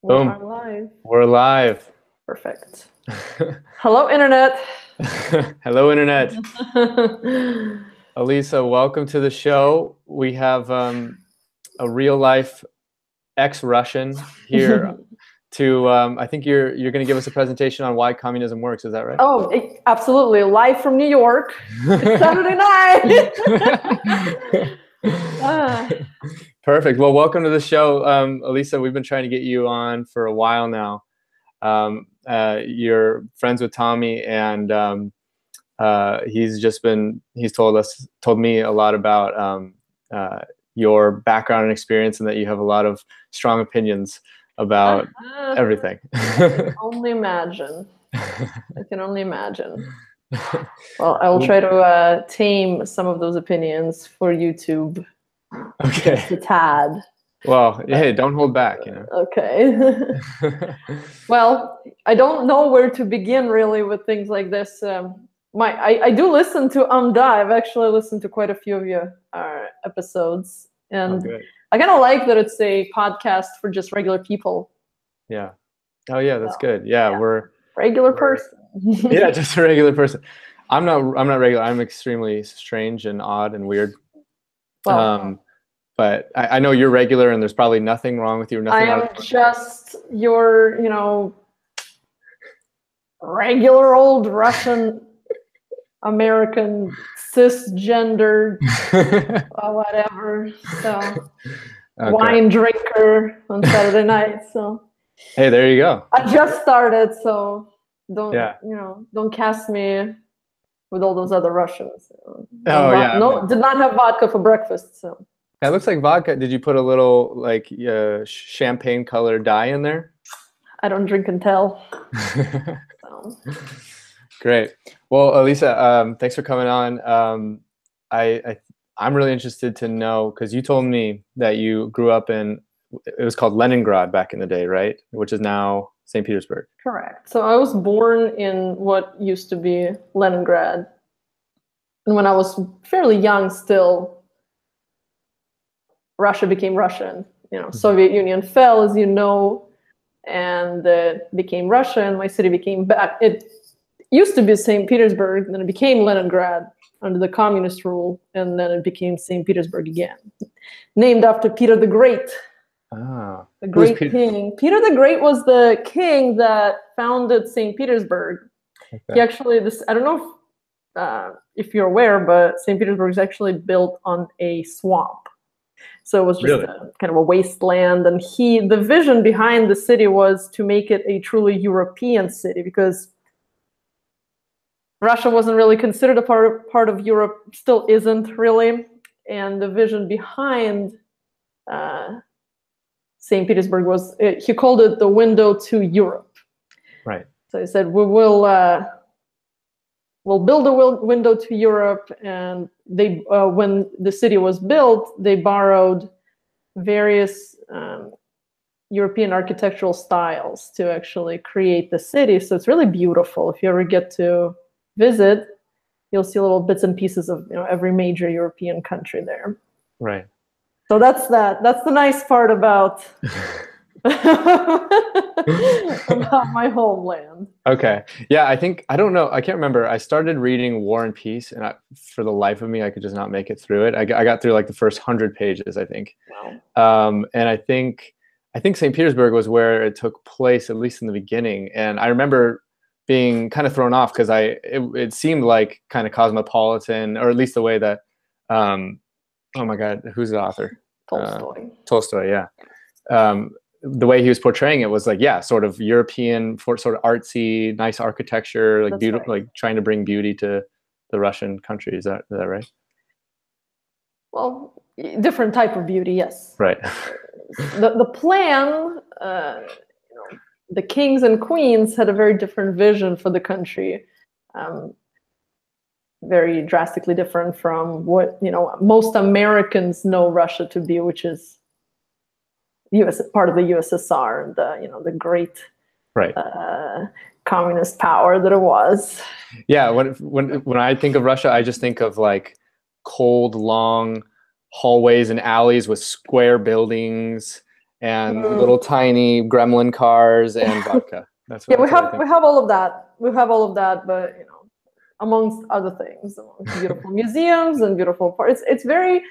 We Boom. are live. We're live. Perfect. Hello, Internet. Hello, Internet. Alisa, welcome to the show. We have a real life ex-Russian here to, I think you're going to give us a presentation on why communism works. Is that right? Oh, absolutely. Live from New York. It's Saturday night. Perfect. Well, welcome to the show. Alisa, we've been trying to get you on for a while now. You're friends with Tommy, and he's told me a lot about your background and experience, and that you have a lot of strong opinions about everything. I can only imagine. Well, I will try to tame some of those opinions for YouTube. Okay. Just a tad. Well, hey, don't hold back, you know. Okay. Well, I don't know where to begin really with things like this. I do listen to UmDuh. I've actually listened to quite a few of your episodes, and I kind of like that it's a podcast for just regular people. Yeah. Oh yeah, that's good. Yeah, we're regular person. Yeah, just a regular person. I'm not regular. I'm extremely strange and odd and weird. Well, but I know you're regular, and there's probably nothing wrong with you. Nothing. I am just your, regular old Russian American cisgender whatever. So wine drinker on Saturday night. So hey, there you go. I just started, so don't cast me with all those other Russians. Did not have vodka for breakfast. So it looks like vodka. Did you put a little champagne colored dye in there? I don't drink and tell. Great. Well, Alisa, thanks for coming on. I'm really interested to know, because you told me that you grew up in, it was called Leningrad back in the day, right? Which is now St. Petersburg. Correct. So I was born in what used to be Leningrad. And when I was fairly young still, Russia became Russian. Soviet Union fell, as you know, and it became Russia, and my city became back. It used to be St. Petersburg, then it became Leningrad under the communist rule, and then it became St. Petersburg again, named after Peter the Great. The great king. Peter the Great was the king that founded St. Petersburg. Okay. He actually, I don't know if you're aware, but St. Petersburg is actually built on a swamp. So it was just kind of a wasteland. And the vision behind the city was to make it a truly European city, because Russia wasn't really considered a part of Europe, still isn't really. And the vision behind St. Petersburg was, he called it the window to Europe. Right. So he said, we'll build a window to Europe. And they, when the city was built, they borrowed various European architectural styles to actually create the city. So it's really beautiful. If you ever get to visit, you'll see little bits and pieces of every major European country there. Right. So that's the nice part about about my homeland. Okay. Yeah, I don't know. I can't remember. I started reading War and Peace, and for the life of me, I could just not make it through it. I got through like the first 100 pages, I think. Wow. And I think St. Petersburg was where it took place, at least in the beginning. And I remember being kind of thrown off because it seemed like kind of cosmopolitan, or at least the way that oh my God, who's the author? Tolstoy, yeah. The way he was portraying it was like, sort of European, sort of artsy, nice architecture, like beautiful, like trying to bring beauty to the Russian country. Is that right? Well, different type of beauty, yes. Right. The plan, the kings and queens had a very different vision for the country. Very drastically different from what most Americans know Russia to be, which is part of the USSR, and the great communist power that it was. Yeah, when I think of Russia, I just think of like cold, long hallways and alleys with square buildings and little tiny gremlin cars and vodka. That's what we have all of that. We have all of that, but amongst other things, amongst beautiful museums and beautiful parts. It's very,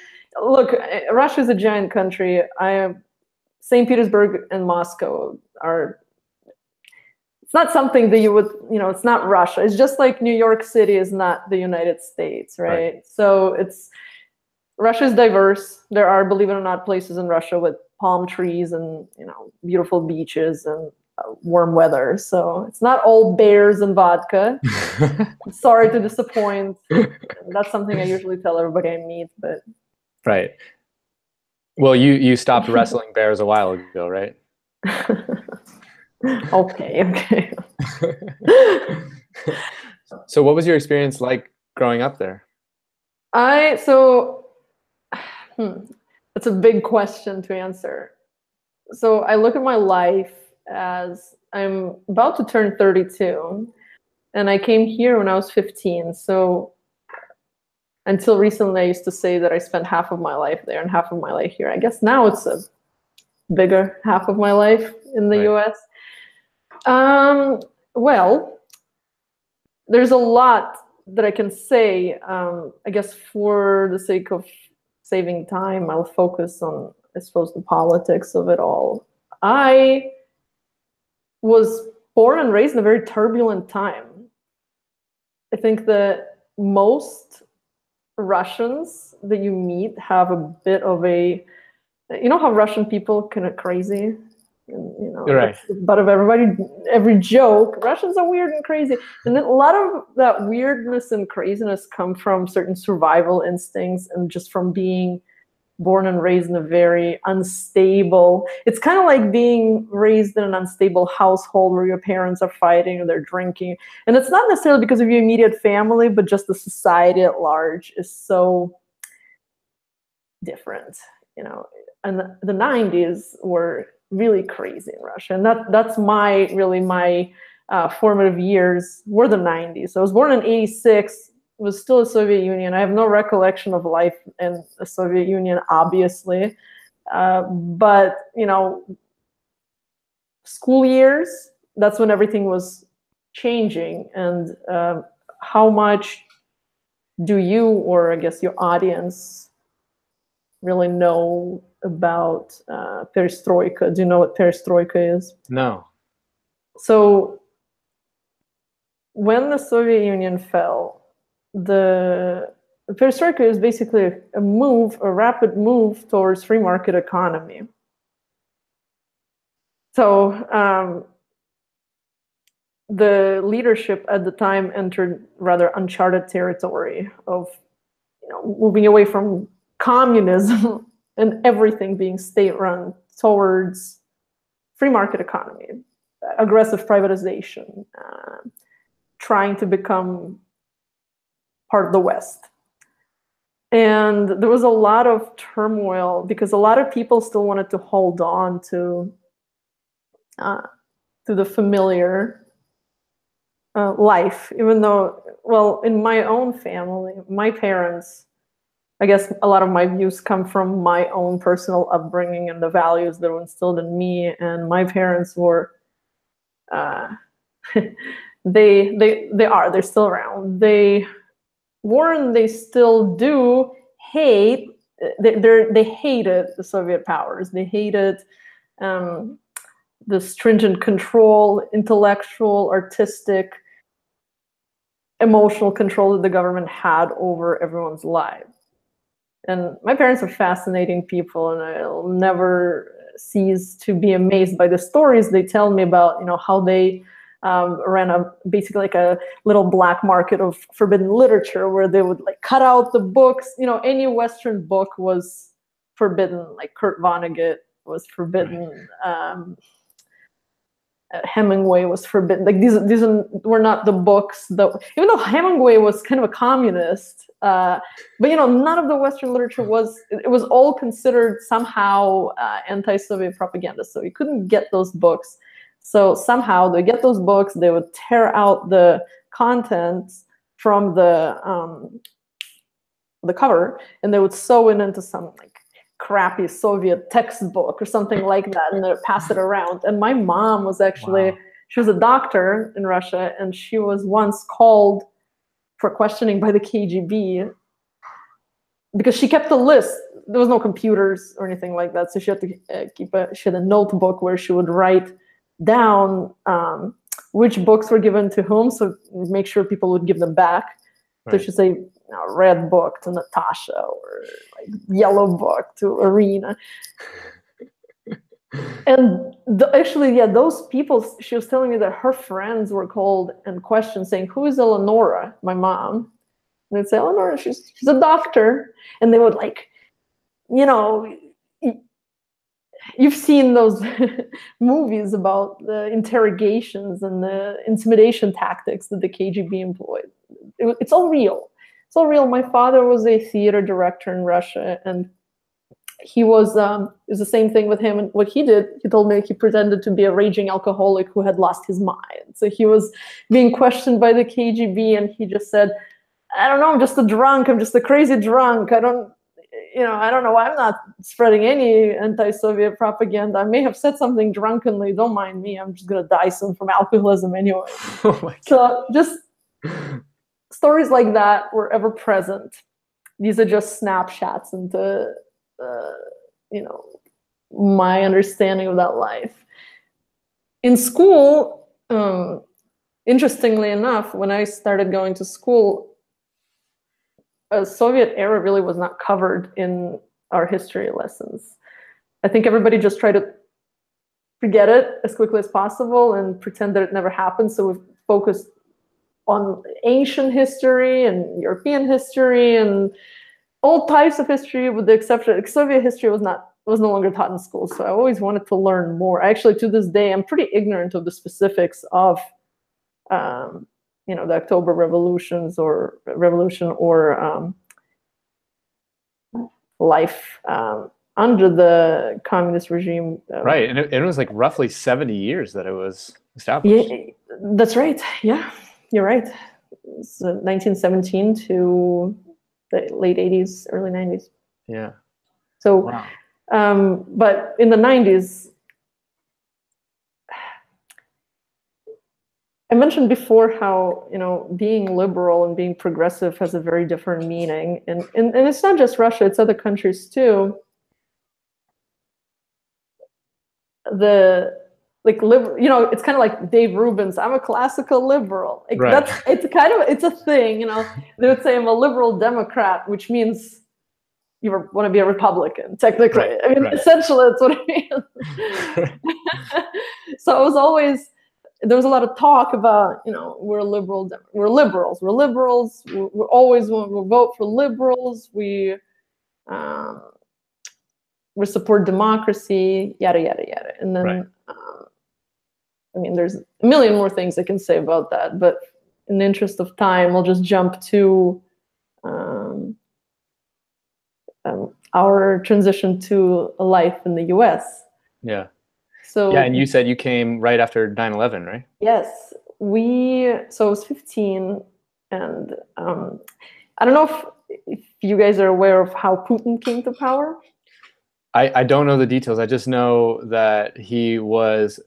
look, Russia is a giant country. St. Petersburg and Moscow are, it's not something that you would, it's not Russia. It's just like New York City is not the United States, right? So Russia is diverse. There are, believe it or not, places in Russia with palm trees and, beautiful beaches and warm weather. So it's not all bears and vodka. I'm sorry to disappoint. That's something I usually tell everybody I meet, but. Right. Well, you stopped wrestling bears a while ago, right? Okay. So what was your experience like growing up there? That's a big question to answer. So I look at my life as I'm about to turn 32, and I came here when I was 15. So until recently, I used to say that I spent half of my life there and half of my life here. I guess now it's a bigger half of my life in the US. Well, there's a lot that I can say. I guess for the sake of saving time, I'll focus on, I suppose, the politics of it all. I was born and raised in a very turbulent time. I think that most Russians that you meet have a bit of a, how Russian people kind of crazy, and, right. that's the butt of every joke. Russians are weird and crazy, and then a lot of that weirdness and craziness come from certain survival instincts and just from being born and raised in a very unstable. It's kind of like being raised in an unstable household where your parents are fighting or they're drinking. And it's not necessarily because of your immediate family, but just the society at large is so different, And the 90s were really crazy in Russia. And that's my formative years were the 90s. So I was born in 86. It was still a Soviet Union. I have no recollection of life in the Soviet Union, obviously. But, school years, that's when everything was changing. And how much do you, or I guess your audience, really know about perestroika? Do you know what perestroika is? No. So when the Soviet Union fell, the perestroika is basically a rapid move towards free market economy. So the leadership at the time entered rather uncharted territory of, moving away from communism and everything being state-run towards free market economy, aggressive privatization, trying to become part of the West. And there was a lot of turmoil because a lot of people still wanted to hold on to the familiar life, even though, well, in my own family, my parents, I guess a lot of my views come from my own personal upbringing and the values that were instilled in me. And my parents were, they're still around. They still do hate. They hated the Soviet powers. They hated the stringent control, intellectual, artistic, emotional control that the government had over everyone's lives. And my parents are fascinating people, and I'll never cease to be amazed by the stories they tell me about, how they ran basically like a little black market of forbidden literature where they would cut out the books. Any Western book was forbidden, like Kurt Vonnegut was forbidden. Hemingway was forbidden. These were not the books that, even though Hemingway was kind of a communist, but none of the Western literature was. It was all considered somehow anti-Soviet propaganda. So you couldn't get those books. So somehow they get those books. They would tear out the contents from the cover, and they would sew it into some crappy Soviet textbook or something like that, and they pass it around. And my mom was actually, she was a doctor in Russia, and she was once called for questioning by the KGB because she kept a list. There was no computers or anything like that, so she had to she had a notebook where she would write down which books were given to whom, so make sure people would give them back. Right. So she'd say, red book to Natasha, or like yellow book to Irina. And actually, those people, she was telling me that her friends were called and questioned, saying, who is Eleonora, my mom? And they'd say, Eleonora, she's a doctor. And they would you've seen those movies about the interrogations and the intimidation tactics that the KGB employed. It's all real. It's all real. My father was a theater director in Russia, and he was, it was the same thing with him. And what he did, he told me he pretended to be a raging alcoholic who had lost his mind. So he was being questioned by the KGB, and he just said, I don't know, I'm just a drunk. I'm just a crazy drunk. I don't know. I'm not spreading any anti-Soviet propaganda. I may have said something drunkenly. Don't mind me. I'm just going to die soon from alcoholism anyway. Oh my God. So just stories like that were ever present. These are just snapshots into, my understanding of that life. In school, interestingly enough, when I started going to school, Soviet era really was not covered in our history lessons. I think everybody just tried to forget it as quickly as possible and pretend that it never happened. So we've focused on ancient history and European history and all types of history, with the exception Soviet history was no longer taught in school. So I always wanted to learn more. Actually, to this day, I'm pretty ignorant of the specifics of the October revolution or life under the communist regime. Right, and it was like roughly 70 years that it was established. Yeah, that's right. Yeah, you're right. It's 1917 to the late 80s, early 90s. Yeah. So, wow. But in the 90s, I mentioned before how, being liberal and being progressive has a very different meaning. And it's not just Russia, it's other countries too. It's kind of like Dave Rubin's, I'm a classical liberal. Right. It's a thing, They would say I'm a liberal Democrat, which means you want to be a Republican, technically. Right. I mean, essentially that's what it means. So it was always, there was a lot of talk about, we're liberals, we always want to vote for liberals, we support democracy, yada, yada, yada. And then, there's a million more things I can say about that, but in the interest of time, I'll just jump to our transition to a life in the US. Yeah. So yeah, and you said you came right after 9/11, right? Yes, so I was 15, and I don't know if you guys are aware of how Putin came to power. I don't know the details. I just know that he was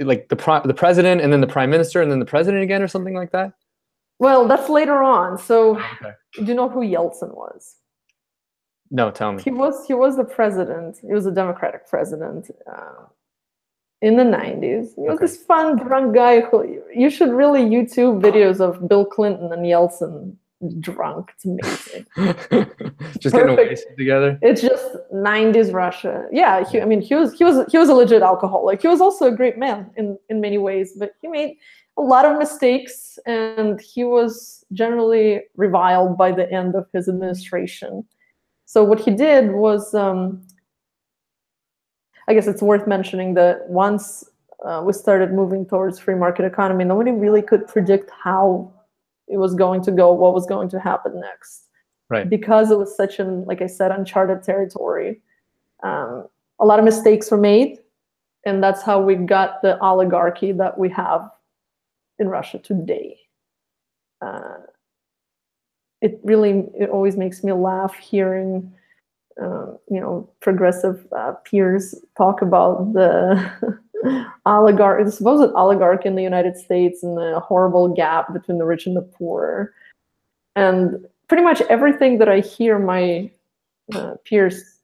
like the president, and then the prime minister, and then the president again, or something like that. Well, that's later on. So, do you know who Yeltsin was? No, tell me. He was the president. He was a Democratic president in the 90s. He was this fun, drunk guy who, you should really YouTube videos of Bill Clinton and Yeltsin drunk. It's amazing. Just getting wasted together. It's just 90s Russia. Yeah, he was a legit alcoholic. He was also a great man in many ways, but he made a lot of mistakes, and he was generally reviled by the end of his administration. So what he did was, I guess it's worth mentioning that once we started moving towards free market economy, nobody really could predict how it was going to go, what was going to happen next. Right. Because it was such like I said, uncharted territory. A lot of mistakes were made, and that's how we got the oligarchy that we have in Russia today. It always makes me laugh hearing progressive peers talk about the oligarch, the supposed oligarchy in the United States and the horrible gap between the rich and the poor. And pretty much everything that I hear my peers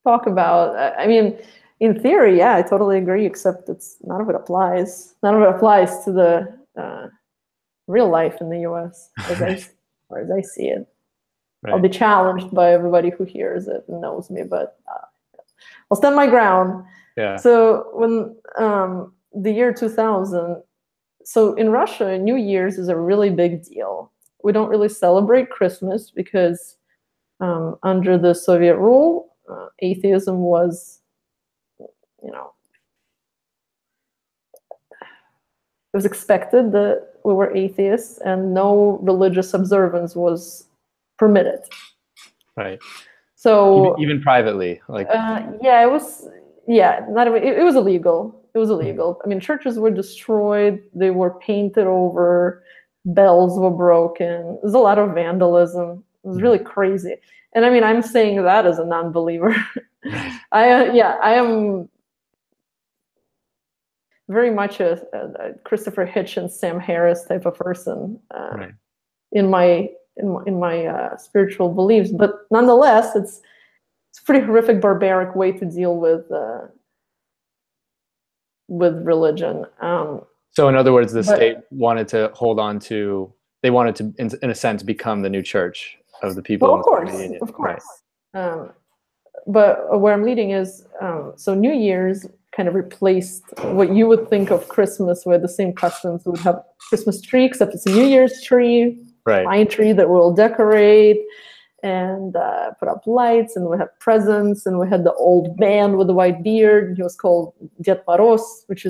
talk about, I mean, in theory, yeah, I totally agree, except none of it applies. None of it applies to the real life in the US as I see it. Right. I'll be challenged by everybody who hears it and knows me, but I'll stand my ground. Yeah. So when the year 2000, so in Russia, New Year's is a really big deal. We don't really celebrate Christmas because under the Soviet rule, atheism was, it was expected that we were atheists and no religious observance was permitted. Right. So even privately, like yeah, it was it was illegal. It was illegal. I mean, churches were destroyed. They were painted over. Bells were broken. There's a lot of vandalism. It was really crazy. And I mean, I'm saying that as a non-believer. I am very much a Christopher Hitchens, Sam Harris type of person in my spiritual beliefs. But nonetheless, it's a pretty horrific, barbaric way to deal with religion. So in other words, the state wanted to hold on to, they wanted to, in a sense, become the new church of the people. Well, of course. Right. But where I'm leading is, so New Year's kind of replaced what you would think of Christmas with the same customs. We would have a Christmas tree, except it's a New Year's tree, pine tree that we'll decorate and put up lights, and we had presents, and we had the old man with the white beard. He was called Ded Moroz, which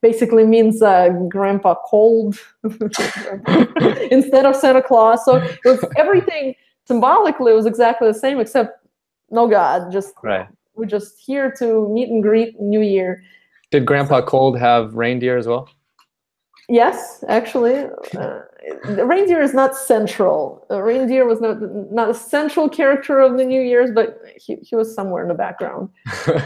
basically means Grandpa Cold instead of Santa Claus. So it was everything symbolically was exactly the same, except no God. We're just here to meet and greet New Year. Did Grandpa Cold have reindeer as well? Yes, actually. The reindeer is not central. Reindeer was not a central character of the New Year's, but he was somewhere in the background. So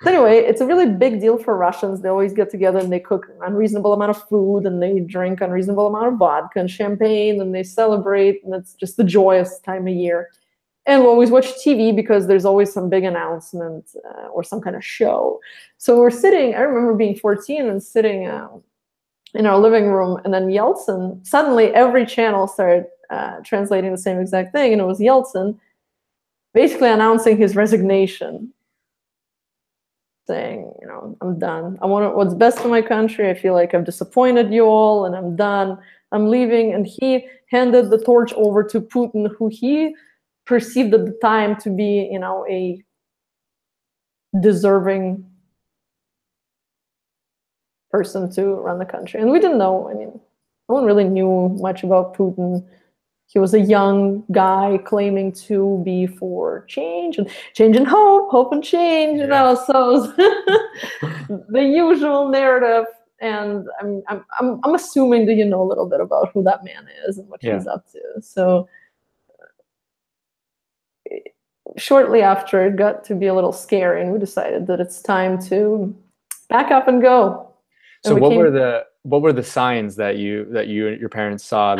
anyway, it's a really big deal for Russians. They always get together and they cook an unreasonable amount of food and they drink an unreasonable amount of vodka and champagne and they celebrate, and it's just the joyous time of year. And we always watch TV because there's always some big announcement or some kind of show. So we're sitting, I remember being 14 and sitting in our living room, and then Yeltsin, suddenly every channel started translating the same exact thing, and it was Yeltsin basically announcing his resignation, saying, I'm done. I want what's best for my country. I feel like I've disappointed you all, and I'm done. I'm leaving. And he handed the torch over to Putin, who he perceived at the time to be, a deserving person to run the country. And we didn't know. I mean, no one really knew much about Putin. He was a young guy claiming to be for change and hope and change, so the usual narrative. And I'm assuming that you know a little bit about who that man is and what he's up to. So shortly after, it got to be a little scary, and we decided that it's time to back up and go. So what were the signs that you and your parents saw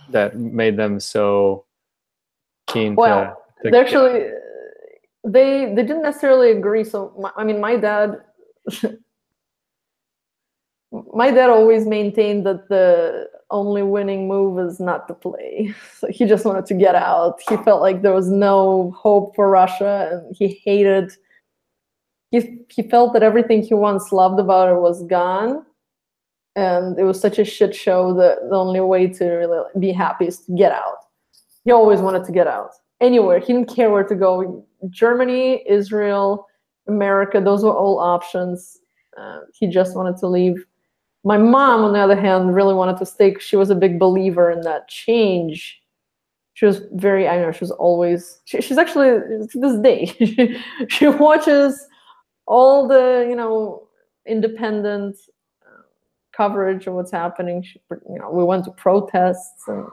that made them so keen to actually they didn't necessarily agree. So my dad always maintained that the only winning move is not to play. So he just wanted to get out. He felt like there was no hope for Russia, and he felt that everything he once loved about it was gone, and it was such a shit show that the only way to really be happy is to get out. He always wanted to get out. Anywhere. He didn't care where to go. Germany, Israel, America, those were all options. He just wanted to leave. My mom, on the other hand, really wanted to stay. She was a big believer in that change. She was she was always, she's actually, to this day, she watches all the, independent coverage of what's happening. We went to protests and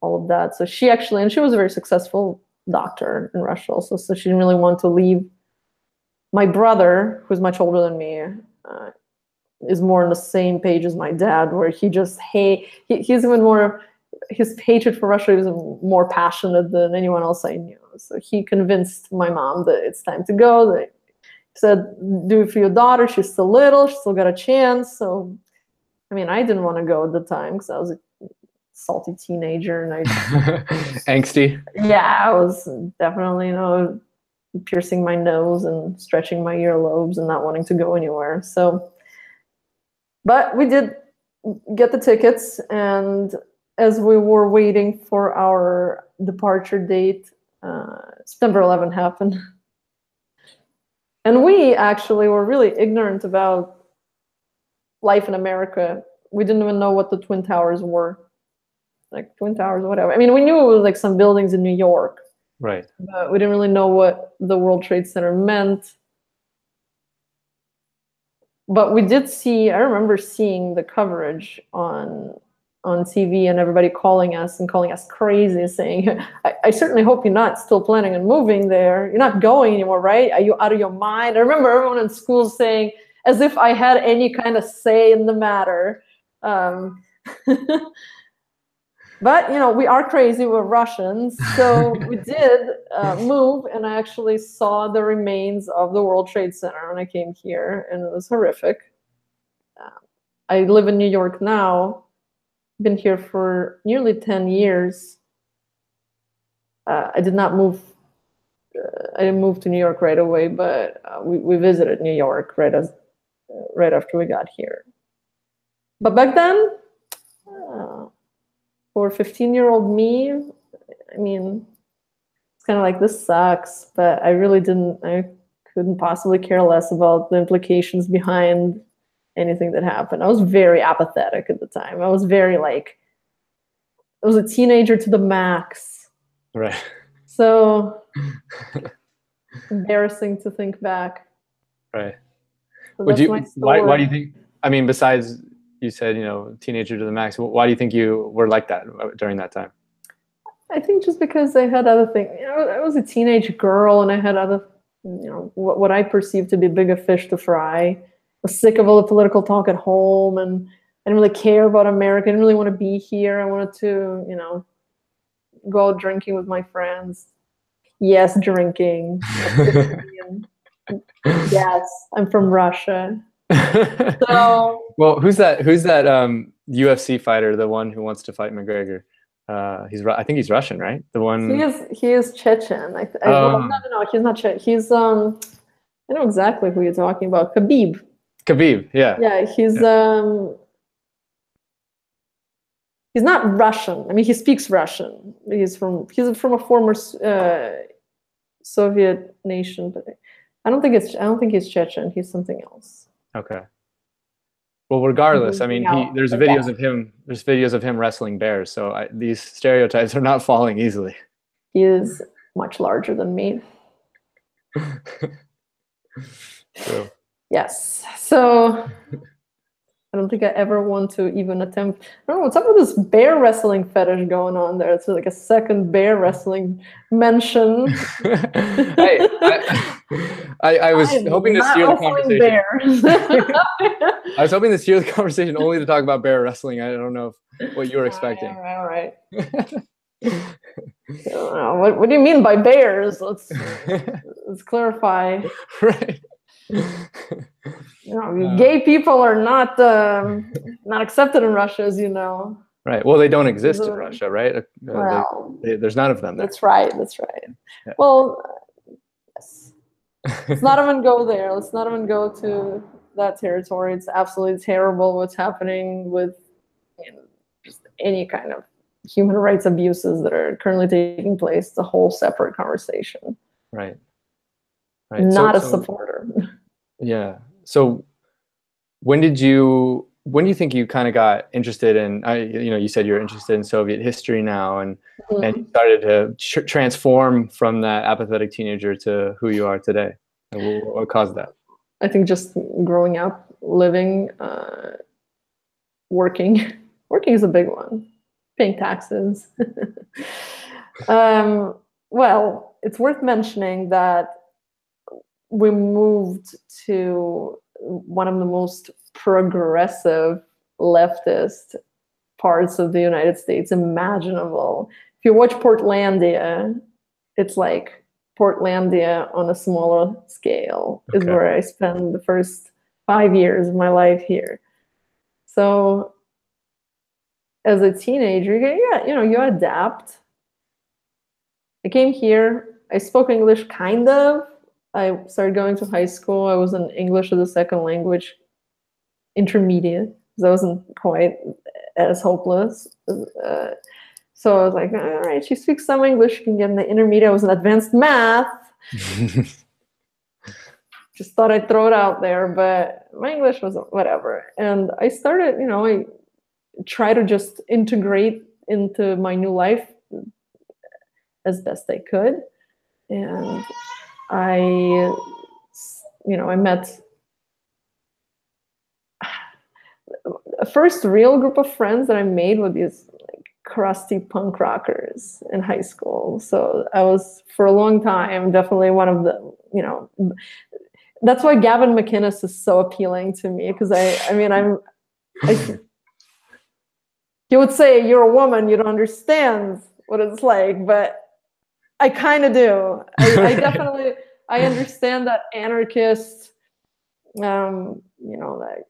all of that. So she was a very successful doctor in Russia also, so she didn't really want to leave. My brother, who's much older than me, is more on the same page as my dad, where he just he's even more, his hatred for Russia is more passionate than anyone else I knew. So he convinced my mom that it's time to go. He said, do it for your daughter. She's still little. She still got a chance. So, I mean, I didn't want to go at the time because I was a salty teenager. And angsty. Yeah, I was definitely, piercing my nose and stretching my earlobes and not wanting to go anywhere. So, but we did get the tickets, and as we were waiting for our departure date, September 11th happened. And we actually were really ignorant about life in America. We didn't even know what the Twin Towers were. Like Twin Towers, whatever. I mean, we knew it was like some buildings in New York. Right. But we didn't really know what the World Trade Center meant. But we did see, I remember seeing the coverage on TV and everybody calling us crazy, saying, I certainly hope you're not still planning on moving there. You're not going anymore, right? Are you out of your mind? I remember everyone in school saying, as if I had any kind of say in the matter. But, we are crazy, we're Russians. So we did move, and I actually saw the remains of the World Trade Center when I came here, and it was horrific. I live in New York now. Been here for nearly 10 years. I did not move. I didn't move to New York right away, but we visited New York right after we got here. But back then, for 15-year-old me, I mean, it's kind of like, this sucks, but I couldn't possibly care less about the implications behind anything that happened. I was very apathetic at the time. I was very I was a teenager to the max. Right. So embarrassing to think back. Right. So why do you think, I mean, besides you said, teenager to the max, why do you think you were like that during that time? I think just because I had other things. I was a teenage girl, and I had other, what I perceived to be bigger fish to fry. I was sick of all the political talk at home, and I didn't really care about America. I didn't really want to be here. I wanted to, go out drinking with my friends. Yes, drinking. Yes, I'm from Russia. So, well, who's that UFC fighter, the one who wants to fight McGregor? I think he's Russian, right? The one he is Chechen. No, he's not Chechen. He's I know exactly who you're talking about. Khabib, yeah. He's not Russian. I mean, he speaks Russian. He's from a former Soviet nation, but I don't think he's Chechen. He's something else. Okay. Well, regardless, I mean, there's videos of him wrestling bears. So these stereotypes are not falling easily. He is much larger than me. True. Yes. So I don't think I ever want to even attempt. I don't know what's up with this bear wrestling fetish going on there. It's like a second bear wrestling mention. I was hoping to steer the conversation. I was hoping to steer the conversation only to talk about bear wrestling. I don't know what you were expecting. All right. What do you mean by bears? Let's clarify. Right. Gay people are not accepted in Russia, as you know. Right. Well, they don't exist in Russia, right? There's none of them there. That's right. Yeah. Well, yes. Let's not even go there. Let's not even go to that territory. It's absolutely terrible what's happening with just any kind of human rights abuses that are currently taking place. It's a whole separate conversation. Right. Not a supporter. Yeah. So when do you think you kind of got interested in, you said you're interested in Soviet history now, and you started to transform from that apathetic teenager to who you are today? What caused that? I think just growing up, living, working. Working is a big one. Paying taxes. well, it's worth mentioning that we moved to one of the most progressive leftist parts of the United States imaginable. If you watch Portlandia, it's like Portlandia on a smaller scale is where I spent the first 5 years of my life here. So as a teenager, you adapt. I came here, I spoke English kind of. I started going to high school. I was in English as a second language intermediate, because I wasn't quite as hopeless. So I was like, all right, she speaks some English, you can get in the intermediate. I was in advanced math. Just thought I'd throw it out there, but my English was whatever. And I started, I try to just integrate into my new life as best I could. And I met a first real group of friends that I made with these crusty punk rockers in high school. So I was, for a long time, definitely one of the, that's why Gavin McInnes is so appealing to me, because he would say, you're a woman, you don't understand what it's like, but I kind of do. I definitely, I understand that anarchist, like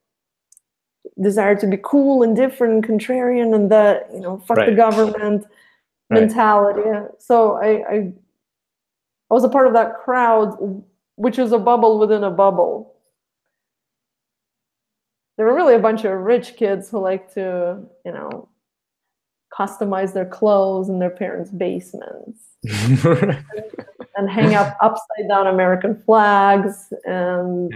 desire to be cool and different, contrarian, and that, fuck the government mentality. So I was a part of that crowd, which is a bubble within a bubble. There were really a bunch of rich kids who like to, customize their clothes in their parents' basements and hang up upside down American flags and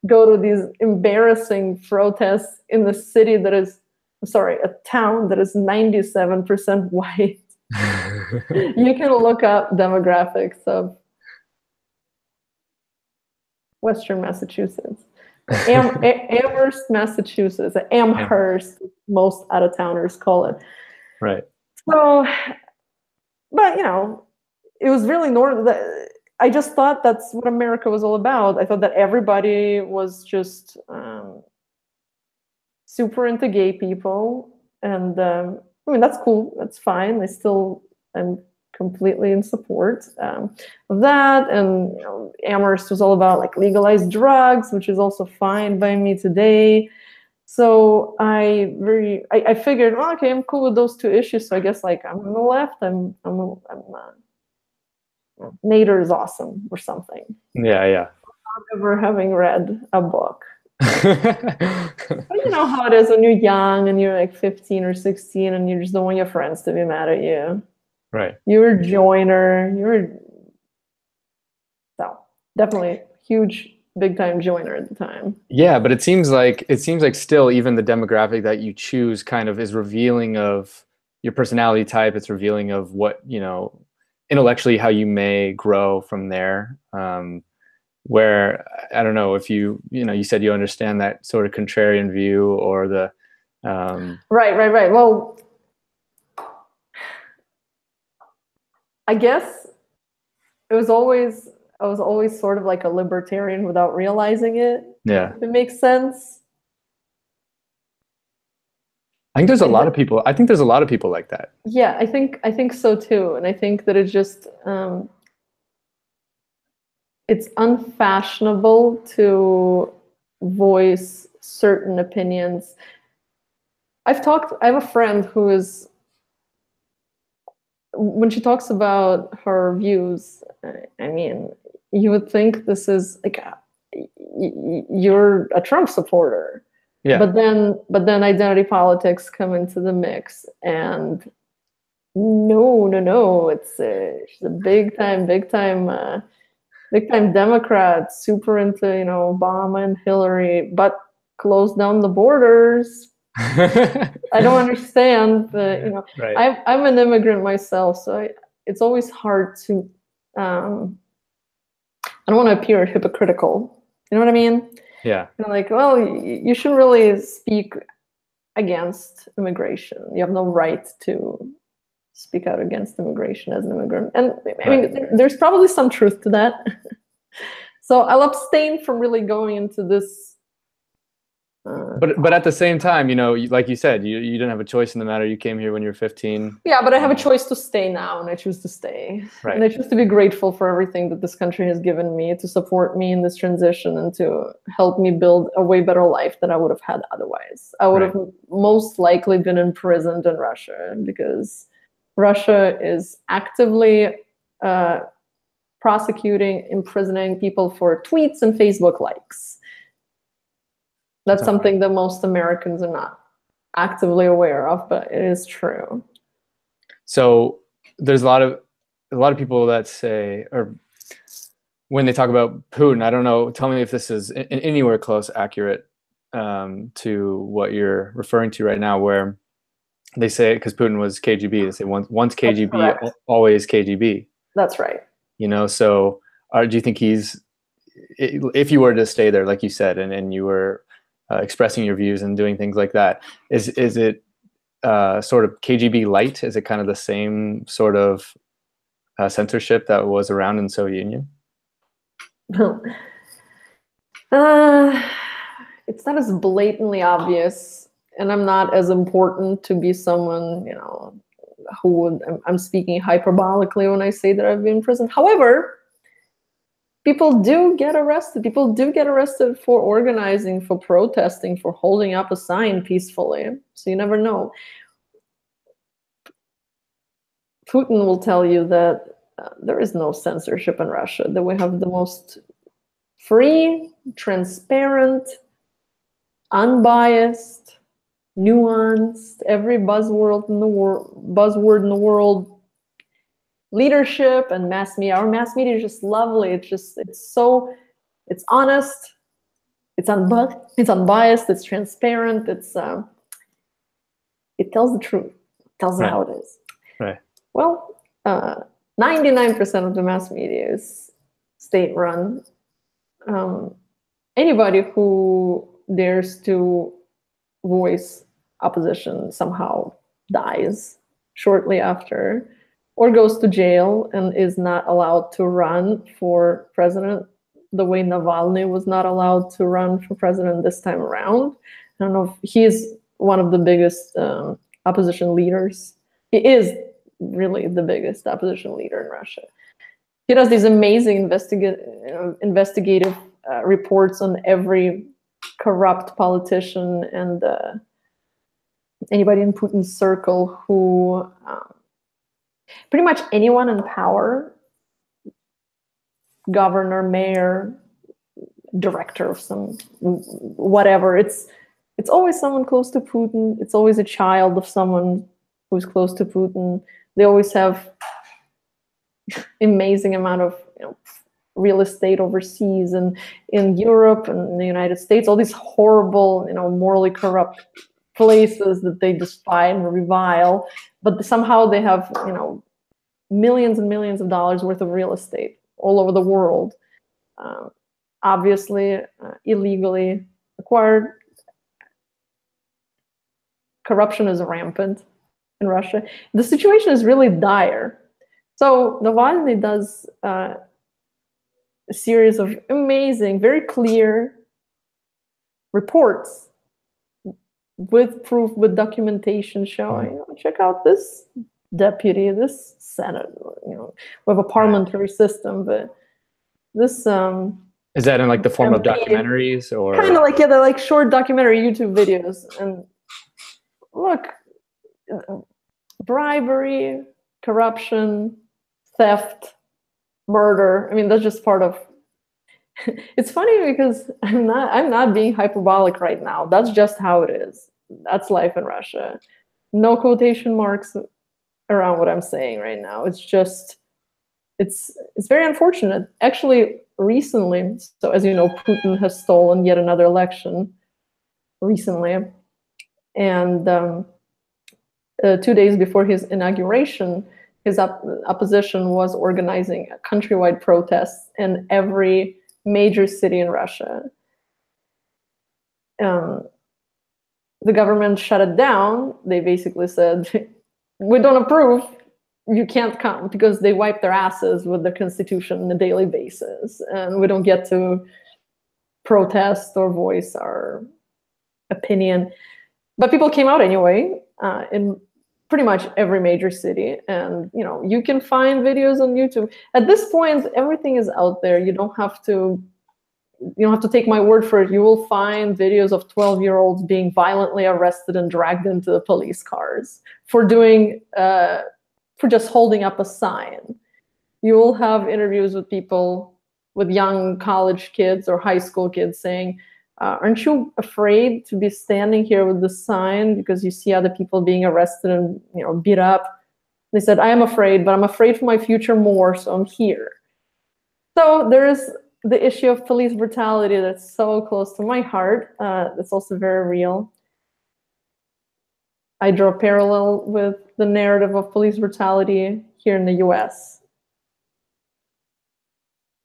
go to these embarrassing protests in the city that is, a town that is 97% white. You can look up demographics of Western Massachusetts. Amherst, Massachusetts. Amherst, most out-of-towners call it. Right. So, but, it was really normal. I just thought that's what America was all about. I thought that everybody was just super into gay people. And that's cool. That's fine. I'm completely in support of that. And Amherst was all about like legalized drugs, which is also fine by me today. So I figured, well, okay, I'm cool with those two issues. So I guess like I'm on the left. Nader is awesome or something. Yeah. Not ever having read a book. But you know how it is when you're young and you're like 15 or 16 and you just don't want your friends to be mad at you. Right. You're a joiner. So definitely huge, big time joiner at the time. Yeah, but it seems like still even the demographic that you choose kind of is revealing of your personality type. It's revealing of what, intellectually how you may grow from there. Where I don't know if you said you understand that sort of contrarian view or the Right. Well, I guess I was always sort of like a libertarian without realizing it. Yeah. If it makes sense. I think there's a lot of people like that. Yeah, I think so too. And I think that it's just it's unfashionable to voice certain opinions. I have a friend who is, when she talks about her views, I mean, you would think this is like, you're a Trump supporter. Yeah. But then identity politics come into the mix, and no, she's a big time Democrat, super into Obama and Hillary, but closed down the borders. I don't understand the Right. I'm an immigrant myself, so it's always hard to I don't want to appear hypocritical. You know what I mean? Yeah. Like, well, you shouldn't really speak against immigration. You have no right to speak out against immigration as an immigrant. And I mean, there's probably some truth to that. So I'll abstain from really going into this. But at the same time, like you said, you didn't have a choice in the matter. You came here when you were 15. Yeah, but I have a choice to stay now, and I choose to stay. Right. And I choose to be grateful for everything that this country has given me, to support me in this transition and to help me build a way better life than I would have had otherwise. I would have most likely been imprisoned in Russia, because Russia is actively prosecuting, imprisoning people for tweets and Facebook likes. That's something that most Americans are not actively aware of, but it is true. So there's a lot of people that say, or when they talk about Putin, I don't know, tell me if this is in anywhere close accurate to what you're referring to right now, where they say, because Putin was KGB, they say once KGB, always KGB. That's right. So do you think if you were to stay there, like you said, and you were expressing your views and doing things like that, is it sort of KGB light? Is it kind of the same sort of censorship that was around in the Soviet Union? It's not as blatantly obvious, and I'm not as important to be someone, I'm speaking hyperbolically when I say that I've been in prison. However, people do get arrested. People do get arrested for organizing, for protesting, for holding up a sign peacefully. So you never know. Putin will tell you that there is no censorship in Russia, that we have the most free, transparent, unbiased, nuanced, every buzzword in the world, leadership and mass media. Our mass media is just lovely. It's honest, it's unbiased, it's transparent, it tells the truth, it tells you how it is. Right. Well, 99% of the mass media is state-run. Anybody who dares to voice opposition somehow dies shortly after, or goes to jail and is not allowed to run for president, the way Navalny was not allowed to run for president this time around. I don't know if he's one of the biggest opposition leaders. He is really the biggest opposition leader in Russia. He does these amazing investigative reports on every corrupt politician and anybody in Putin's circle who... pretty much anyone in power, governor, mayor, director of some whatever, it's always someone close to Putin. It's always a child of someone who's close to Putin. They always have amazing amount of real estate overseas and in Europe and in the United States, all these horrible, morally corrupt places that they despise and revile, but somehow they have, millions and millions of dollars worth of real estate all over the world, obviously illegally acquired. Corruption is rampant in Russia. The situation is really dire. So Navalny does a series of amazing, very clear reports with proof, with documentation showing, check out this deputy, this senator, we have a parliamentary system, but this... is that in like the form of documentaries or? Kind of like, they're like short documentary YouTube videos. And look, bribery, corruption, theft, murder. I mean, that's just part of... It's funny because I'm not being hyperbolic right now. That's just how it is. That's life in Russia. No quotation marks around what I'm saying right now. It's just, it's very unfortunate. Actually, recently, so as you know, Putin has stolen yet another election recently. And 2 days before his inauguration, his opposition was organizing a countrywide protests in every major city in Russia. The government shut it down. They basically said, we don't approve. you can't come because they wipe their asses with the Constitution on a daily basis, and we don't get to protest or voice our opinion. But people came out anyway in pretty much every major city, and you can find videos on YouTube. At this point, everything is out there. You don't have to take my word for it. You will find videos of 12-year-olds being violently arrested and dragged into the police cars for just holding up a sign. You will have interviews with people, with young college kids or high school kids saying, aren't you afraid to be standing here with the sign because you see other people being arrested and beat up? They said, I am afraid, but I'm afraid for my future more, so I'm here. So there is the issue of police brutality that's so close to my heart. That's also very real. I draw a parallel with the narrative of police brutality here in the US.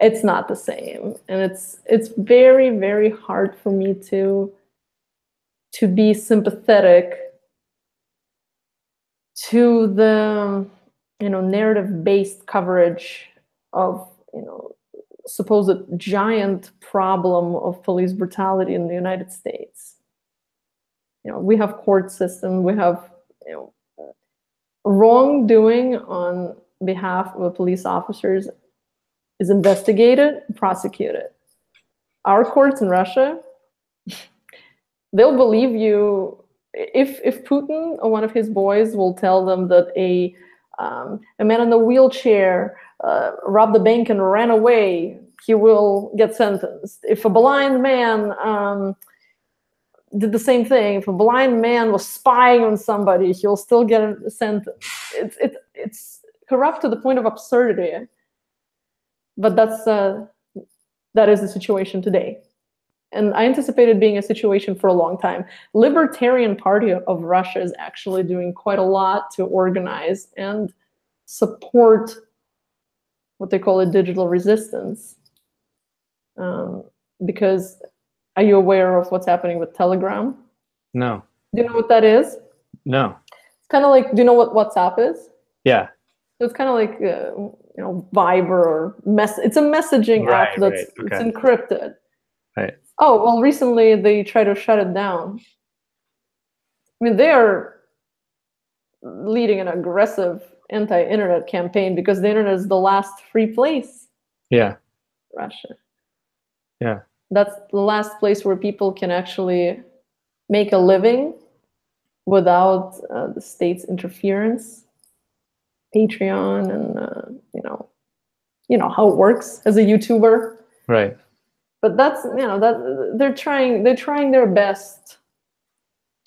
It's not the same, and it's very, very hard for me to be sympathetic to the narrative-based coverage of supposed giant problem of police brutality in the United States. We have court system, we have wrongdoing on behalf of police officers is investigated, prosecuted. Our courts in Russia, they'll believe you if Putin or one of his boys will tell them that a man in a wheelchair robbed the bank and ran away, he will get sentenced. If a blind man did the same thing, if a blind man was spying on somebody, he'll still get a sentence. It's corrupt to the point of absurdity. But that is the situation today. And I anticipated being a situation for a long time. Libertarian Party of Russia is actually doing quite a lot to organize and support what they call a digital resistance. Because, are you aware of what's happening with Telegram? No. Do you know what that is? No. It's kind of like, do you know what WhatsApp is? Yeah. So it's kind of like, Viber or it's a messaging app that's it's encrypted. Right. Oh, well, recently they tried to shut it down. I mean, they are leading an aggressive anti-internet campaign because the internet is the last free place. Yeah. Russia. Yeah. That's the last place where people can actually make a living without the state's interference. Patreon and you know how it works as a YouTuber. Right. But that's that they're trying their best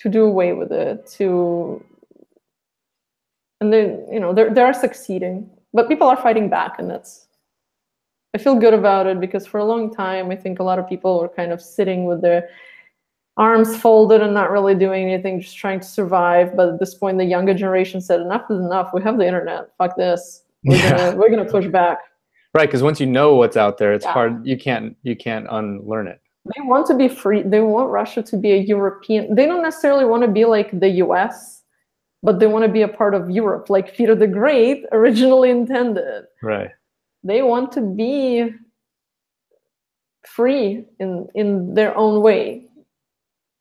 to do away with it, and they are succeeding. But people are fighting back, and I feel good about it, because for a long time I think a lot of people were kind of sitting with their arms folded and not really doing anything, just trying to survive. But at this point, the younger generation said, enough is enough. We have the internet. Fuck this. We're gonna push back. Right, because once you know what's out there, it's hard. You can't unlearn it. They want to be free. They want Russia to be a European. They don't necessarily want to be like the US, but they want to be a part of Europe, like Peter the Great originally intended. Right. They want to be free in their own way.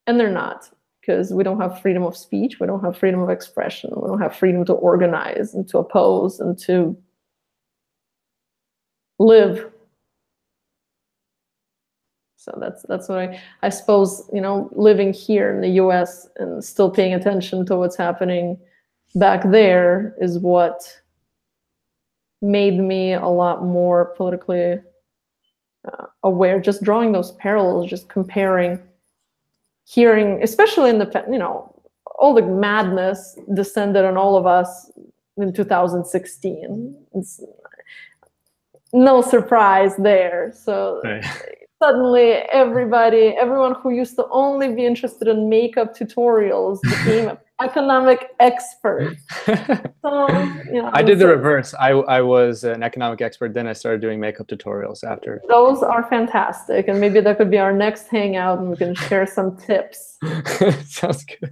And they're not, because we don't have freedom of speech. We don't have freedom of expression. We don't have freedom to organize and to oppose and to live. So that's what I suppose, living here in the US and still paying attention to what's happening back there is what made me a lot more politically aware, just drawing those parallels, just comparing, hearing, especially in the, all the madness descended on all of us in 2016. It's no surprise there. So right. Suddenly everyone who used to only be interested in makeup tutorials became an economic expert. So, I did the reverse. I was an economic expert, then I started doing makeup tutorials after. Those are fantastic, and maybe that could be our next hangout, and we can share some tips. Sounds good.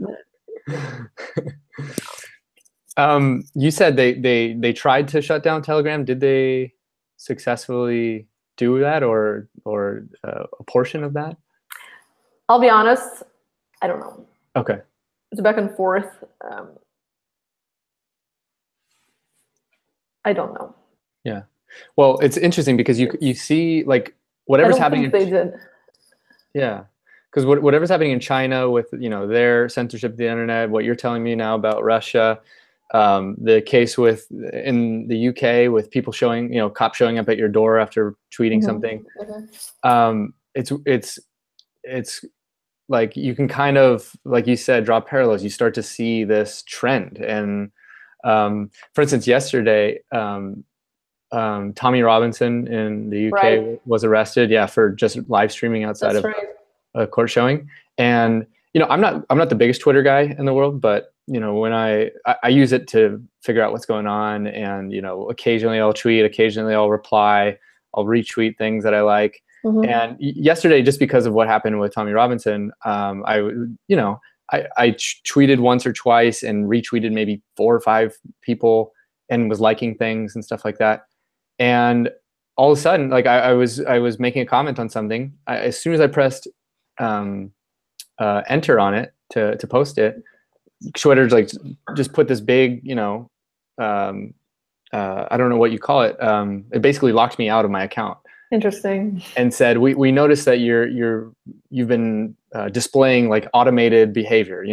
You said they tried to shut down Telegram. Did they successfully do that, or a portion of that? I'll be honest, I don't know. Okay. It's back and forth. I don't know. Yeah. Well, it's interesting because you see like whatever's happening. They did. Yeah. Because whatever's happening in China with, their censorship of the internet, what you're telling me now about Russia, the case in the UK with people cops showing up at your door after tweeting something. It's like you can kind of, like you said, draw parallels. You start to see this trend. And for instance, yesterday, Tommy Robinson in the UK was arrested, for just live streaming outside of a court showing. And I'm not the biggest Twitter guy in the world, but when I use it to figure out what's going on, and occasionally I'll tweet, occasionally I'll reply, I'll retweet things that I like. And yesterday, just because of what happened with Tommy Robinson, I tweeted once or twice and retweeted maybe 4 or 5 people and was liking things and stuff like that. And all of a sudden, like I was making a comment on something. As soon as I pressed enter on it to post it, Twitter's like just put this big, I don't know what you call it. It basically locked me out of my account. Interesting. And said, we noticed that you've been displaying like automated behavior,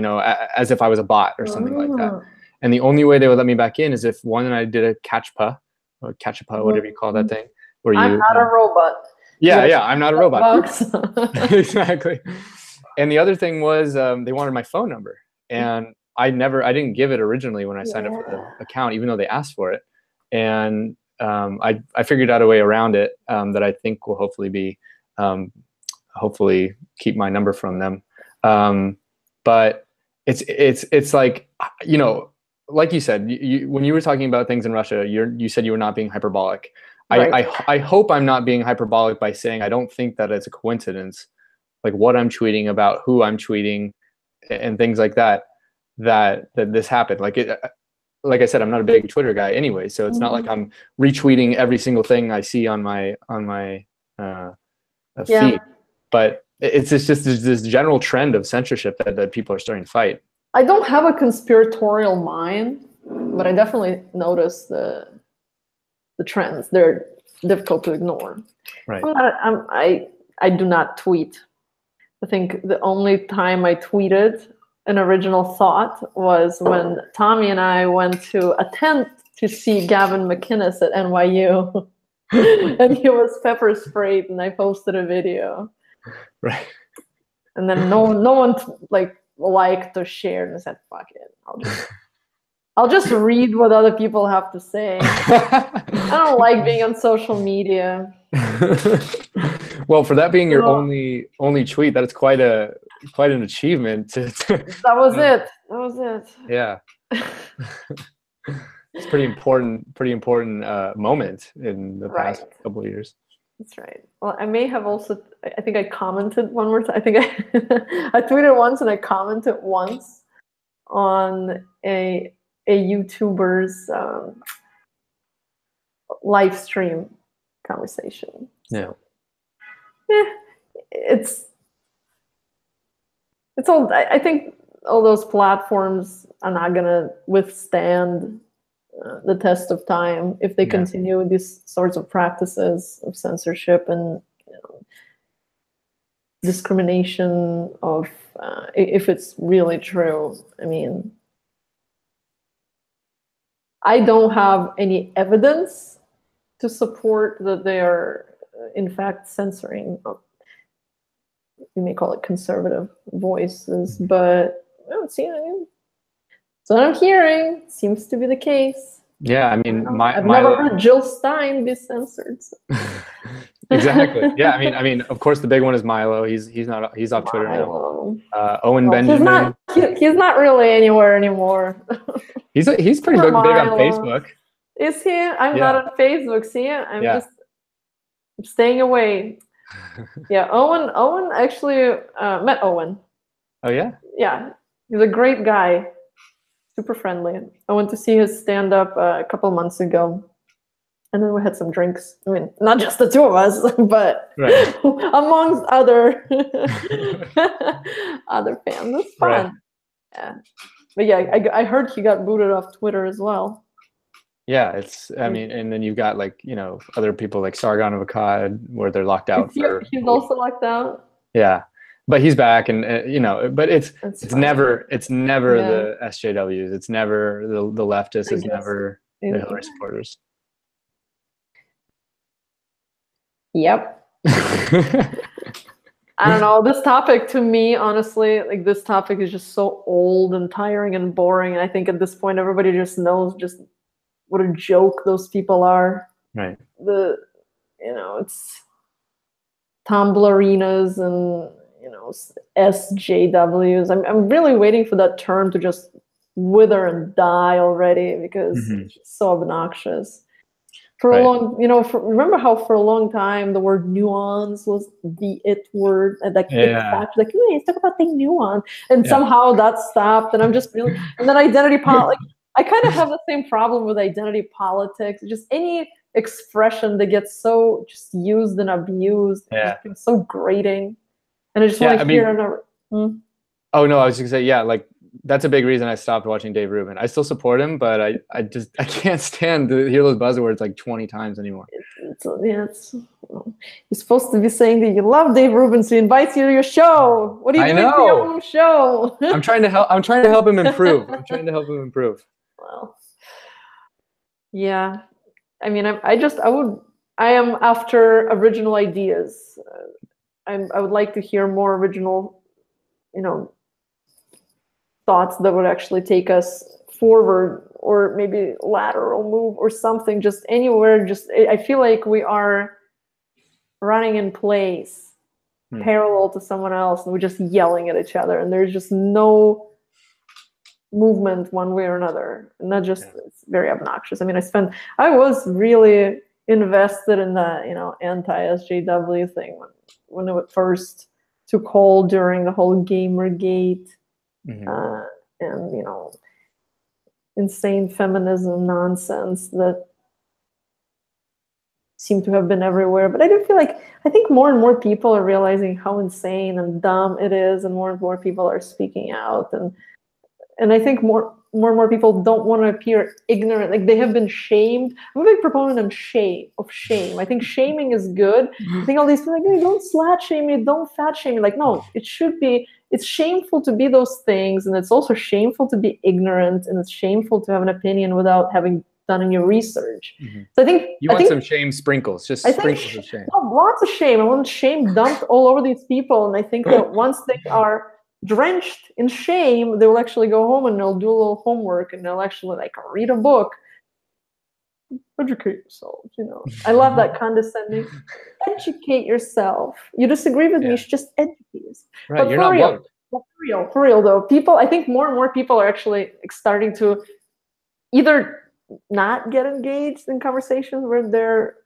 as if I was a bot or something like that. And the only way they would let me back in is if I did a catchpa, whatever you call that thing. I'm not a robot. Yeah, I'm not a robot. Exactly. And the other thing was they wanted my phone number, and I didn't give it originally when I signed up for the account, even though they asked for it. And I figured out a way around it that I think will hopefully keep my number from them. But it's like, like you said, when you were talking about things in Russia, you said you were not being hyperbolic. Right. I hope I'm not being hyperbolic by saying I don't think that it's a coincidence, like what I'm tweeting about, who I'm tweeting, and things like that this happened. Like I said, I'm not a big Twitter guy anyway, so it's not like I'm retweeting every single thing I see on my feed. But it's just this general trend of censorship that people are starting to fight. I don't have a conspiratorial mind, but I definitely notice the trends. They're difficult to ignore. Right. I do not tweet. I think the only time I tweeted an original thought was when Tommy and I went to a tent to see Gavin McInnes at NYU. And he was pepper sprayed, and I posted a video. Right. And then no one liked or shared, and I said, fuck it. I'll just read what other people have to say. I don't like being on social media. Well, for that being your only tweet, that is quite an achievement. That was it. Yeah. It's pretty important moment in the past couple of years. That's right. Well, I may have also, I think I commented one more time. I think I tweeted once and I commented once on a YouTuber's live stream conversation. Yeah. It's all, I think all those platforms are not going to withstand the test of time if they continue with these sorts of practices of censorship and discrimination of, if it's really true. I mean, I don't have any evidence to support that they are, in fact, censoring. You may call it conservative voices, but I don't see anything. So what I'm hearing seems to be the case. Yeah, I mean, I've never heard Jill Stein be censored. So. Exactly. Yeah, I mean, of course, the big one is Milo. He's off Twitter now. Owen Benjamin. He's not really anywhere anymore. He's pretty big on Facebook. Is he? I'm not on Facebook. See, I'm just staying away. Yeah, Owen actually met Owen. Oh yeah. Yeah, he's a great guy. super friendly. I went to see his stand-up a couple months ago. And then we had some drinks. I mean, not just the two of us, but amongst other other fans. It's fun. Right. Yeah. But yeah, I heard he got booted off Twitter as well. Yeah, it's, I mean, and then you've got like, you know, other people like Sargon of Akkad where they're locked out. He's also locked out. Yeah, but he's back, and you know, but it's never the SJWs. It's never the leftists. It's never the Hillary supporters. Yep. I don't know. This topic, to me, honestly, like this topic is just so old and tiring and boring. And I think at this point, everybody just knows just what a joke those people are. Right. It's Tumblrinas and, SJWs. I'm really waiting for that term to just wither and die already because it's just so obnoxious. For a long, remember how for a long time the word nuance was the it word, and like let's talk about the nuance, and somehow that stopped. And I'm just really, and then identity politics. I kind of have the same problem with identity politics. Just any expression that gets so just used and abused, it's so grating, and I just want to hear another. Oh no, I was just gonna say like. That's a big reason I stopped watching Dave Rubin. I still support him, but I can't stand to hear those buzzwords like 20 times anymore. You're supposed to be saying that you love Dave Rubin, so he invites you to your show. What are you doing to your own show? I'm trying to help him improve. Well, yeah. I mean, I am after original ideas. I would like to hear more original, thoughts that would actually take us forward, or maybe lateral move or something, just anywhere. Just I feel like we are running in place parallel to someone else, and we're just yelling at each other, and there's just no movement one way or another, and that just it's very obnoxious. I mean, I was really invested in the anti-SJW thing when it first took hold during the whole Gamergate. And insane feminism nonsense that seemed to have been everywhere. But I do feel like I think more and more people are realizing how insane and dumb it is, and more people are speaking out, and I think more and more people don't want to appear ignorant, like they have been shamed. I'm a big proponent of shame. I think shaming is good. I think all these people are like, hey, don't slut shame me, don't fat shame me. Like, no, it's shameful to be those things, and it's also shameful to be ignorant, and it's shameful to have an opinion without having done any research. So I think you want some shame sprinkles, just sprinkles of shame. Lots of shame. I want shame dumped all over these people, and I think that once they are drenched in shame, they will actually go home and they'll do a little homework, and they'll actually read a book. Educate yourself, I love that condescending. Educate yourself. You disagree with me, you should just educate yourself. Right, but you're not woke. For real though, I think more and more people are actually starting to either not get engaged in conversations where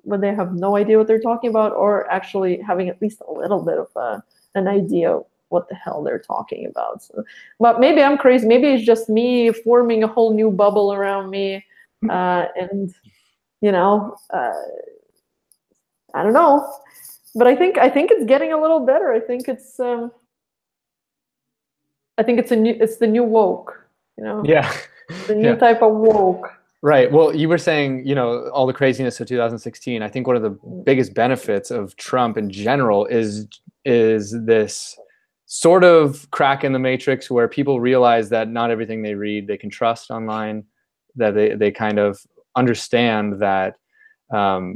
when they have no idea what they're talking about, or actually having at least a little bit of an idea what the hell they're talking about. So, but maybe I'm crazy. Maybe it's just me forming a whole new bubble around me. And I don't know, but I think it's getting a little better. I think it's the new woke, the new type of woke. Right. Well, you were saying, all the craziness of 2016. I think one of the biggest benefits of Trump in general is this sort of crack in the matrix where people realize that not everything they read they can trust online, that they kind of understand that, or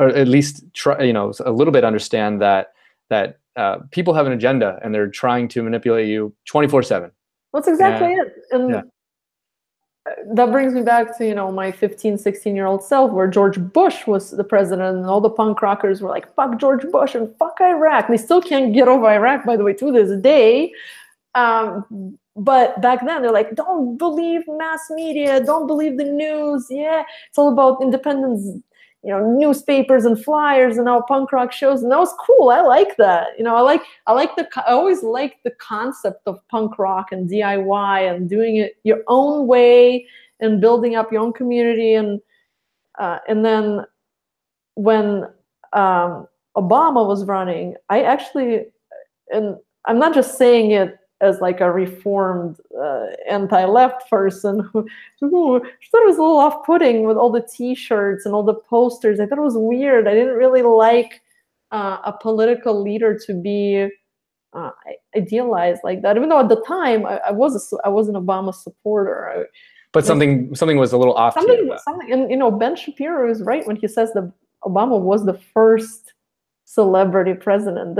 at least try, a little bit understand that people have an agenda and they're trying to manipulate you 24/7. That's exactly it. And that brings me back to, my 15, 16-year-old self, where George Bush was the president, and all the punk rockers were like, fuck George Bush and fuck Iraq. They still can't get over Iraq, by the way, to this day. But back then, they're like, don't believe mass media, don't believe the news. Yeah, it's all about independence, newspapers and flyers and now punk rock shows, and that was cool. I like that. I always liked the concept of punk rock and DIY and doing it your own way and building up your own community. And then when Obama was running, I actually, and I'm not just saying it as like a reformed anti-left person who thought it was a little off-putting with all the T-shirts and all the posters. I thought it was weird. I didn't really like a political leader to be idealized like that. Even though at the time I was an Obama supporter. But something was a little off. Something, and Ben Shapiro is right when he says that Obama was the first celebrity president.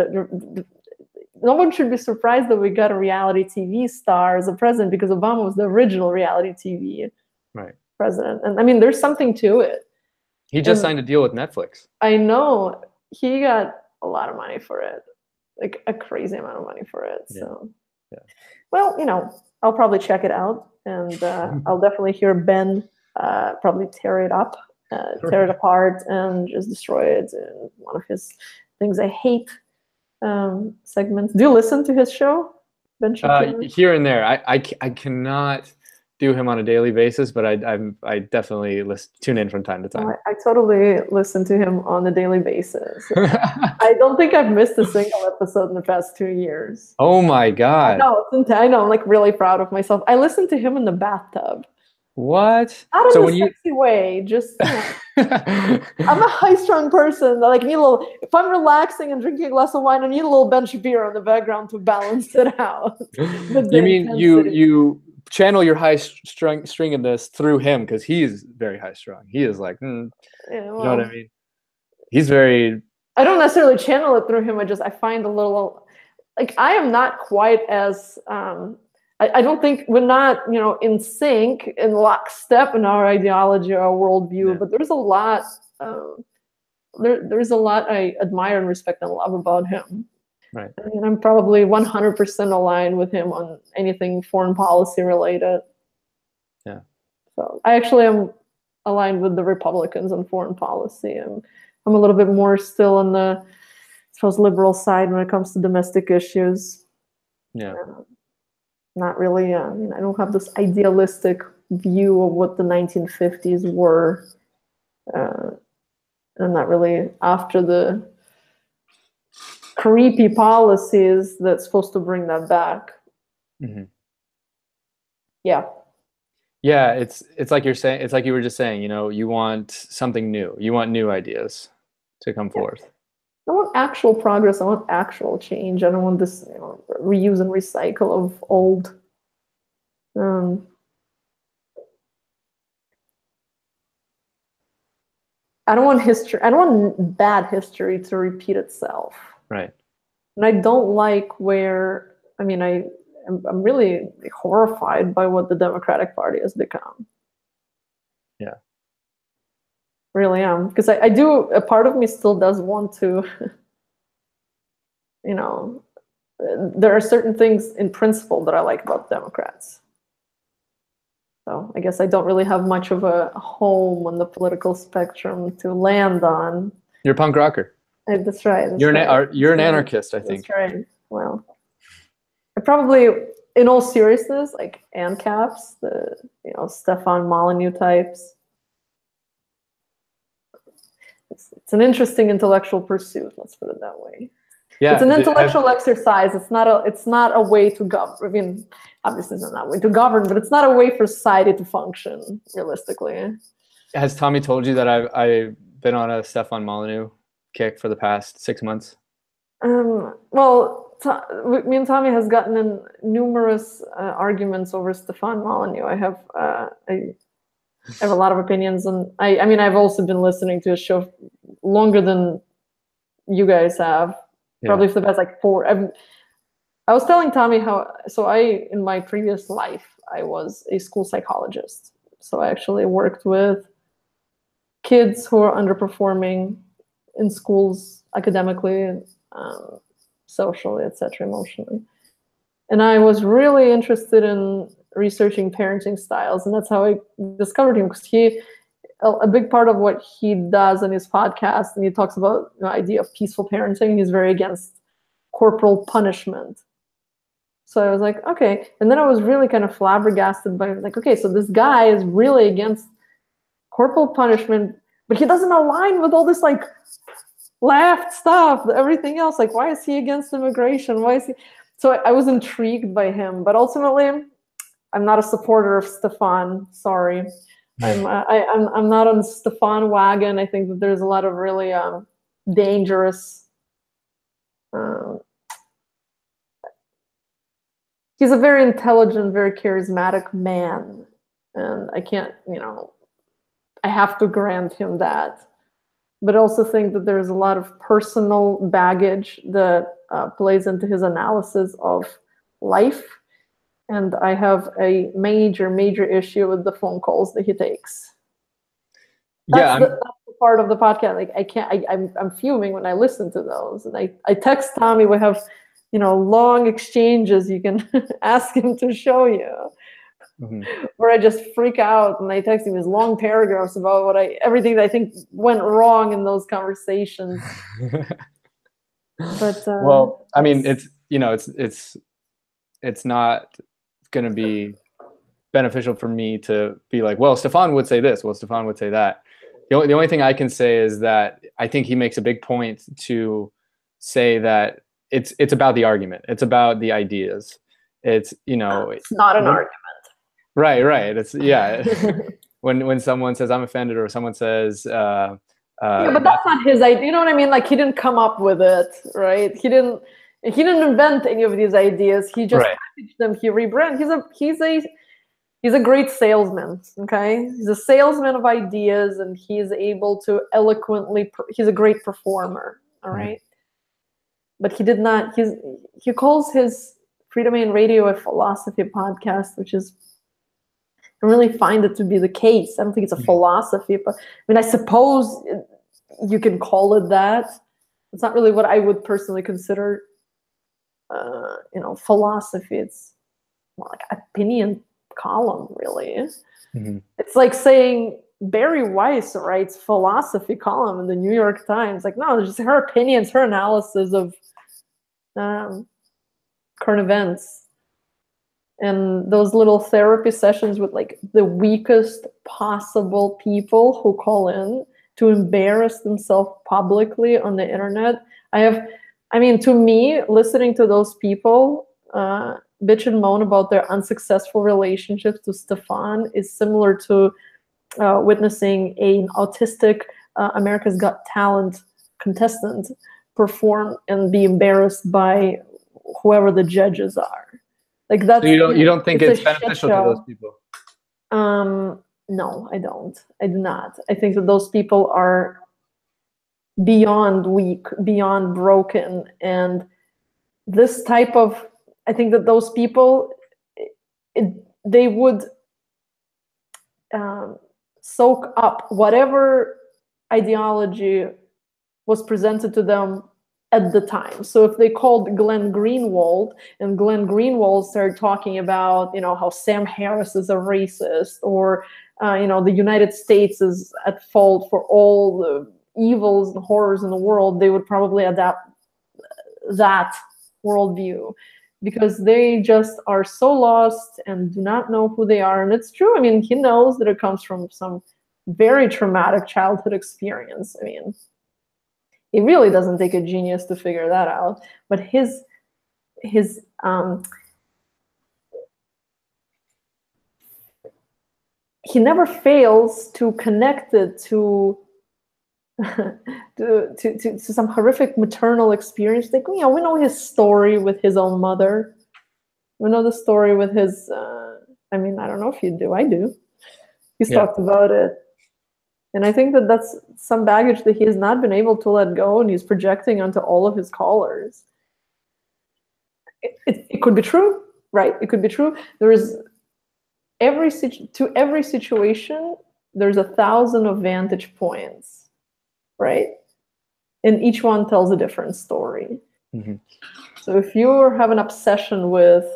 No one should be surprised that we got a reality TV star as a president, because Obama was the original reality TV president. And I mean, there's something to it. He just signed a deal with Netflix. I know. He got a lot of money for it, like a crazy amount of money for it. So, well, I'll probably check it out, and I'll definitely hear Ben probably tear it up, tear it apart, and just destroy it. And one of his things I hate segments. Do you listen to his show, Ben Shapiro? Here and there. I cannot do him on a daily basis, but I definitely tune in from time to time. I totally listen to him on a daily basis. I don't think I've missed a single episode in the past 2 years. Oh my God. I know. I'm like really proud of myself. I listen to him in the bathtub. What? Not in a sexy way, just I'm a high-strung person. I need a little. If I'm relaxing and drinking a glass of wine, I need a little Ben Shapiro in the background to balance it out. You mean you channel your high-stringiness through him, because he's very high-strung. He is like, you know what I mean? He's very. I don't necessarily channel it through him. I find a little I am not quite as. I don't think we're not, in sync, in lockstep in our ideology or our worldview, but there's a lot, there's a lot I admire and respect and love about him. Right. And I'm probably 100% aligned with him on anything foreign policy related. Yeah. So I actually am aligned with the Republicans on foreign policy. I'm a little bit more still on the, I suppose, liberal side when it comes to domestic issues. Yeah. Not really, I don't have this idealistic view of what the 1950s were. I'm not really after the creepy policies that's supposed to bring that back. Mm-hmm. Yeah. Yeah, it's like you're saying. It's like you were just saying. You want something new. You want new ideas to come forth. I want actual progress. I want actual change. I don't want this reuse and recycle of old. I don't want history. I don't want bad history to repeat itself. Right. And I don't like where. I'm really horrified by what the Democratic Party has become. Yeah. Really am, because I do. A part of me still does want to. There are certain things in principle that I like about Democrats. So I guess I don't really have much of a home on the political spectrum to land on. You're a punk rocker. That's right. You're an anarchist, I think. That's right. Well, I probably, in all seriousness, like ANCAPs, the Stefan Molyneux types. It's an interesting intellectual pursuit. Let's put it that way. Yeah, it's an intellectual exercise. It's not a way to govern. I mean, obviously it's not a way to govern, but it's not a way for society to function realistically. Has Tommy told you that I've been on a Stefan Molyneux kick for the past 6 months? Well, me and Tommy has gotten in numerous arguments over Stefan Molyneux. I have a lot of opinions, and I've also been listening to his show longer than you guys have. Yeah. Probably for the past 4. I was telling Tommy in my previous life, I was a school psychologist. So I actually worked with kids who are underperforming in schools academically, socially, etc., emotionally. And I was really interested in researching parenting styles, and that's how I discovered him, because he a big part of what he does in his podcast, and he talks about the idea of peaceful parenting. He's very against corporal punishment. So I was like, okay. And then I was really kind of flabbergasted by, like, okay, so this guy is really against corporal punishment, but he doesn't align with all this like left stuff, everything else. Like, why is he against immigration? Why is he? So I was intrigued by him, but ultimately, I'm not a supporter of Stefan. Sorry, I'm not on Stefan wagon. I think that there's a lot of really dangerous. He's a very intelligent, very charismatic man, and I can't, I have to grant him that. But I also think that there's a lot of personal baggage that plays into his analysis of life. And I have a major, major issue with the phone calls that he takes. That's the part of the podcast. Like, I'm fuming when I listen to those. And I text Tommy, we have, long exchanges. You can ask him to show you. Mm-hmm. Where I just freak out and I text him these long paragraphs about everything that I think went wrong in those conversations. But well, I mean, it's not going to be beneficial for me to be like, well, Stefan would say this, well, Stefan would say that. The only thing I can say is that I think he makes a big point to say that it's about the argument, it's about the ideas. It's it's not an argument. Right. It's when someone says I'm offended, or someone says but that's not his idea. You know what I mean? Like, he didn't come up with it, right? He didn't invent any of these ideas. He just packaged them. He rebranded. He's a great salesman. Okay, he's a salesman of ideas, and he's able to eloquently. He's a great performer. All right, but he did not. He calls his Freedomain Radio a philosophy podcast, which is. I really find it to be the case. I don't think it's a philosophy, but I mean, I suppose you can call it that. It's not really what I would personally consider, philosophy. It's more like opinion column, really. Mm-hmm. It's like saying Barry Weiss writes philosophy column in the New York Times. Like, no, it's just her opinions, her analysis of current events. And those little therapy sessions with like the weakest possible people who call in to embarrass themselves publicly on the internet. To me, listening to those people bitch and moan about their unsuccessful relationships to Stefan is similar to witnessing an autistic America's Got Talent contestant perform and be embarrassed by whoever the judges are. Like, that's, so you don't think it's beneficial to those people? No, I don't. I do not. I think that those people are beyond weak, beyond broken, and this type of. I think that those people, they would soak up whatever ideology was presented to them at the time. So if they called Glenn Greenwald, and Glenn Greenwald started talking about, how Sam Harris is a racist, or, the United States is at fault for all the evils and horrors in the world, they would probably adapt that worldview, because they just are so lost and do not know who they are. And it's true. I mean, he knows that it comes from some very traumatic childhood experience. I mean, it really doesn't take a genius to figure that out. But he never fails to connect it to some horrific maternal experience. Like, we know his story with his own mother. We know the story with his. I don't know if you do. I do. He's talked about it. And I think that that's some baggage that he has not been able to let go, and he's projecting onto all of his callers. It could be true, right? It could be true. There is every situation, there's 1,000 of vantage points, right? And each one tells a different story. Mm-hmm. So if you have an obsession with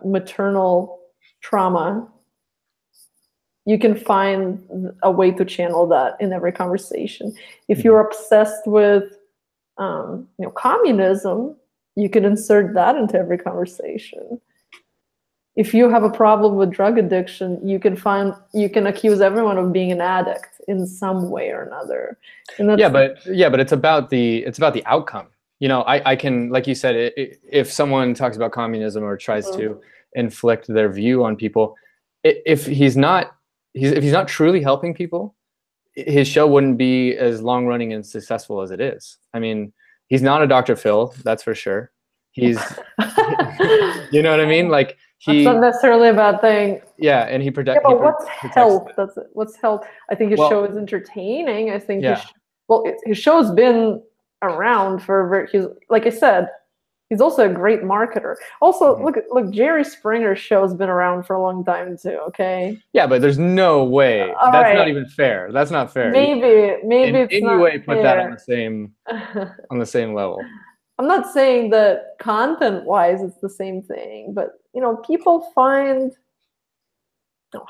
maternal trauma, you can find a way to channel that in every conversation. If you're obsessed with communism, you can insert that into every conversation. If you have a problem with drug addiction, you can accuse everyone of being an addict in some way or another. And but it's about the outcome. I can, like you said, if someone talks about communism or tries to inflict their view on people, if he's not truly helping people, his show wouldn't be as long running and successful as it is. I mean, he's not a Dr. Phil, that's for sure. He's, you know what I mean? Like that's not necessarily a bad thing. Yeah, and he protects. Yeah, but what's health? What's health? I think his show is entertaining. I think his show's been around for like I said, he's also a great marketer. Also, look, Jerry Springer's show has been around for a long time too. Okay. Yeah, but there's no way. That's not even fair. That's not fair. Maybe it's in not any way put fair. that on the same level. I'm not saying that content-wise it's the same thing, but people find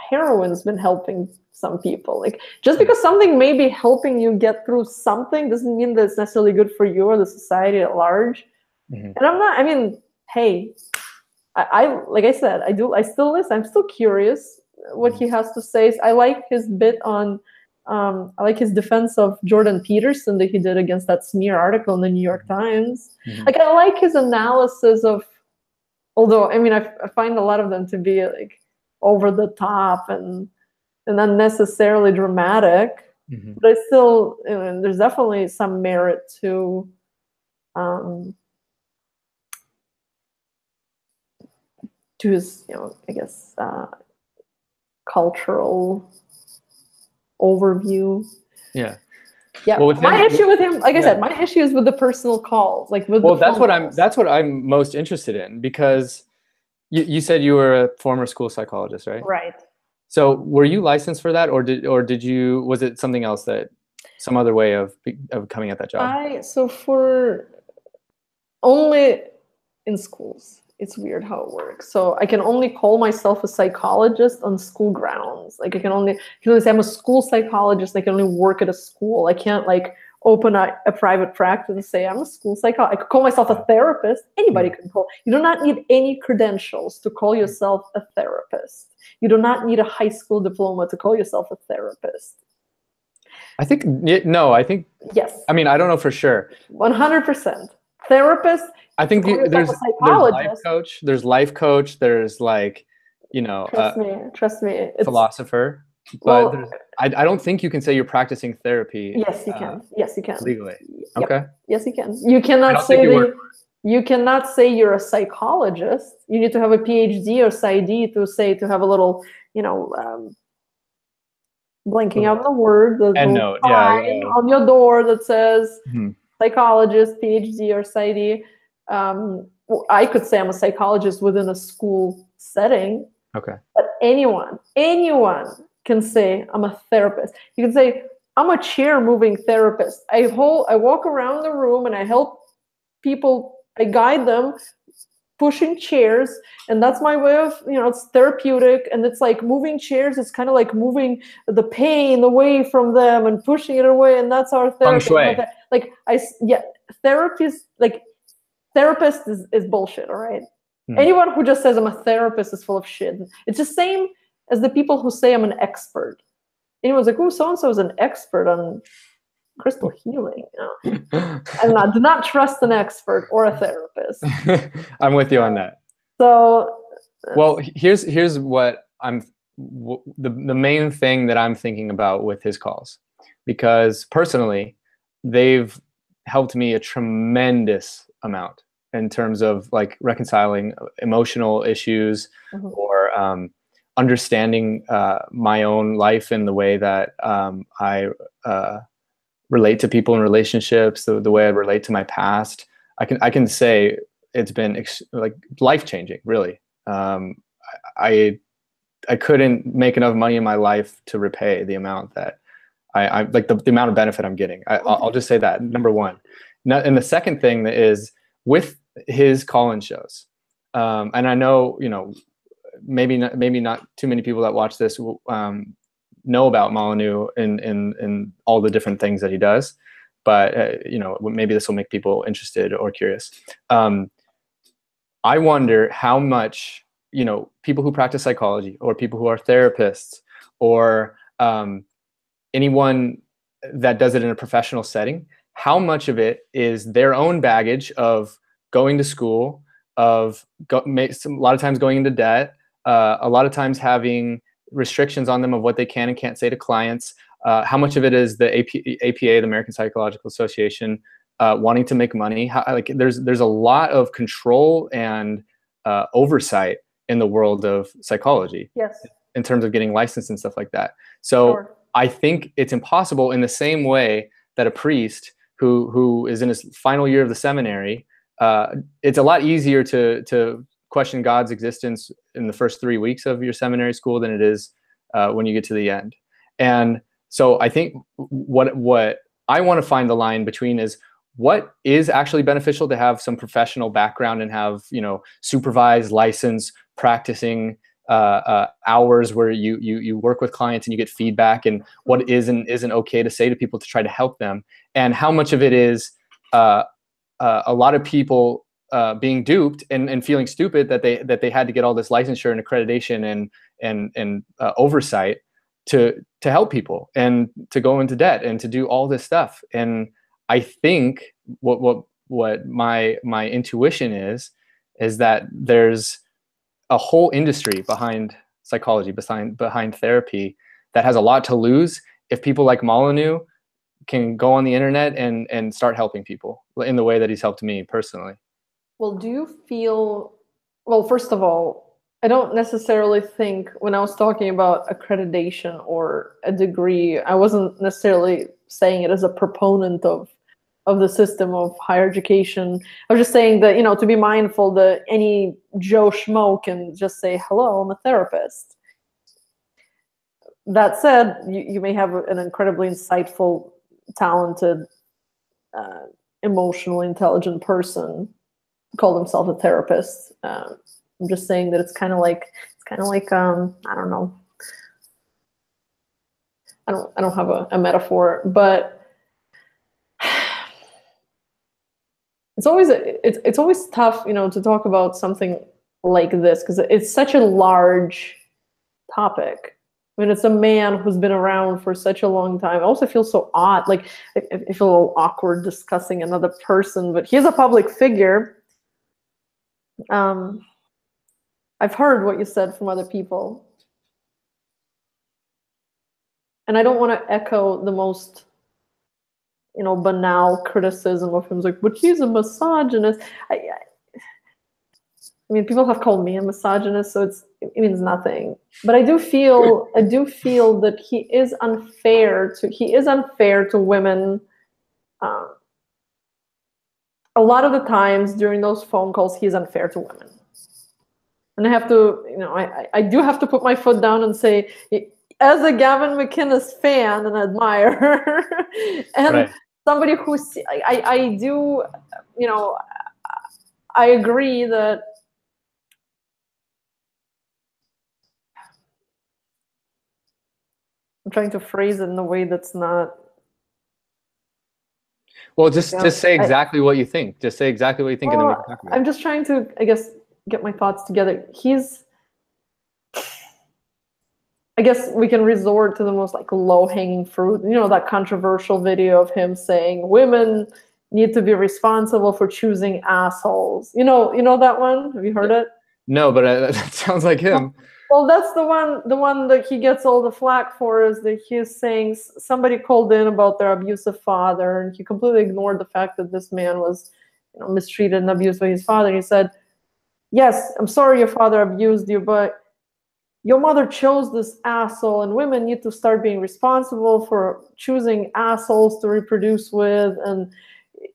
heroin's been helping some people. Like just because something may be helping you get through something doesn't mean that it's necessarily good for you or the society at large. And hey, I like I said, I still listen. I'm still curious what he has to say. I like his bit on I like his defense of Jordan Peterson that he did against that smear article in the New York Times. Like I like his analysis of, although I find a lot of them to be like over the top and unnecessarily dramatic, but I still there's definitely some merit to his I guess cultural overview. Yeah. Well, my issue with him, like I said, my issue is with the personal calls. Like with that's what I'm most interested in, because you said you were a former school psychologist, right? Right. So were you licensed for that, or did you, was it something else, some other way of coming at that job? So for only in schools. It's weird how it works. So I can only call myself a psychologist on school grounds. Like I can only say I'm a school psychologist. I can only work at a school. I can't like open a private practice and say I'm a school psychologist. I could call myself a therapist. Anybody can call. You do not need any credentials to call yourself a therapist. You do not need a high school diploma to call yourself a therapist. I think yes. I mean, I don't know for sure. 100%. Therapist. I think there's life coach. There's life coach. There's like, Trust me. It's, philosopher. But I don't think you can say you're practicing therapy. Yes, you can. Yes, you can. Legally. Yep. Okay. Yes, you can. You cannot say you cannot say you're a psychologist. You need to have a PhD or PsyD to have a little, blinking out the word, the note, on your door that says psychologist, PhD or PsyD. I could say I'm a psychologist within a school setting. Okay. But anyone can say I'm a therapist. You can say I'm a chair moving therapist. I walk around the room and I help people. I guide them pushing chairs, and that's my way of, it's therapeutic, and it's like moving chairs. It's kind of like moving the pain away from them and pushing it away, and that's our therapy. Therapist is bullshit, all right? Anyone who just says I'm a therapist is full of shit. It's the same as the people who say I'm an expert. Anyone's like, oh, so-and-so is an expert on crystal healing. Do not trust an expert or a therapist. I'm with you on that. So, well, here's what the main thing that I'm thinking about with his calls, because personally, they've helped me a tremendous amount in terms of like reconciling emotional issues or understanding my own life in the way that I relate to people in relationships, the way I relate to my past. I can say it's been like life-changing, really. I couldn't make enough money in my life to repay the amount that I like the amount of benefit I'm getting. I'll just say that, number one. Now, and the second thing is with his call-in shows, and I know, maybe not too many people that watch this know about Molyneux and all the different things that he does, but you know, maybe this will make people interested or curious. I wonder how much, you know, people who practice psychology or people who are therapists or anyone that does it in a professional setting, how much of it is their own baggage of going to school, of a lot of times going into debt, a lot of times having restrictions on them of what they can and can't say to clients. How much of it is the APA, the American Psychological Association, wanting to make money? There's a lot of control and oversight in the world of psychology. Yes. In terms of getting licensed and stuff like that. So sure. I think it's impossible in the same way that a priest who is in his final year of the seminary, it's a lot easier to question God's existence in the first 3 weeks of your seminary school than it is when you get to the end. And so I think what I want to find the line between is what is actually beneficial to have some professional background and have, you know, supervised, licensed, practicing hours where you work with clients and you get feedback, and what is and isn't okay to say to people to try to help them, and how much of it is a lot of people being duped and feeling stupid that they had to get all this licensure and accreditation and oversight to help people and to go into debt and to do all this stuff. And I think what my intuition is that there's a whole industry behind psychology, behind therapy, that has a lot to lose if people like Molyneux can go on the internet and start helping people in the way that he's helped me personally. Well, do you feel, well, first of all, I don't necessarily think when I was talking about accreditation or a degree, I wasn't necessarily saying it as a proponent of the system of higher education. I was just saying that, you know, to be mindful that any Joe Schmo can just say, hello, I'm a therapist. That said, you may have an incredibly insightful, talented, emotionally intelligent person call themselves a therapist. I'm just saying that it's kind of like I don't know. I don't have a metaphor, but it's always tough, you know, to talk about something like this because it's such a large topic. I mean, it's a man who's been around for such a long time. I also feel so odd, like I feel a little awkward discussing another person, but he's a public figure. I've heard what you said from other people, and I don't want to echo the most, you know, banal criticism of him. It's like, but he's a misogynist. I mean, people have called me a misogynist, so it means nothing. But I do feel that he is unfair to women. A lot of the times during those phone calls, he's unfair to women. And I have to, you know, I do have to put my foot down and say, as a Gavin McInnes fan and admirer, and right. Somebody who I do, you know, I agree that I'm trying to phrase it in a way that's not. Well, just say exactly what you think. Just say exactly what you think, and then we can talk about it. I'm just trying to, I guess, get my thoughts together. I guess we can resort to the most like low-hanging fruit. You know, that controversial video of him saying women need to be responsible for choosing assholes. You know that one? Have you heard it? No, but that sounds like him. Well, that's the one that he gets all the flack for, is that he's saying somebody called in about their abusive father, and he completely ignored the fact that this man was, you know, mistreated and abused by his father. He said, yes, I'm sorry your father abused you, but your mother chose this asshole, and women need to start being responsible for choosing assholes to reproduce with. And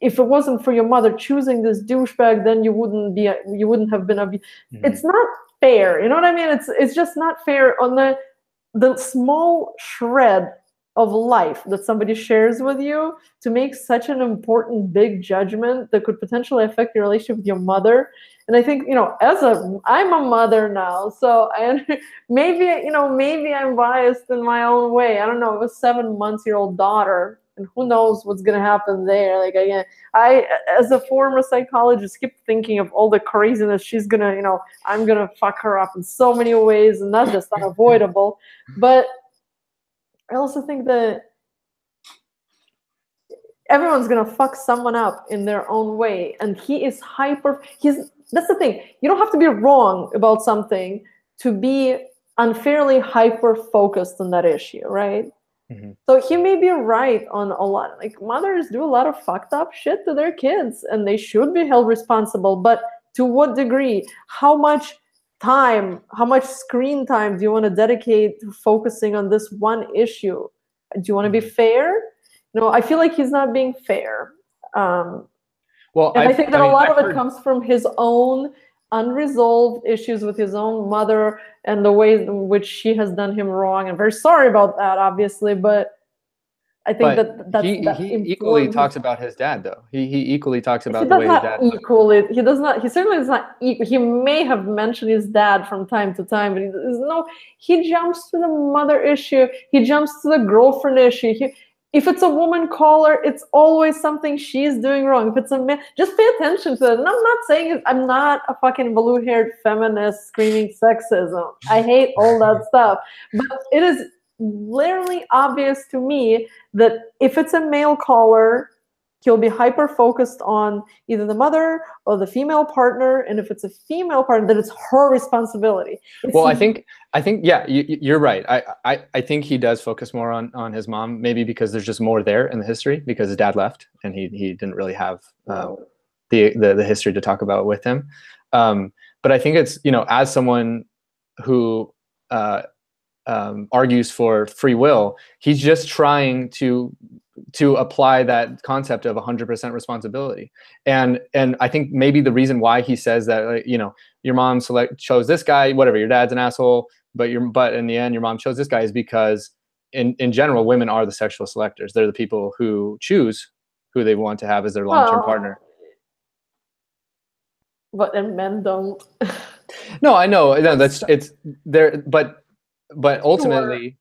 if it wasn't for your mother choosing this douchebag, then you wouldn't have been abused. Mm-hmm. It's not fair. You know what I mean? It's just not fair on the small shred of life that somebody shares with you to make such an important big judgment that could potentially affect your relationship with your mother. And I think, I'm a mother now, so maybe I'm biased in my own way. I don't know. I have a 7-month-old daughter, and who knows what's gonna happen there. Like, again, I, as a former psychologist, keep thinking of all the craziness she's gonna, I'm gonna fuck her up in so many ways, and that's just unavoidable. But I also think that everyone's gonna fuck someone up in their own way, and that's the thing. You don't have to be wrong about something to be unfairly hyper-focused on that issue, right? Mm-hmm. So he may be right on a lot. Like, mothers do a lot of fucked up shit to their kids, and they should be held responsible. But to what degree? How much screen time do you want to dedicate to focusing on this one issue? Do you want to be fair? I feel like he's not being fair. I think that a lot of it comes from his own unresolved issues with his own mother and the ways in which she has done him wrong. I'm very sorry about that, obviously, but I think that's he equally talks about his dad, though. He equally talks about the way his dad. He does not. He certainly does not. He may have mentioned his dad from time to time, but he jumps to the mother issue. He jumps to the girlfriend issue. If it's a woman caller, it's always something she's doing wrong. If it's a man, just pay attention to it. And I'm not saying I'm not a fucking blue-haired feminist screaming sexism. I hate all that stuff. But it is literally obvious to me that if it's a male caller, he'll be hyper-focused on either the mother or the female partner. And if it's a female partner, then it's her responsibility. I think, yeah, you're right. I think he does focus more on his mom, maybe because there's just more there in the history, because his dad left and he didn't really have the history to talk about with him. But I think it's, as someone who argues for free will, he's just trying to apply that concept of 100% responsibility. And I think maybe the reason why he says that, your mom chose this guy, whatever, your dad's an asshole, but in the end, your mom chose this guy, is because in general, women are the sexual selectors. They're the people who choose who they want to have as their long-term partner. And men don't. No, I know. No, it's there, but ultimately. Sure.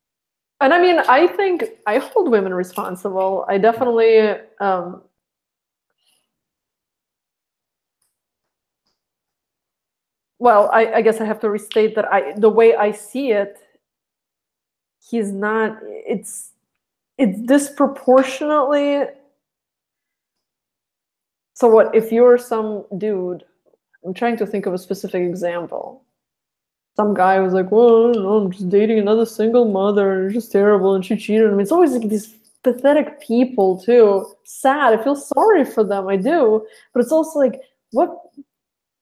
And I mean, I think I hold women responsible. I definitely, I guess I have to restate that the way I see it, he's not, it's disproportionately. So what, if you're some dude, I'm trying to think of a specific example. Some guy was like, well, I'm just dating another single mother, and it's just terrible, and she cheated on me. It's always like these pathetic people, too. Sad. I feel sorry for them. I do. But it's also like,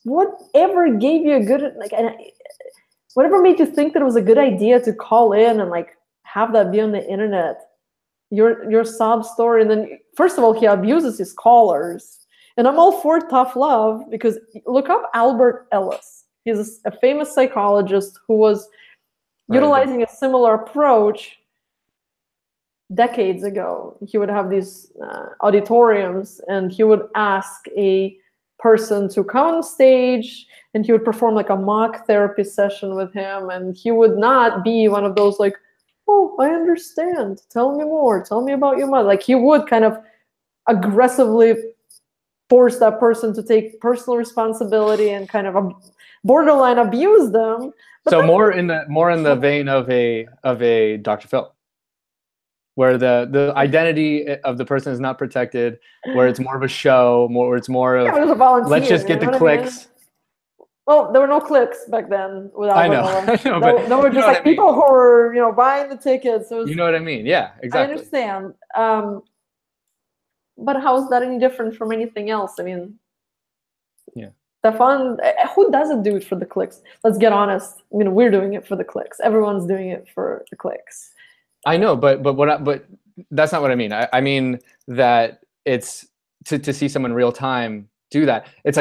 whatever gave you a good, whatever made you think that it was a good idea to call in and have that be on the internet? Your sob story. And then, first of all, he abuses his callers. And I'm all for tough love, because look up Albert Ellis. He's a famous psychologist who was utilizing a similar approach decades ago. He would have these auditoriums, and he would ask a person to come on stage, and he would perform a mock therapy session with him. And he would not be one of those oh, I understand. Tell me more. Tell me about your mother. He would kind of aggressively force that person to take personal responsibility and kind of borderline abuse them. But so more in the vein of a Dr. Phil, where the identity of the person is not protected, where it's more of a show, where it's more of, it was a volunteer, let's just get the clicks. Well, there were no clicks back then. I know. There were just people who were buying the tickets. You know what I mean? Yeah, exactly. I understand. But how is that any different from anything else? I mean, yeah. Stefan, who doesn't do it for the clicks? Let's get honest. I mean, we're doing it for the clicks. Everyone's doing it for the clicks. I know, but that's not what I mean. I mean that it's to see someone real time do that. It's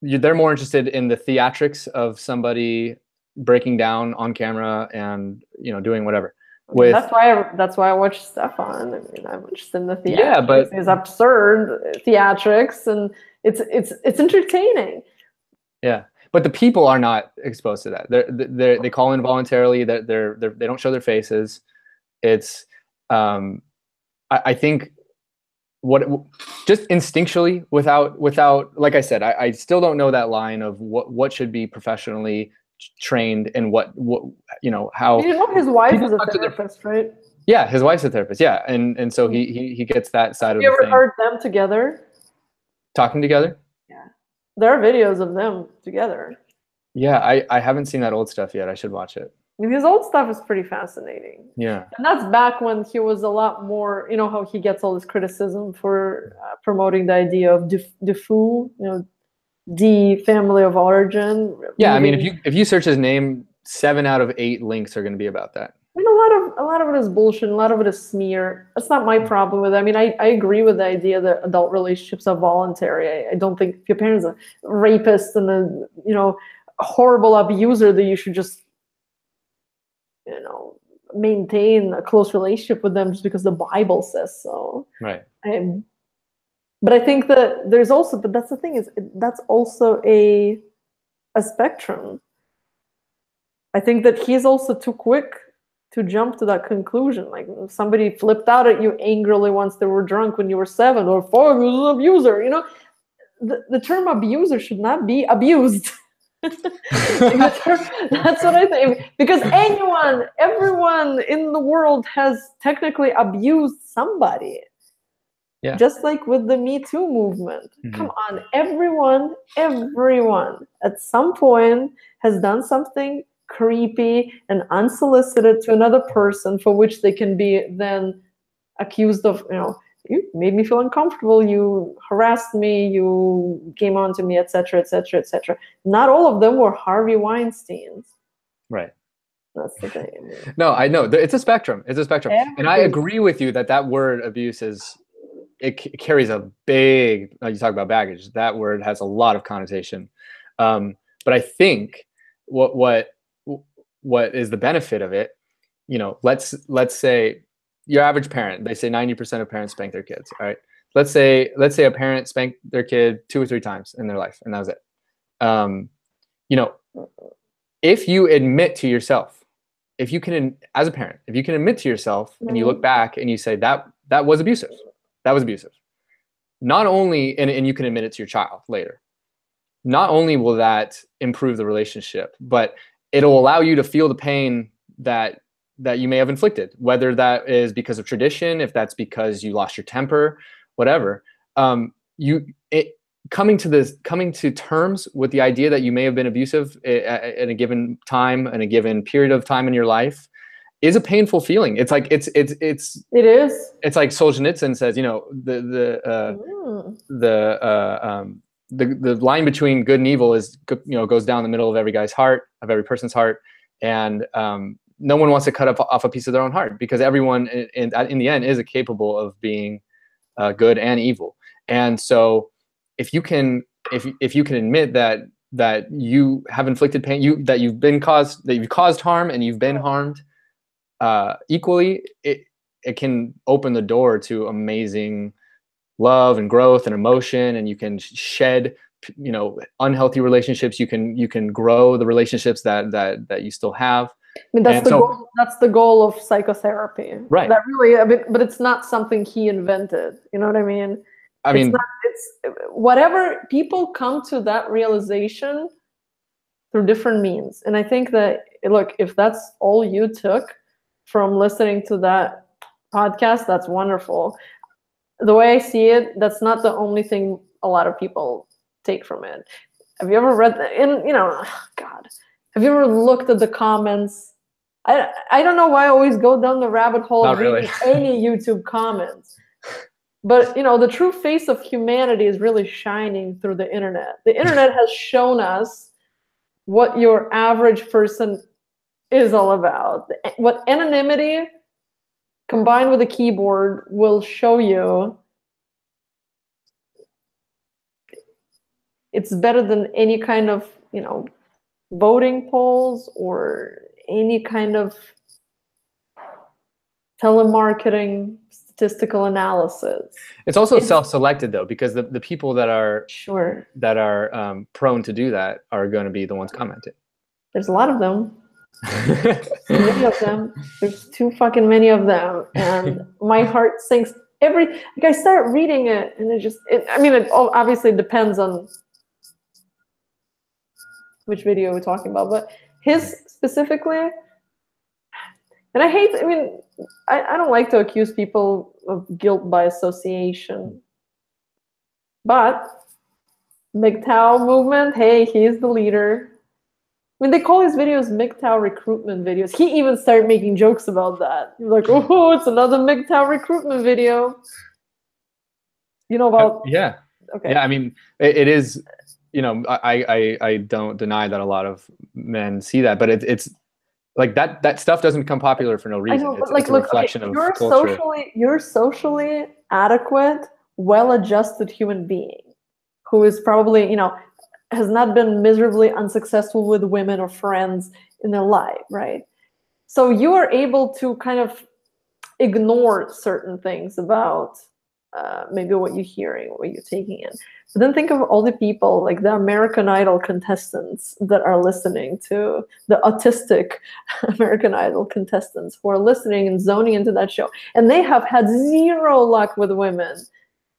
they're more interested in the theatrics of somebody breaking down on camera and doing whatever. with that's why I watch Stefan. I mean, I'm interested in the theatrics. Yeah, but it's absurd theatrics, and it's entertaining. Yeah, but the people are not exposed to that. They call in voluntarily. They don't show their faces. It's I think just instinctually without like I said, I still don't know that line of what should be professionally trained and what how. His wife is a therapist, right? Yeah, his wife's a therapist. Yeah, and so he gets that side of the thing. Have you ever heard them together? Talking together? Yeah, there are videos of them together. Yeah, I haven't seen that old stuff yet. I should watch it. I mean, his old stuff is pretty fascinating. Yeah. And that's back when he was a lot more, how he gets all this criticism for promoting the idea of DeFu, the family of origin. Yeah, I mean, if you search his name, 7 out of 8 links are going to be about that. I mean, a lot of it is bullshit. A lot of it is smear. That's not my problem with it. I mean, I agree with the idea that adult relationships are voluntary. I don't think if your parents are a rapist and a horrible abuser that you should just maintain a close relationship with them just because the Bible says so. Right. But I think that there's also, but that's the thing is that's also a spectrum. I think that he's also too quick to jump to that conclusion. Like if somebody flipped out at you angrily once they were drunk when you were 7 or 4, he was an abuser. The term abuser should not be abused. That's what I think. Because everyone in the world has technically abused somebody. Yeah. Just like with the Me Too movement. Mm-hmm. Come on, everyone at some point has done something creepy and unsolicited to another person for which they can be then accused of, you made me feel uncomfortable, you harassed me, you came on to me, etc., etc., etc. Not all of them were Harvey Weinsteins. Right. That's the thing. No, I know. It's a spectrum. And I agree with you that word abuse it carries a big, you talk about baggage, that word has a lot of connotation. But I think what is the benefit of it, let's say your average parent, they say 90% of parents spank their kids. All right. Let's say a parent spanked their kid 2 or 3 times in their life, and that was it. If you admit to yourself, as a parent, if you can admit to yourself and you look back and you say that was abusive, not only, and you can admit it to your child later, not only will that improve the relationship, but it'll allow you to feel the pain that you may have inflicted, whether that is because of tradition, if that's because you lost your temper, whatever. Coming to terms with the idea that you may have been abusive at a given time, in a given period of time in your life, is a painful feeling. It's like it is. It's like Solzhenitsyn says, the line between good and evil is, goes down the middle of every guy's heart, of every person's heart, and no one wants to cut off a piece of their own heart, because everyone in the end is capable of being good and evil. And so if you can admit that you have inflicted pain, that you've caused harm and you've been harmed equally, it can open the door to amazing love and growth and emotion, and you can shed unhealthy relationships. You can grow the relationships that you still have. I mean, that's the goal of psychotherapy, right? That really, but it's not something he invented. You know what I mean? It's whatever people come to that realization through different means. And I think that, look, if that's all you took from listening to that podcast, that's wonderful. The way I see it, that's not the only thing a lot of people take from it. Have you ever read God? Have you ever looked at the comments? I don't know why I always go down the rabbit hole of reading any YouTube comments. But, the true face of humanity is really shining through the internet. The internet has shown us what your average person is all about. What anonymity combined with a keyboard will show you. It's better than any kind of, voting polls or any kind of telemarketing, statistical analysis. It's also self-selected though, because the people that are sure prone to do that are going to be the ones commenting. There's a lot of them. Many of them. There's too fucking many of them, and my heart sinks I start reading it, and it obviously depends on which video we're talking about, but his specifically, and I don't like to accuse people of guilt by association, but MGTOW movement, hey, he's the leader. They call his videos MGTOW recruitment videos. He even started making jokes about that. He was like, oh, it's another MGTOW recruitment video. You know about... yeah. Okay. Yeah, it is, I don't deny that a lot of men see that, but it's like that stuff doesn't become popular for no reason. I know, it's a reflection of culture. You're socially adequate, well-adjusted human being who is probably, has not been miserably unsuccessful with women or friends in their life, right? So you are able to kind of ignore certain things about maybe what you're hearing, what you're taking in. But then think of all the people, like the American Idol contestants that are listening to, the autistic American Idol contestants who are listening and zoning into that show. And they have had zero luck with women.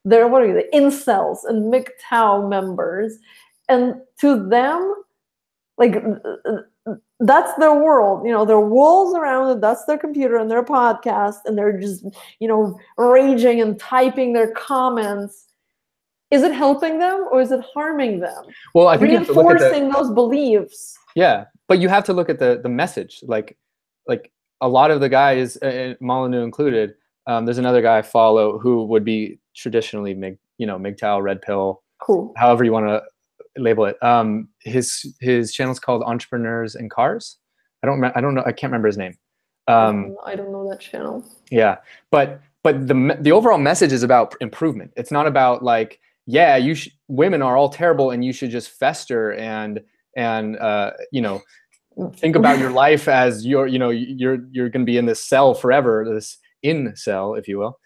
They're, the incels and MGTOW members. And to them, that's their world. Their walls around it, that's their computer and their podcast, and they're just, raging and typing their comments. Is it helping them or is it harming them? Well, I think reinforcing those beliefs. Yeah, but you have to look at the message. Like a lot of the guys, Molyneux included, there's another guy I follow who would be traditionally MGTOW, red pill, cool, however you want to label it. His channel's called Entrepreneurs and Cars. I don't know. I can't remember his name. I don't know that channel. Yeah, but the overall message is about improvement. It's not about like, yeah, women are all terrible and you should just fester and think about your life as you're going to be in this cell forever, this incel, if you will,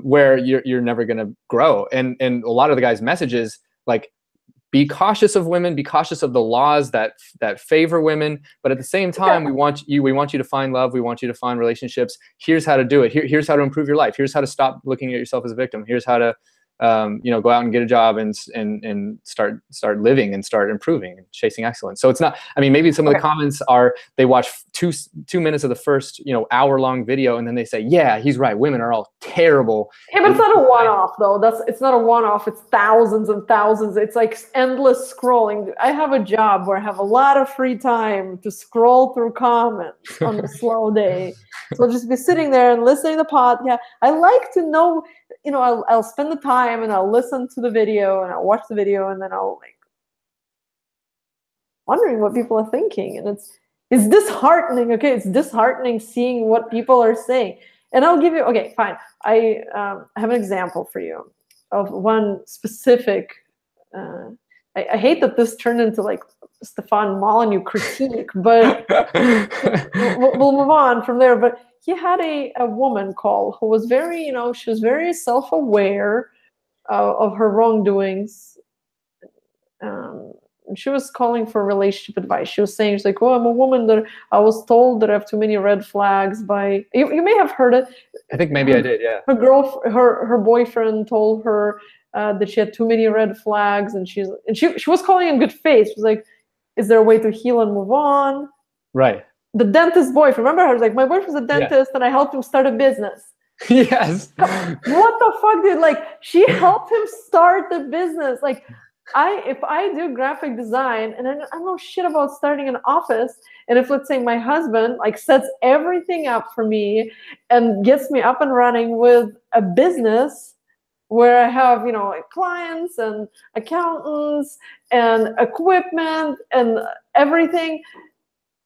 where you're never going to grow. And a lot of the guys' messages, like, be cautious of women, be cautious of the laws that favor women, but at the same time, we want you to find love, we want you to find relationships. Here's how to do it. Here's how to improve your life. Here's how to stop looking at yourself as a victim. Here's how to go out and get a job and start living and start improving and chasing excellence. So it's not, maybe some of the comments are, they watch 2 minutes of the first, hour-long video, and then they say, yeah, he's right, women are all terrible. Yeah, but it's not a one-off though. It's not a one-off. It's thousands and thousands. It's like endless scrolling. I have a job where I have a lot of free time to scroll through comments on a slow day. So I'll just be sitting there and listening to the podcast. I like to know, I'll spend the time and I'll listen to the video and I'll watch the video, and then I'll wondering what people are thinking. And it's disheartening. Okay, it's disheartening seeing what people are saying. And I'll give you, okay, fine. I have an example for you of one specific, I hate that this turned into like Stefan Molyneux critique, but we'll move on from there. But he had a woman call who was very, she was very self-aware of her wrongdoings. And she was calling for relationship advice. She was saying, she's like, oh, I'm a woman that I was told that I have too many red flags by, you may have heard it. I think maybe I did, yeah. Her boyfriend told her that she had too many red flags, and she was calling in good faith. She was like, is there a way to heal and move on? Right. The dentist boyfriend, remember her? Like, my boyfriend's a dentist, and I helped him start a business. Yes. What the fuck, dude? Like, she helped him start the business. Like, if I do graphic design and I don't know shit about starting an office, and if, let's say, my husband like sets everything up for me and gets me up and running with a business where I have, like clients and accountants and equipment and everything,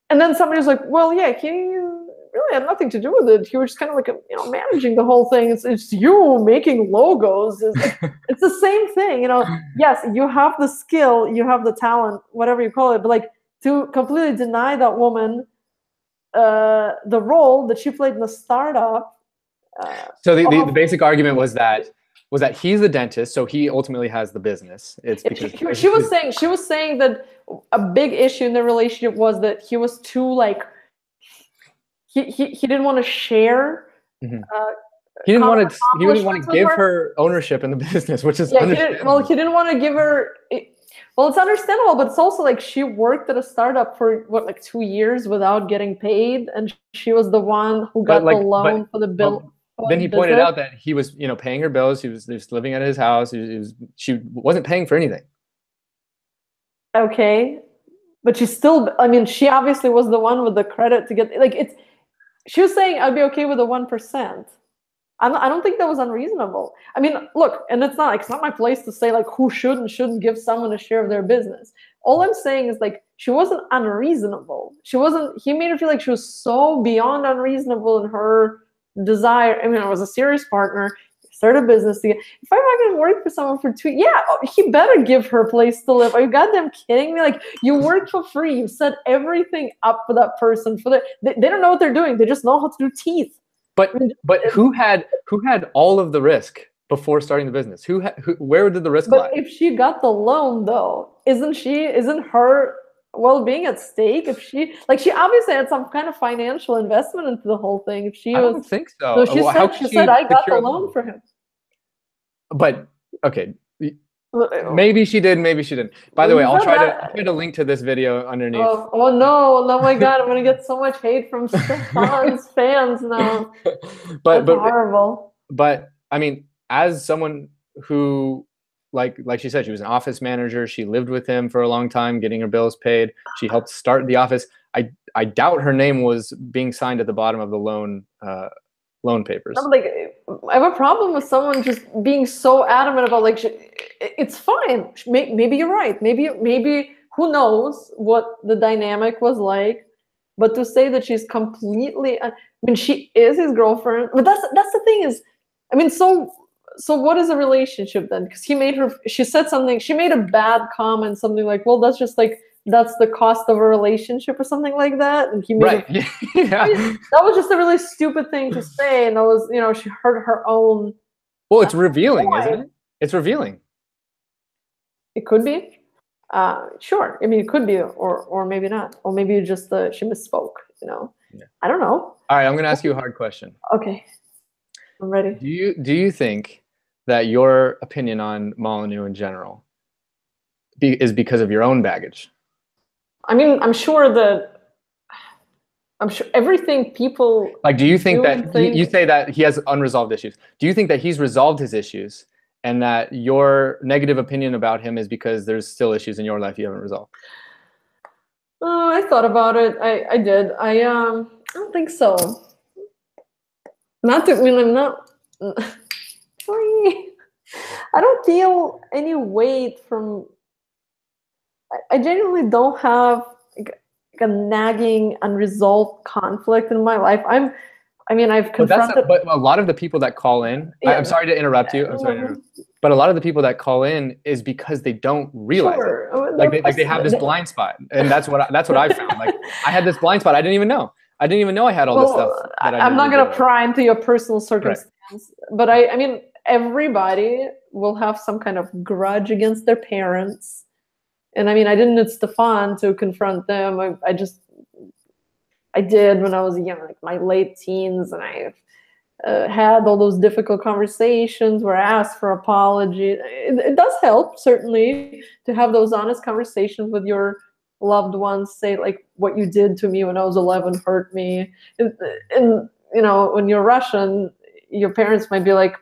and then somebody's like, well, yeah, he really had nothing to do with it. He was just kind of like, managing the whole thing. It's you making logos. It's the same thing, Yes, you have the skill, you have the talent, whatever you call it, but like to completely deny that woman the role that she played in the startup. So the basic argument was that he's the dentist, so he ultimately has the business. It's because she was saying that a big issue in the relationship was that he was too like he didn't want to share. Mm-hmm. He didn't want to give her ownership in the business, which is understandable. He didn't want to give her. Well, it's understandable, but it's also like she worked at a startup for like 2 years without getting paid, and she was the one who got the loan for the bill. Then he pointed out that he was, paying her bills. He was living at his house. She wasn't paying for anything. Okay, but she still. I mean, she obviously was the one with the credit to get She was saying I'd be okay with the 1%. I don't think that was unreasonable. I mean, look, and it's not my place to say like who should and shouldn't give someone a share of their business. All I'm saying is like she wasn't unreasonable. He made her feel like she was so beyond unreasonable in her desire. I mean, I was a serious partner, started a business together. If I'm not going to work for someone for 2 years, he better give her a place to live. Are you goddamn kidding me? Like, you work for free. You set everything up for that person. They don't know what they're doing. They just know how to do teeth. But who had all of the risk before starting the business? Where did the risk lie? But if she got the loan, though, isn't her well-being at stake? If she obviously had some kind of financial investment into the whole thing. I don't think so. So she said I got the loan for him. But okay, maybe she did, maybe she didn't. By the way, I'll try to link to this video underneath. Oh no! Oh my God! I'm gonna get so much hate from Stefan's fans now. That's horrible. But I mean, as someone who, like she said, she was an office manager. She lived with him for a long time, getting her bills paid. She helped start the office. I doubt her name was being signed at the bottom of the loan papers. I'm like, I have a problem with someone just being so adamant about like, it's fine. Maybe you're right. Maybe who knows what the dynamic was like. But to say that she's completely, I mean, she is his girlfriend. But that's the thing is, I mean, so what is a relationship then? Because she said something, she made a bad comment, something like, well, that's the cost of a relationship or something like that. And he made yeah. I mean, that was just a really stupid thing to say. And that was, she hurt her own. Well, it's revealing, isn't it? It's revealing. It could be. Sure. I mean, it could be, or maybe not. Or maybe just she misspoke, Yeah. I don't know. All right, I'm going to ask you a hard question. Okay. I'm ready. Do you think that your opinion on Molyneux in general is because of your own baggage? I mean, I'm sure everything people like. Do you think that you say that he has unresolved issues? Do you think that he's resolved his issues, and that your negative opinion about him is because there's still issues in your life you haven't resolved? I thought about it. I did. I don't think so. Not to. I mean, I'm not. I don't feel any weight from. I genuinely don't have like a nagging, unresolved conflict in my life. I've confronted. But a lot of the people that call in, yeah. I'm sorry to interrupt you. But a lot of the people that call in is because they don't realize it. Like they have this blind spot, and that's what I found. Like I had this blind spot. I didn't even know I had all this stuff. I'm not gonna pry into your personal circumstance, right. But I mean, everybody will have some kind of grudge against their parents. And I mean, I didn't need Stefan to confront them. I did when I was young, like my late teens, and I had all those difficult conversations where I asked for apology. It does help, certainly, to have those honest conversations with your loved ones. Say, like, what you did to me when I was 11 hurt me. And when you're Russian, your parents might be like...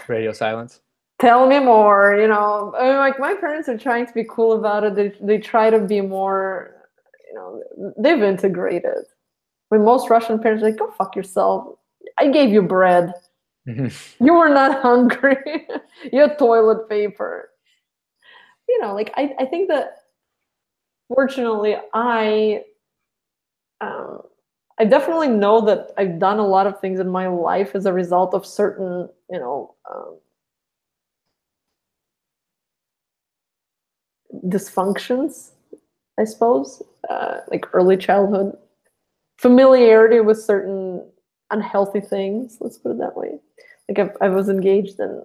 Radio silence. Tell me more, I mean, like my parents are trying to be cool about it. They try to be more, they've integrated. When most Russian parents are like, go fuck yourself. I gave you bread. You were not hungry. You had toilet paper. Like I think that fortunately I definitely know that I've done a lot of things in my life as a result of certain, dysfunctions I suppose, like early childhood familiarity with certain unhealthy things. Let's put it that way. Like I was engaged in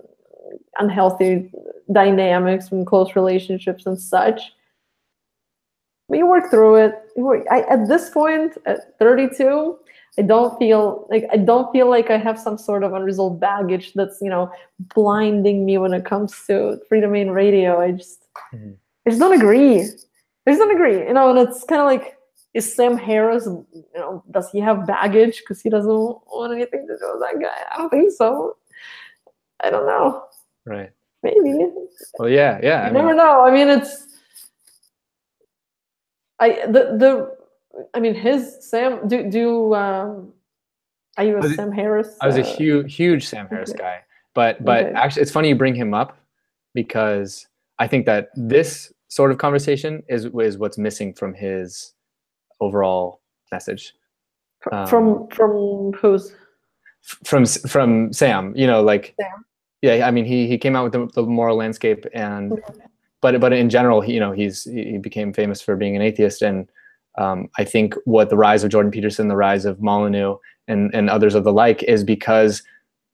unhealthy dynamics in close relationships and such. But you work through it. At this point, at 32, I don't feel like I have some sort of unresolved baggage that's, blinding me when it comes to Freedomain Radio. I just don't agree. I just don't agree. And it's kind of like, is Sam Harris, does he have baggage because he doesn't want anything to do with that guy? I don't think so. I don't know. Right. Maybe. Well, yeah. I never know. I mean, his Sam. Are you a Sam Harris? I was a huge Sam Harris guy, but actually, it's funny you bring him up because I think that this sort of conversation is what's missing from his overall message. From whose? From Sam. Sam. Yeah. I mean, he came out with the moral landscape, and but in general, he became famous for being an atheist, and I think what the rise of Jordan Peterson, the rise of Molyneux, and others of the like is because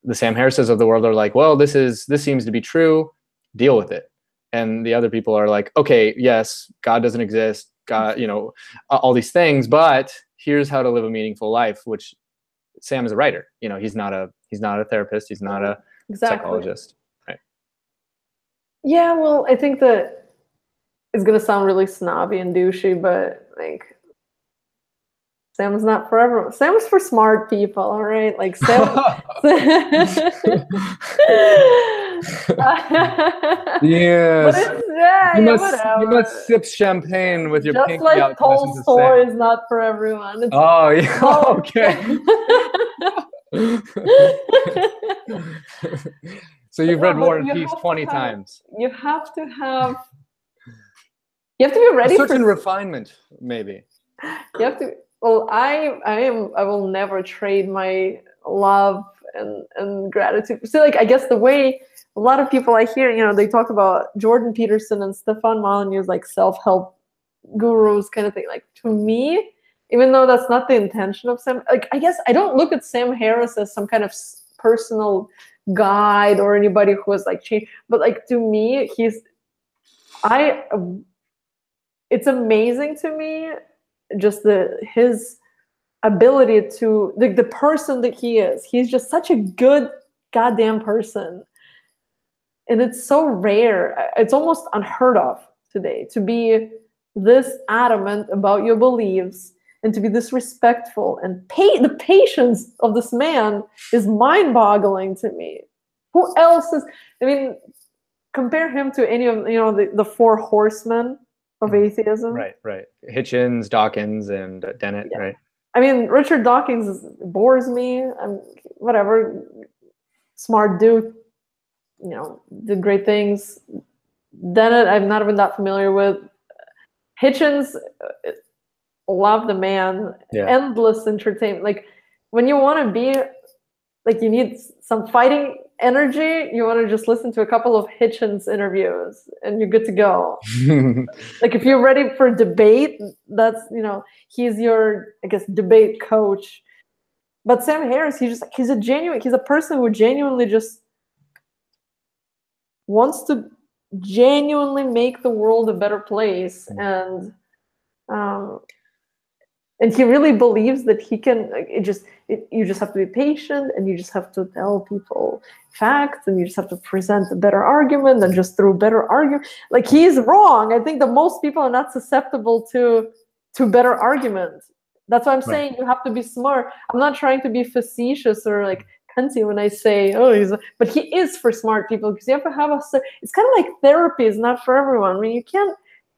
the Sam Harrises of the world are like, well, this seems to be true, deal with it, and the other people are like, okay, yes, God doesn't exist, God, all these things, but here's how to live a meaningful life. Which Sam is a writer. He's not a therapist. He's not a psychologist. Right. Yeah, well, I think that it's gonna sound really snobby and douchey, but like Sam's not for everyone. Sam's for smart people, all right? Like Sam. Yes. You must sip champagne with your pinky out. Just like Tolstoy is not for everyone. Oh, yeah. Okay. So you've read War and Peace 20 times. You have to be ready for certain refinement, maybe. You have to. Well, I will never trade my love and gratitude. So, like, I guess the way a lot of people I hear, they talk about Jordan Peterson and Stefan Molyneux as like self-help gurus kind of thing. Like, to me, even though that's not the intention of Sam, like, I guess I don't look at Sam Harris as some kind of personal guide or anybody who has like changed. But like, to me, it's amazing to me just his ability to the person that he is. He's just such a good goddamn person, and it's so rare. It's almost unheard of today to be this adamant about your beliefs and to be this respectful. And the patience of this man is mind-boggling to me. Who else is? I mean, compare him to any of the four horsemen of atheism. Right. Hitchens, Dawkins, and Dennett. Yeah. Right. I mean, Richard Dawkins bores me. Whatever, smart dude. Did great things. Dennett, I've not been that familiar with. Hitchens, love the man. Yeah. Endless entertainment. Like, when you want to be, like, you need some fighting energy, you want to just listen to a couple of Hitchens interviews and you're good to go. Like, if you're ready for debate, that's, he's your, I guess, debate coach. But Sam Harris, he's a person who genuinely just wants to genuinely make the world a better place. And he really believes that he can. You just have to be patient, and you just have to tell people facts, and you just have to present a better argument, and just through better argument. Like, he's wrong. I think that most people are not susceptible to better arguments. That's why I'm saying you have to be smart. I'm not trying to be facetious or like cunty when I say, but he is for smart people, because you have to have it's kind of like therapy is not for everyone. I mean,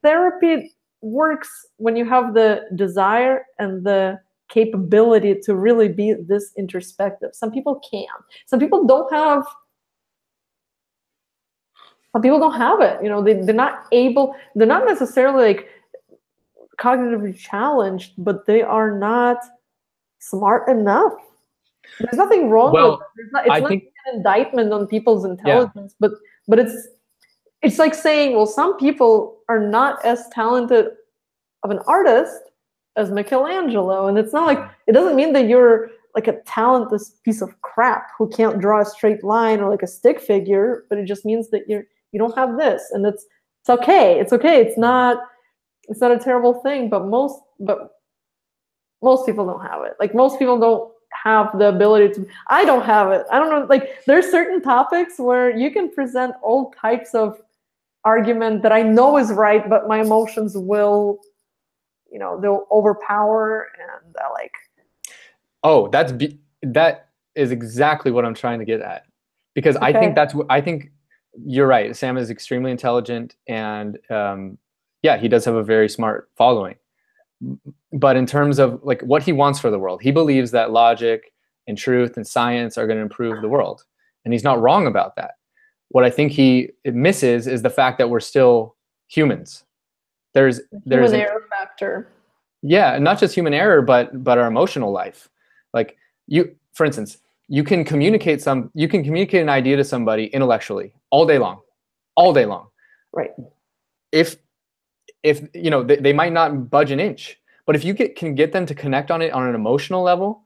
therapy works when you have the desire and the capability to really be this introspective. Some people can. Some people don't have it. They're not able. They're not necessarily like cognitively challenged, but they are not smart enough. There's nothing wrong with it. It's not an indictment on people's intelligence, but it's like saying, well, some people are not as talented of an artist as Michelangelo. And it's not like, it doesn't mean that you're like a talentless piece of crap who can't draw a straight line or like a stick figure, but it just means that you don't have this, and it's okay. It's okay. It's not a terrible thing, but most people don't have it. Like, most people don't have the ability to. I don't have it. I don't know. Like, there's certain topics where you can present all types of argument that I know is right, but my emotions will, they'll overpower, and like. Oh, that is exactly what I'm trying to get at, because okay. I think you're right. Sam is extremely intelligent, and he does have a very smart following. But in terms of like what he wants for the world, he believes that logic and truth and science are going to improve the world, and he's not wrong about that. What I think it misses is the fact that we're still humans. There's human error factor. Yeah, and not just human error, but our emotional life. Like, for instance, you can communicate an idea to somebody intellectually all day long. Right. If they might not budge an inch, but if you can get them to connect on it on an emotional level,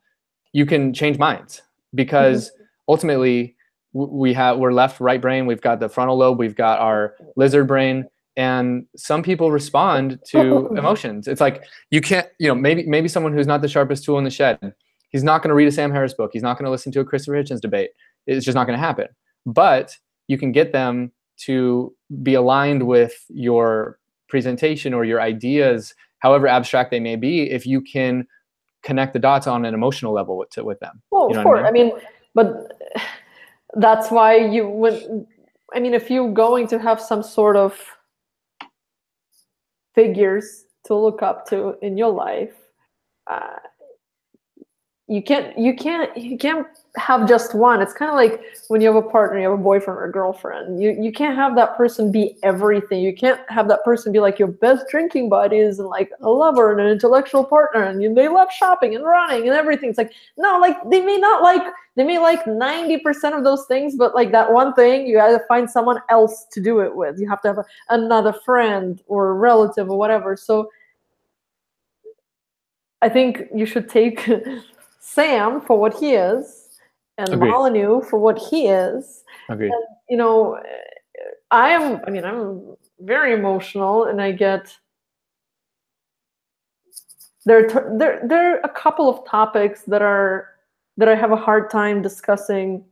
you can change minds, because ultimately we're left, right brain, we've got the frontal lobe, we've got our lizard brain, and some people respond to emotions. It's like, you can't, maybe someone who's not the sharpest tool in the shed, he's not going to read a Sam Harris book. He's not going to listen to a Christopher Hitchens debate. It's just not going to happen. But you can get them to be aligned with your presentation or your ideas, however abstract they may be, if you can connect the dots on an emotional level with them. Well, of course. I mean, but that's why if you're going to have some sort of figures to look up to in your life, you can't have just one. It's kind of like when you have a partner, you have a boyfriend or a girlfriend. You can't have that person be everything. You can't have that person be like your best drinking buddies and like a lover and an intellectual partner, and they love shopping and running and everything. It's like, no, like they may like 90% of those things, but like that one thing, you got to find someone else to do it with. You have to have another friend or a relative or whatever. So I think you should take Sam for what he is, and Molyneux for what he is. Agreed. And, I'm very emotional, and I get there are a couple of topics that I have a hard time discussing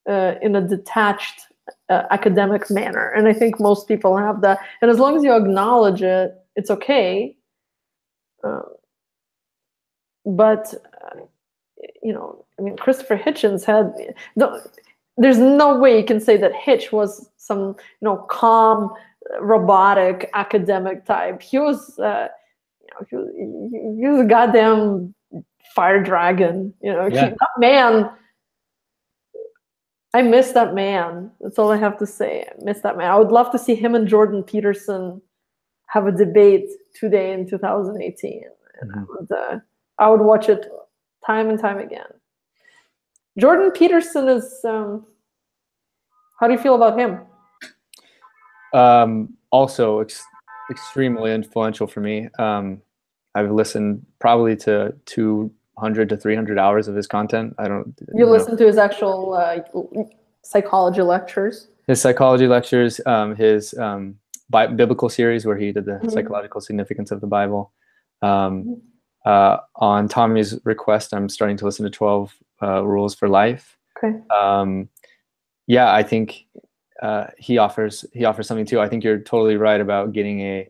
in a detached academic manner, and I think most people have that. And as long as you acknowledge it, it's okay. But Christopher Hitchens there's no way you can say that Hitch was some, calm, robotic academic type. He was, he was a goddamn fire dragon. That man. I miss that man. That's all I have to say. I miss that man. I would love to see him and Jordan Peterson have a debate today in 2018. And I would watch it time and time again. Jordan Peterson is, how do you feel about him? Also extremely influential for me. I've listened probably to 200 to 300 hours of his content. You listen to his actual psychology lectures? His psychology lectures, his biblical series where he did the psychological significance of the Bible. On Tommy's request, I'm starting to listen to 12 Rules for Life. Okay. I think he offers something too. I think you're totally right about getting a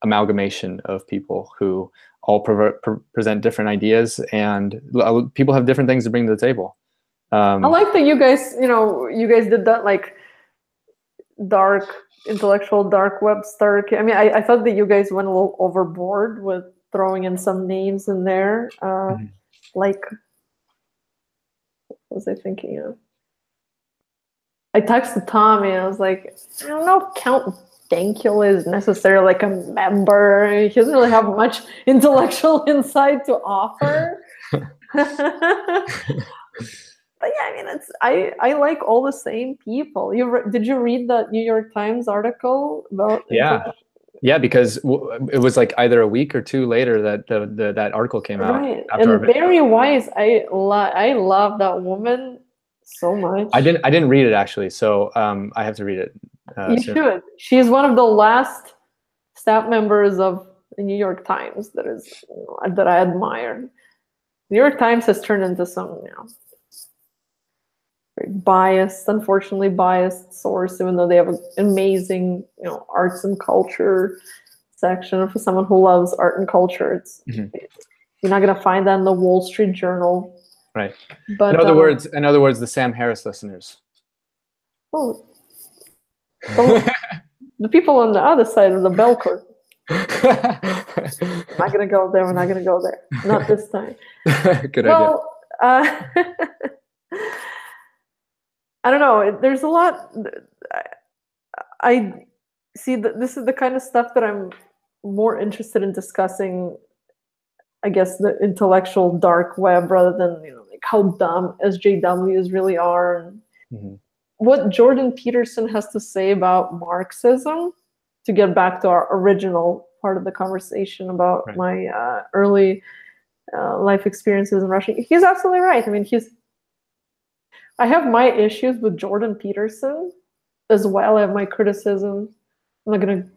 amalgamation of people who all present different ideas, and people have different things to bring to the table. I like that you guys did that, like dark intellectual dark web start. I thought that you guys went a little overboard with throwing in some names in there. Like, what was I thinking of? I texted Tommy, I was like, I don't know if Count Dankula is necessarily like a member. He doesn't really have much intellectual insight to offer. But yeah, I like all the same people. Did you read that New York Times article about? Yeah, Yeah, because it was like either a week or two later that that article came out. Right. And Barry Weiss, I love that woman so much. I didn't read it actually, so I have to read it. You should. She's one of the last staff members of the New York Times that I admire. New York Times has turned into some, very biased, unfortunately biased source, even though they have an amazing, arts and culture section. For someone who loves art and culture, you're not going to find that in the Wall Street Journal. Right. But in other words, the Sam Harris listeners. Oh, the people on the other side of the bell curve. We're not going to go there. We're not going to go there. Not this time. Good idea. I don't know. There's a lot. I see that this is the kind of stuff that I'm more interested in discussing, I guess, the intellectual dark web rather than, like how dumb SJWs really are. And what Jordan Peterson has to say about Marxism, to get back to our original part of the conversation about my early life experiences in Russia. He's absolutely right. I mean, I have my issues with Jordan Peterson as well. I have my criticism. I'm not going to,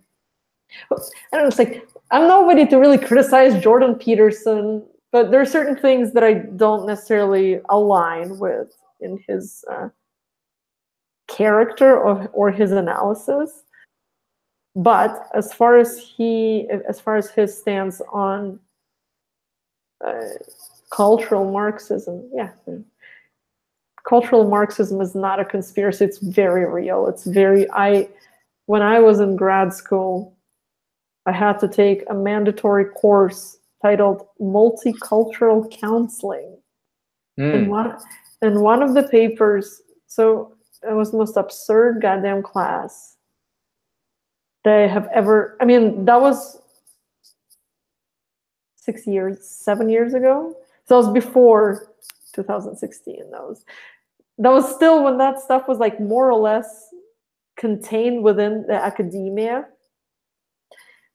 I don't know, it's like, I'm nobody to really criticize Jordan Peterson, but there are certain things that I don't necessarily align with in his character or his analysis. But as far as his stance on cultural Marxism, cultural Marxism is not a conspiracy. It's very real. When I was in grad school, I had to take a mandatory course titled Multicultural Counseling. And one of the papers, so it was the most absurd goddamn class that I have ever, that was 7 years ago. So it was before 2016. That was still when that stuff was like more or less contained within the academia.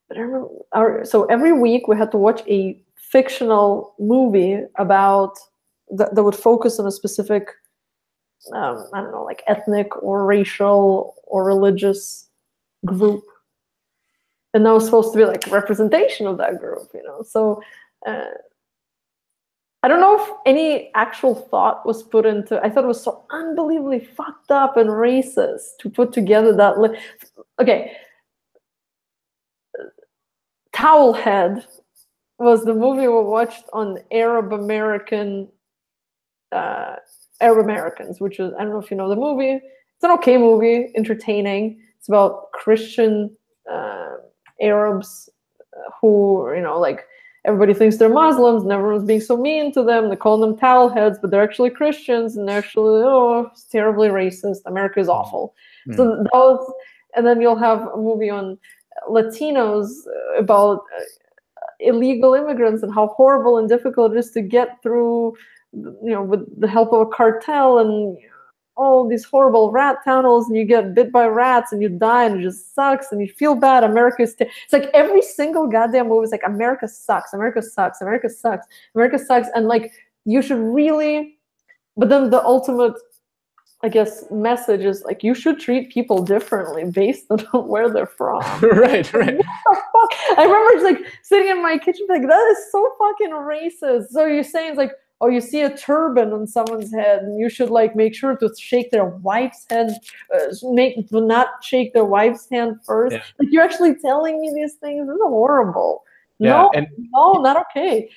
But I remember, so every week we had to watch a fictional movie about that would focus on a specific, I don't know, like ethnic or racial or religious group. And that was supposed to be like representation of that group, So I don't know if any actual thought was put into. I thought it was so unbelievably fucked up and racist to put together that. Okay, Towelhead was the movie we watched on Arab Americans, which is, I don't know if you know the movie. It's an okay movie, entertaining. It's about Christian Arabs who, like, everybody thinks they're Muslims and everyone's being so mean to them. They call them towelheads, but they're actually Christians and they're actually, it's terribly racist. America is awful. So and then you'll have a movie on Latinos about illegal immigrants and how horrible and difficult it is to get through, with the help of a cartel and all these horrible rat tunnels, and you get bit by rats and you die and it just sucks and you feel bad. America is it's like every single goddamn movie is like, America sucks, America sucks, America sucks, America sucks. And like, you should really, but then the ultimate, I guess, message is like, you should treat people differently based on where they're from. Right. What the fuck? I remember just like sitting in my kitchen like, that is so fucking racist. So you're saying it's like, oh, you see a turban on someone's head, and you should like make sure to shake their wife's hand, not shake their wife's hand first. Yeah. Like, you're actually telling me these things. This is horrible. Yeah, No, not okay.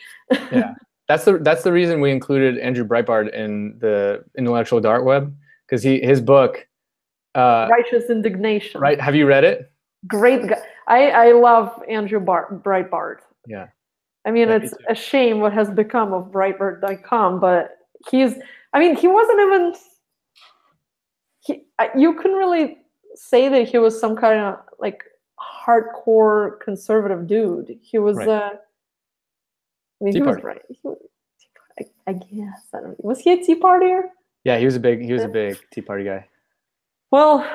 Yeah, that's the reason we included Andrew Breitbart in the intellectual dark web, because his book, Righteous Indignation. Right? Have you read it? Great guy. I love Andrew Breitbart. Yeah. It's a shame what has become of Breitbart.com, but he wasn't even, you couldn't really say that he was some kind of like hardcore conservative dude. He was, he was right. I guess, I don't know. Was he a Tea Partier? Yeah, he was a big Tea Party guy. Well,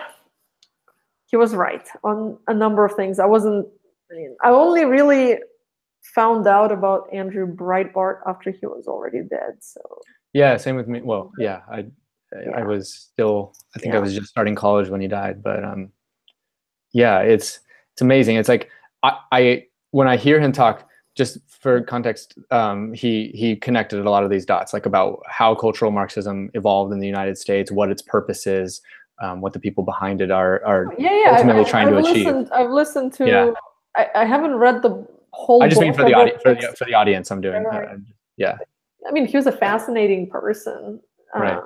he was right on a number of things. I wasn't I mean, I only really found out about Andrew Breitbart after he was already dead. So yeah, same with me. Well, yeah, I was still, I think I was just starting college when he died, but yeah, it's amazing. It's like I when I hear him talk, just for context, he connected a lot of these dots, like about how cultural Marxism evolved in the United States, what its purpose is, what the people behind it are ultimately trying to achieve. I've listened to. I haven't read the whole. I just mean book. for the audience. For the audience, I'm doing. Right. Yeah. I mean, he was a fascinating person. Right.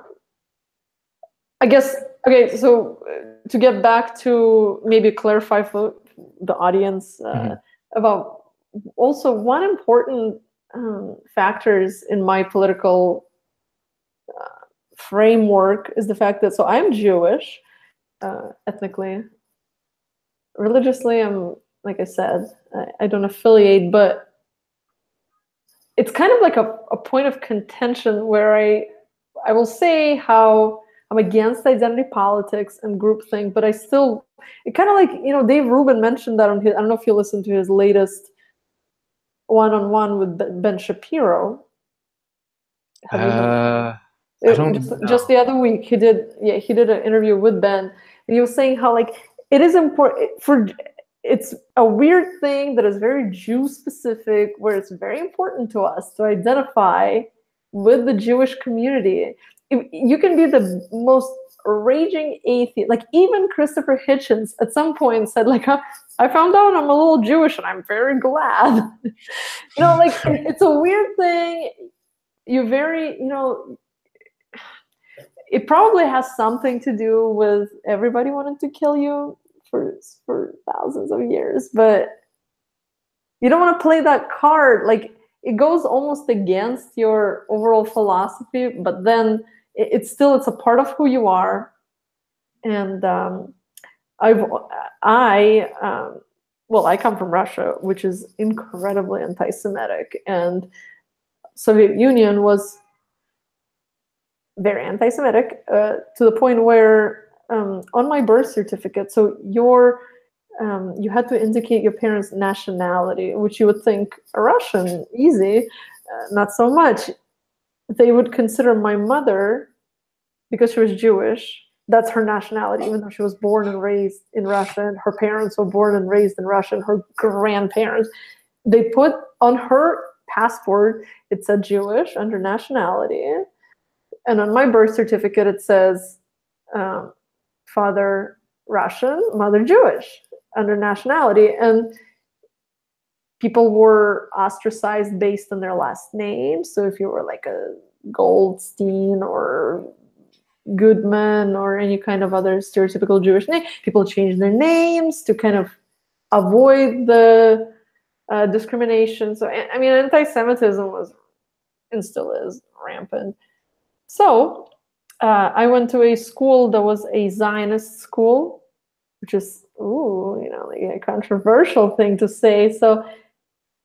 I guess. Okay, so to get back to maybe clarify for the audience about also one important factors in my political framework is the fact that I'm Jewish, ethnically. Religiously, I'm, like I said, I don't affiliate, but it's kind of like a point of contention where I will say how I'm against identity politics and groupthink, but it kind of like, Dave Rubin mentioned that on his, I don't know if you listened to his latest one-on-one with Ben Shapiro. Just the other week he did an interview with Ben, and he was saying how like it is important it's a weird thing that is very Jew specific, where it's very important to us to identify with the Jewish community. You can be the most raging atheist, like even Christopher Hitchens at some point said like, I found out I'm a little Jewish and I'm very glad. Like it's a weird thing. It probably has something to do with everybody wanting to kill you for thousands of years, but you don't want to play that card. Like it goes almost against your overall philosophy, but then it's a part of who you are. And I come from Russia, which is incredibly anti-Semitic, and Soviet Union was very anti-Semitic to the point where on my birth certificate, so you had to indicate your parents' nationality, which you would think a Russian, easy, not so much. They would consider my mother, because she was Jewish, that's her nationality, even though she was born and raised in Russia, and her parents were born and raised in Russia, and her grandparents. They put on her passport, it said Jewish under nationality. And on my birth certificate, it says father Russian, mother Jewish under nationality. And people were ostracized based on their last name. So if you were like a Goldstein or Goodman or any kind of other stereotypical Jewish name, people changed their names to kind of avoid the discrimination. So, I mean, anti-Semitism was and still is rampant. So I went to a school that was a Zionist school, which is, like a controversial thing to say. So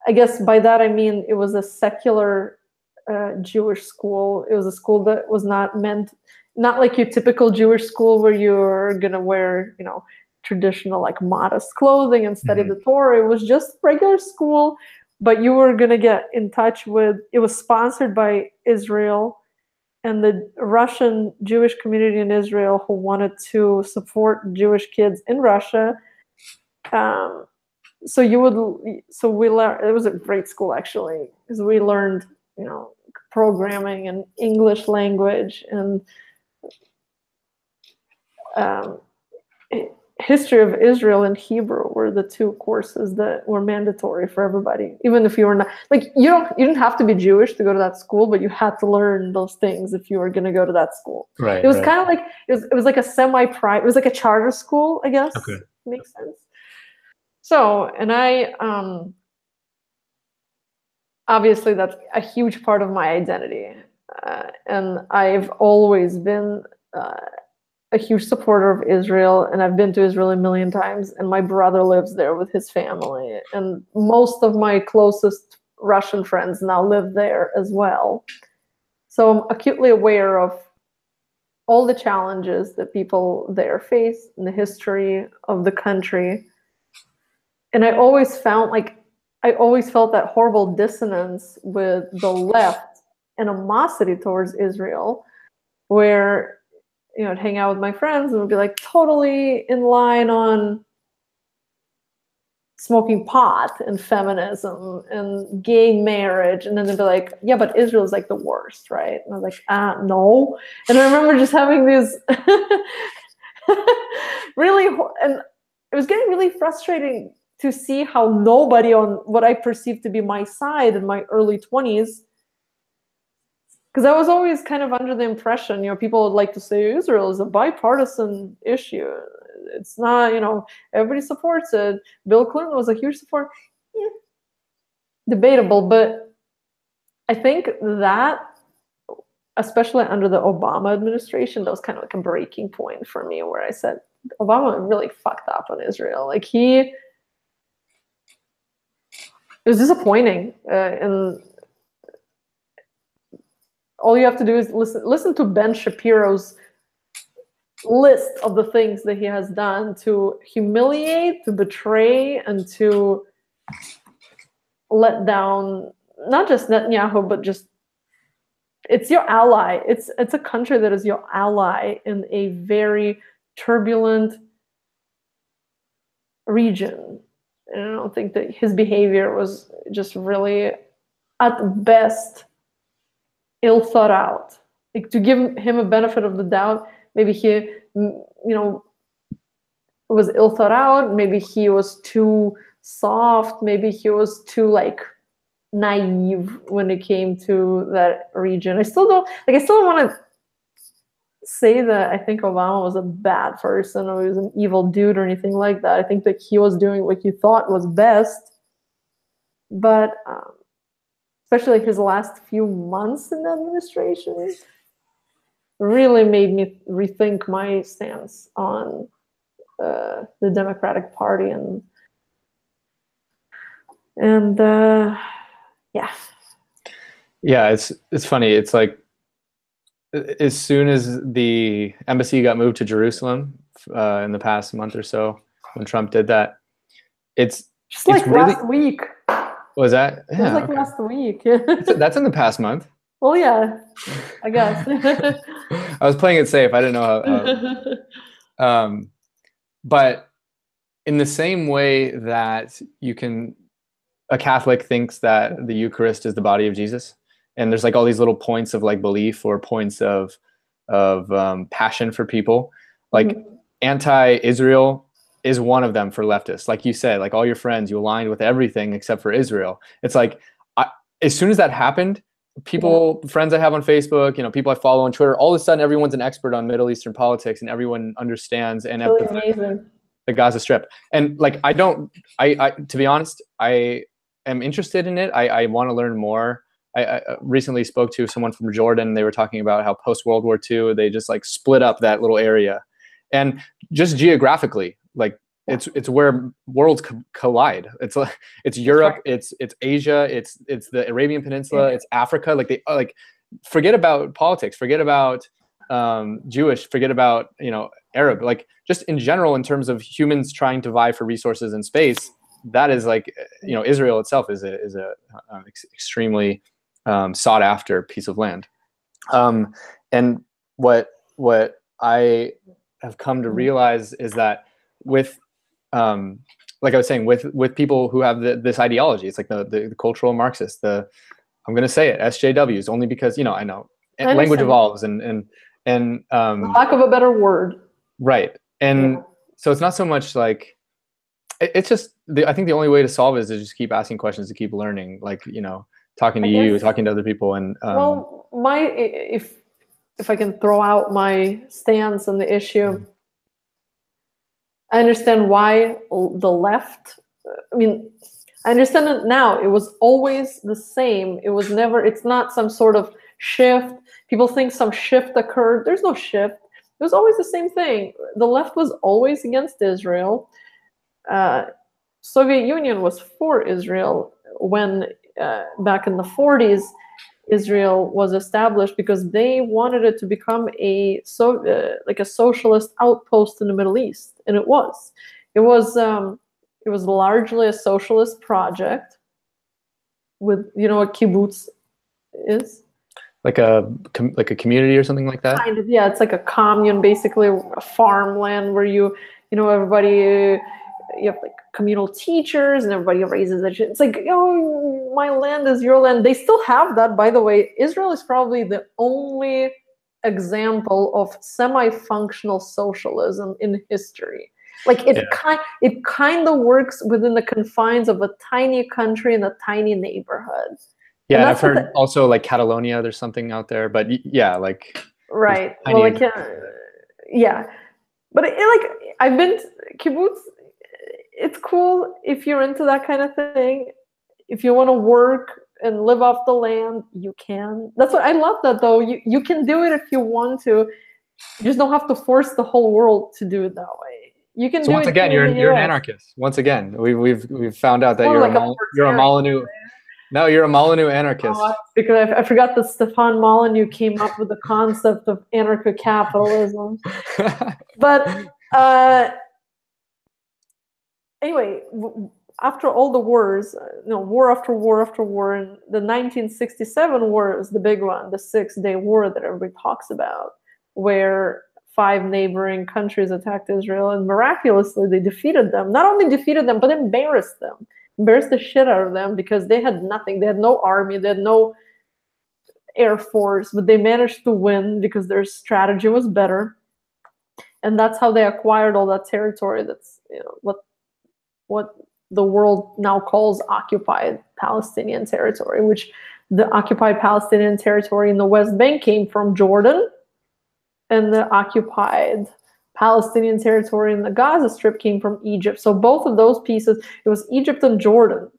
I guess by that I mean it was a secular Jewish school. It was a school that was not like your typical Jewish school where you're going to wear, traditional, like modest clothing and study the Torah. It was just regular school, but you were going to get in touch with, it was sponsored by Israel and the Russian Jewish community in Israel who wanted to support Jewish kids in Russia. So we learned, it was a great school actually, because we learned, programming and English language and history of Israel and Hebrew were the two courses that were mandatory for everybody. Even if you were not, like, you didn't have to be Jewish to go to that school, but you had to learn those things if you were going to go to that school. Right. It was kind of like, it was like a semi-private, it was like a charter school, I guess. Okay. Makes sense. So, and I, obviously that's a huge part of my identity. And I've always been a huge supporter of Israel, and I've been to Israel a million times, and my brother lives there with his family, and most of my closest Russian friends now live there as well. So I'm acutely aware of all the challenges that people there face in the history of the country. and I always felt that horrible dissonance with the left animosity towards Israel, where, you know, I'd hang out with my friends and would be like totally in line on smoking pot and feminism and gay marriage, and then they'd be like, yeah, but Israel's like the worst, right? And I was like, no. And I remember just having these really, and it was getting really frustrating to see how nobody on what I perceived to be my side in my early 20s, because I was always kind of under the impression, you know, people would like to say Israel is a bipartisan issue. It's not, you know, everybody supports it. Bill Clinton was a huge supporter. Yeah. Debatable, but I think that, especially under the Obama administration, that was kind of like a breaking point for me, where I said, Obama really fucked up on Israel. Like, it was disappointing, and all you have to do is listen to Ben Shapiro's list of the things that he has done to humiliate, to betray, and to let down not just Netanyahu, but just, it's your ally. It's a country that is your ally in a very turbulent region. And I don't think that his behavior was just really, at best, ill thought out. Like, to give him a benefit of the doubt, maybe he, you know, was ill thought out. Maybe he was too soft. Maybe he was too like naive when it came to that region. I still don't want to say that I think Obama was a bad person or he was an evil dude or anything like that. I think that he was doing what he thought was best. But especially his last few months in the administration really made me rethink my stance on the Democratic Party, and yeah, it's funny. It's like, as soon as the embassy got moved to Jerusalem in the past month or so, when Trump did that, it's like really, last week. Was that? Yeah, it was like okay. last week. That's in the past month. Well, yeah, I guess. I was playing it safe. I didn't know how. But in the same way that a Catholic thinks that the Eucharist is the body of Jesus, and there's like all these little points of like belief or points of passion for people, like anti-Israel is one of them for leftists. Like you said, like all your friends, you aligned with everything except for Israel. It's like, as soon as that happened, friends I have on Facebook, you know, people I follow on Twitter, all of a sudden everyone's an expert on Middle Eastern politics and everyone understands and really the Gaza Strip. And like, I to be honest, I am interested in it. I want to learn more. I recently spoke to someone from Jordan. They were talking about how post World War II, they just like split up that little area, and just geographically, like it's where worlds collide. It's like, it's Europe, it's Asia, it's the Arabian Peninsula, it's Africa. Like they forget about politics, forget about Jewish, forget about, you know, Arab. Like just in general, in terms of humans trying to vie for resources in space, that is like, you know, Israel itself is a extremely sought after piece of land. And what I have come to realize is that with like I was saying, with people who have this ideology, it's like the cultural Marxist, I'm going to say it, SJWs, only because, you know, I know language evolves and lack of a better word. Right. And so it's not so much like, it's just, I think the only way to solve it is to just keep asking questions, to keep learning, like, you know, talking to you, talking to other people. And well, if I can throw out my stance on the issue, I understand why the left, I mean, I understand it now. It was always the same. It's not some sort of shift. People think some shift occurred. There's no shift. It was always the same thing. The left was always against Israel. Soviet Union was for Israel when back in the 40s, Israel was established because they wanted it to become like a socialist outpost in the Middle East, and it was It was largely a socialist project with, you know what kibbutz is? Like a community or something like that? Kind of, yeah. It's like a commune, basically a farmland where everybody, you have like communal teachers and everybody raises their It's like, my land is your land. They still have that, by the way. Israel is probably the only example of semi-functional socialism in history. Like it kind of works within the confines of a tiny country in a tiny neighborhood. Yeah, and I've heard also like Catalonia, there's something out there, but yeah, like right. Well, I can't. Yeah, but I've been to kibbutz. It's cool if you're into that kind of thing. If you want to work and live off the land, you can. That's what I love. That though, you can do it if you want to. You just don't have to force the whole world to do it that way. You can. So once again, you're an anarchist. Once again, we've found out that you're a Molyneux. No, you're a Molyneux anarchist. Because I forgot that Stefan Molyneux came up with the concept of anarcho-capitalism. But anyway, after all the wars, war after war after war, and the 1967 war is the big one, the 6-day war that everybody talks about, where 5 neighboring countries attacked Israel, and miraculously they defeated them. Not only defeated them, but embarrassed the shit out of them, because they had nothing. They had no army, they had no air force, but they managed to win because their strategy was better. And that's how they acquired all that territory. That's what the world now calls occupied Palestinian territory, which the occupied Palestinian territory in the West Bank came from Jordan, and the occupied Palestinian territory in the Gaza Strip came from Egypt. So both of those pieces, it was Egypt and Jordan.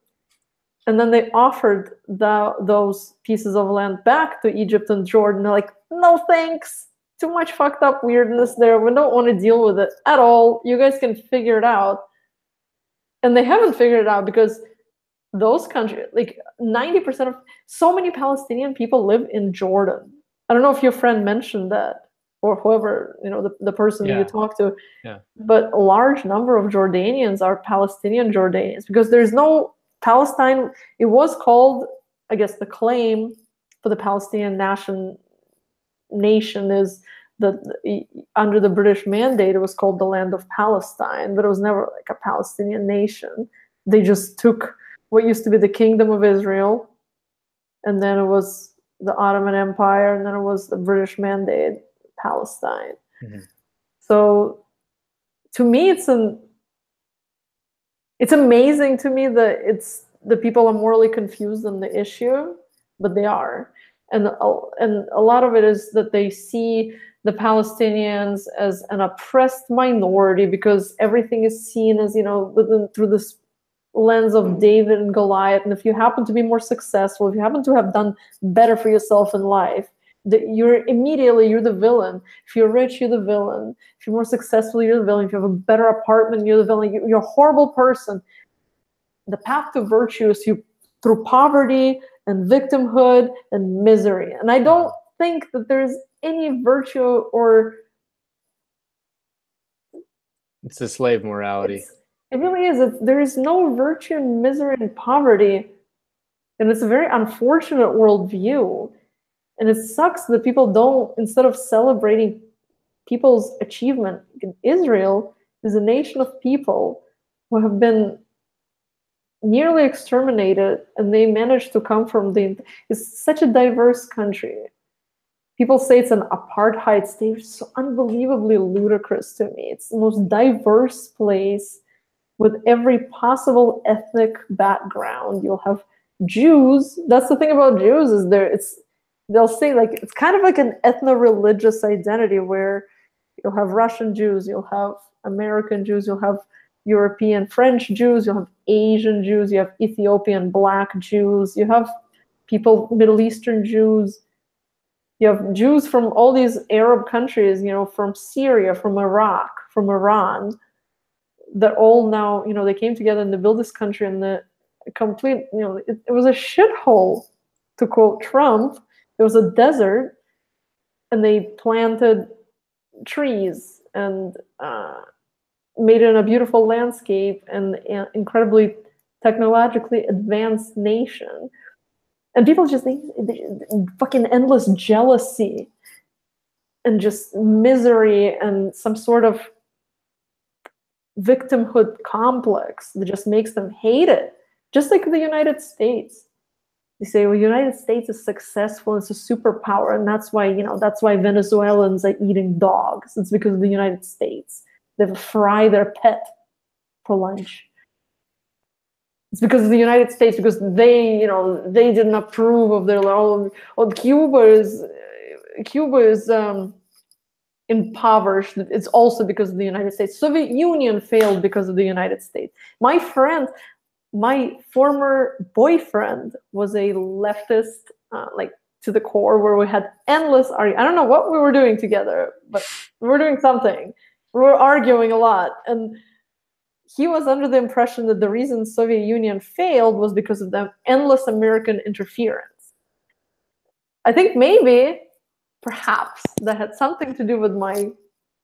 And then they offered those pieces of land back to Egypt and Jordan. They're like, no thanks, too much fucked up weirdness there. We don't want to deal with it at all. You guys can figure it out. And they haven't figured it out, because those countries, like 90% of, so many Palestinian people live in Jordan. I don't know if your friend mentioned that, or whoever, the person you talk to. Yeah. But a large number of Jordanians are Palestinian Jordanians, because there's no Palestine. It was called, I guess, the claim for the Palestinian nation is that under the British mandate, it was called the Land of Palestine, but it was never like a Palestinian nation. They just took what used to be the Kingdom of Israel, and then it was the Ottoman Empire, and then it was the British mandate, Palestine. Mm-hmm. So to me, it's amazing to me that the people are morally confused on the issue, but they are. And a lot of it is that they see the Palestinians as an oppressed minority, because everything is seen as, through this lens of David and Goliath. And if you happen to be more successful, if you happen to have done better for yourself in life, you're the villain. If you're rich, you're the villain. If you're more successful, you're the villain. If you have a better apartment, you're the villain. You're a horrible person. The path to virtue is through poverty and victimhood and misery. And I don't think that there's any virtue, or it's a slave morality. It really is. There is no virtue in misery and poverty. And it's a very unfortunate worldview. And it sucks that people don't, instead of celebrating people's achievement, Israel is a nation of people who have been nearly exterminated, and they managed to come from it's such a diverse country. People say it's an apartheid state. It's so unbelievably ludicrous to me. It's the most diverse place with every possible ethnic background. You'll have Jews. That's the thing about Jews, is they'll say, like, it's kind of like an ethno-religious identity, where you'll have Russian Jews, you'll have American Jews, you'll have European French Jews, you'll have Asian Jews, you have Ethiopian Black Jews, you have Middle Eastern Jews, you have Jews from all these Arab countries, from Syria, from Iraq, from Iran, that all now, they came together and they built this country, and the complete, it was a shithole, to quote Trump. It was a desert, and they planted trees and made it in a beautiful landscape and an incredibly technologically advanced nation. And people just think fucking endless jealousy and just misery and some sort of victimhood complex that just makes them hate it. Just like the United States. They say, well, the United States is successful, it's a superpower, and that's why, that's why Venezuelans are eating dogs. It's because of the United States. They fry their pet for lunch. It's because of the United States, because they didn't approve of their own. Well, Cuba is impoverished. It's also because of the United States. Soviet Union failed because of the United States. My former boyfriend was a leftist, like to the core, where we had endless arguments. I don't know what we were doing together, but we were doing something. We were arguing a lot, and he was under the impression that the reason Soviet Union failed was because of the endless American interference. I think perhaps that had something to do with my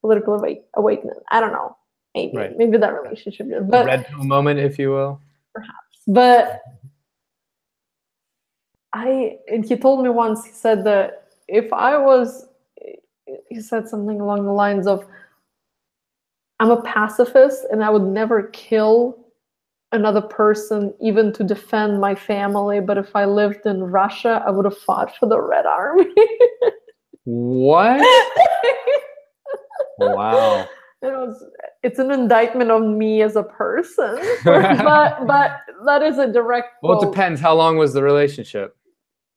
political awakening. I don't know. Maybe that relationship did. But red pill moment, if you will. Perhaps. But and he told me once, he said that he said something along the lines of, I'm a pacifist and I would never kill another person even to defend my family, but if I lived in Russia, I would have fought for the Red Army. What? Wow. It's an indictment on me as a person, but that is a direct quote. Well, it depends. How long was the relationship?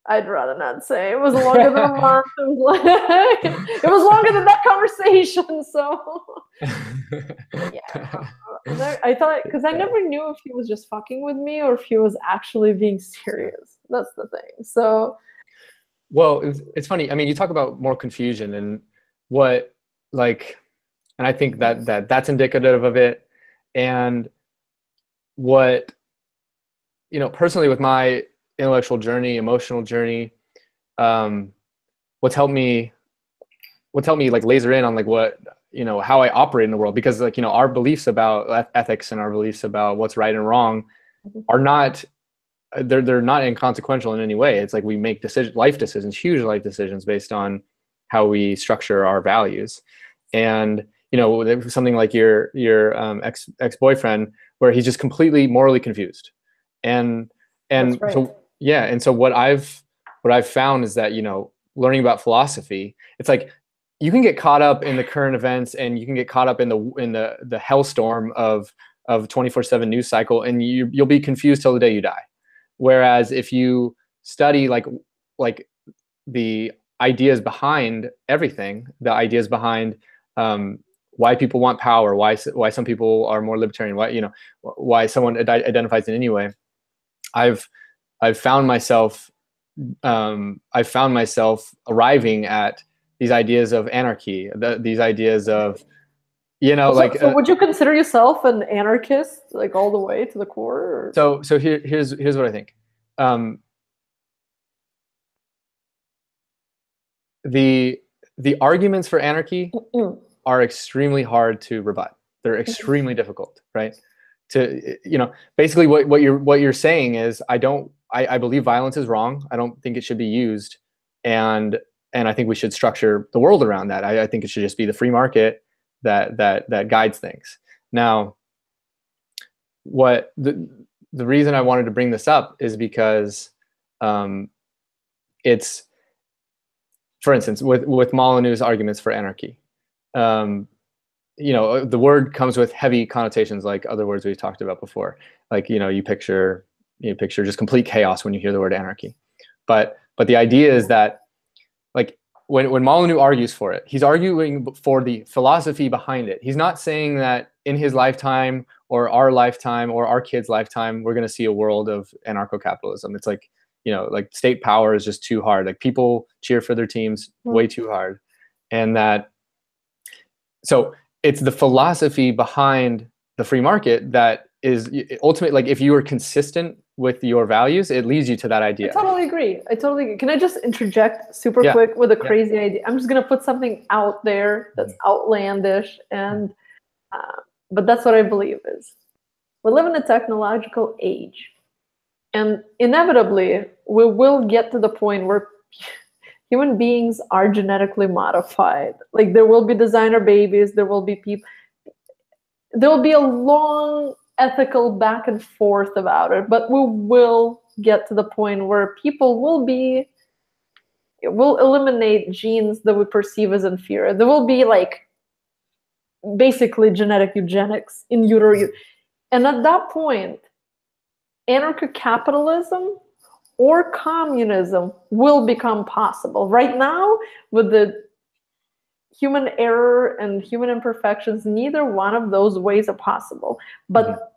I'd rather not say. It was longer than a month. It was longer than that conversation. So, yeah. I thought, because I never knew if he was just fucking with me or if he was actually being serious. That's the thing. So, well, it's funny. I mean, you talk about more confusion and what, like, and I think that's indicative of it. And what, personally with my intellectual journey, emotional journey, what's helped me like laser in on like what, how I operate in the world, because like, our beliefs about ethics and our beliefs about what's right and wrong are not, they're not inconsequential in any way. It's like we make huge life decisions based on how we structure our values. And, something like your ex-boyfriend, where he's just completely morally confused. And right. So, yeah. And so what I've found is that, learning about philosophy, it's like you can get caught up in the current events and you can get caught up in the hellstorm of 24/7 news cycle, and you'll be confused till the day you die. Whereas if you study like the ideas behind everything, the ideas behind why people want power, why some people are more libertarian, why someone identifies in any way, I've found myself arriving at these ideas of anarchy, these ideas of, So would you consider yourself an anarchist, like all the way to the core? Or? So here's what I think. The arguments for anarchy are extremely hard to rebut. They're extremely difficult, right? To basically what you're saying is I believe violence is wrong. I don't think it should be used, and I think we should structure the world around that. I think it should just be the free market that guides things. Now, what the reason I wanted to bring this up is because it's, for instance, with Molyneux's arguments for anarchy, the word comes with heavy connotations, like other words we've talked about before. Like, you picture just complete chaos when you hear the word anarchy. But the idea is that, like, when Molyneux argues for it, he's arguing for the philosophy behind it. He's not saying that in his lifetime or our lifetime or our kids' lifetime, we're going to see a world of anarcho-capitalism. It's like, like state power is just too hard. Like people cheer for their teams way too hard. And so it's the philosophy behind the free market that is ultimately, like, if you are consistent with your values, it leads you to that idea. I totally agree. Can I just interject super quick with a crazy idea? I'm just going to put something out there that's outlandish and but that's what I believe is. We live in a technological age, and inevitably we will get to the point where human beings are genetically modified. Like there will be designer babies, there will be people, there will be a long ethical back and forth about it, but we will get to the point where people will eliminate genes that we perceive as inferior. There will be like basically genetic eugenics in utero. And at that point, anarcho-capitalism or communism will become possible. Right now, with the human error and human imperfections, neither one of those ways are possible. But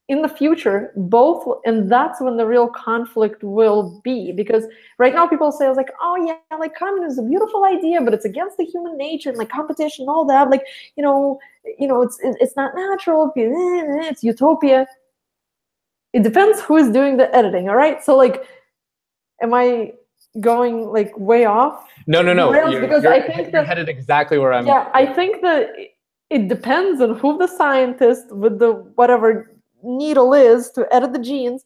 in the future, both, and that's when the real conflict will be. Because right now people say, like, oh yeah, like communism is a beautiful idea, but it's against the human nature and like competition and all that. Like, it's not natural. It's utopia. It depends who is doing the editing. All right. So like, am I going like way off? No. Because I think you're headed exactly where I'm. Yeah, I think that it depends on who the scientist with the whatever needle is to edit the genes.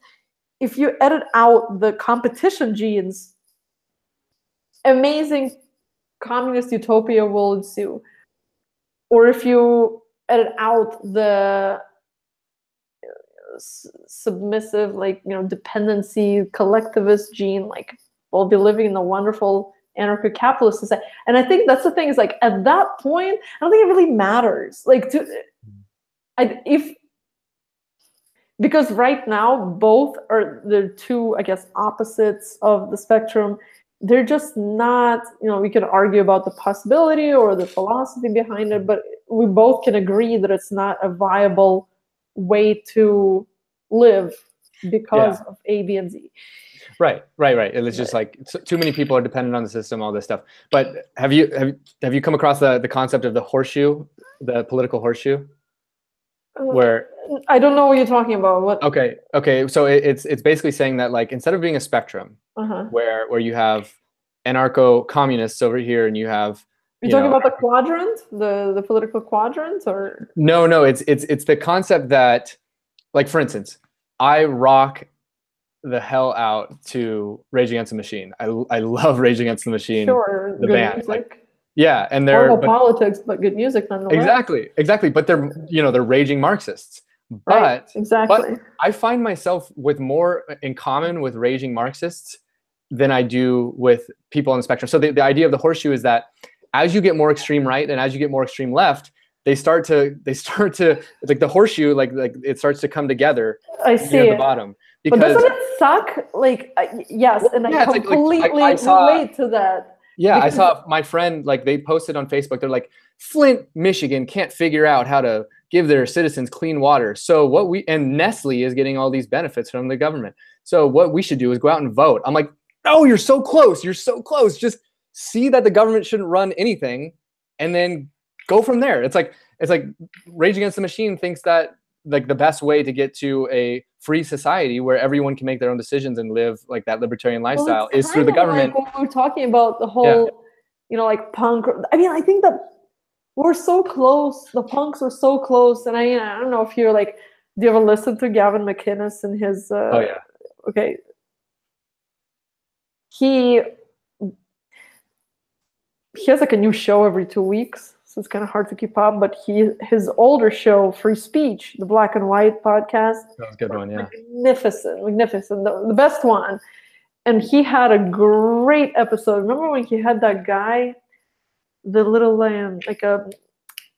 If you edit out the competition genes, amazing communist utopia will ensue. Or if you edit out the submissive, like, dependency, collectivist gene, like, we'll be living in a wonderful anarcho-capitalist society. And I think that's the thing, is like, at that point, I don't think it really matters. Like, because right now, both are the two, I guess, opposites of the spectrum. They're just not, we can argue about the possibility or the philosophy behind it, but we both can agree that it's not a viable way to live because of A, B, and Z. Right. It's just like too many people are dependent on the system, all this stuff. But have you come across the concept of the horseshoe, the political horseshoe? Where I don't know what you're talking about. What? Okay. So it's basically saying that, like, instead of being a spectrum, where you have anarcho-communists over here and you have you're talking about the quadrant, the political quadrant, or no, it's the concept that, like, for instance, I rock the hell out to Rage Against the Machine. I love Rage Against the Machine. Sure, the good band. music. Like, yeah, and they're horrible politics, but good music nonetheless. Exactly. But they're they're raging Marxists. But exactly. But I find myself with more in common with raging Marxists than I do with people on the spectrum. So the idea of the horseshoe is that as you get more extreme right and as you get more extreme left, they start to like the horseshoe, like it starts to come together. I see near the bottom. Because, but doesn't it suck? Like, yes, and I completely relate to that. Yeah, I saw my friend, like, they posted on Facebook, they're like, Flint, Michigan can't figure out how to give their citizens clean water. So and Nestle is getting all these benefits from the government. So what we should do is go out and vote. I'm like, no, you're so close. You're so close. Just see that the government shouldn't run anything and then go from there. It's like Rage Against the Machine thinks that, like, the best way to get to a free society where everyone can make their own decisions and live like that libertarian lifestyle is through the government. Like when we were talking about the whole, like punk. I mean, I think that we're so close. The punks are so close, and I don't know if you're like, do you ever listen to Gavin McInnes and his? Oh yeah. Okay. He has like a new show every 2 weeks. So it's kind of hard to keep up, but his older show, Free Speech, the Black and White podcast. That was a good one, yeah. Magnificent, the best one. And he had a great episode. Remember when he had that guy, the little like a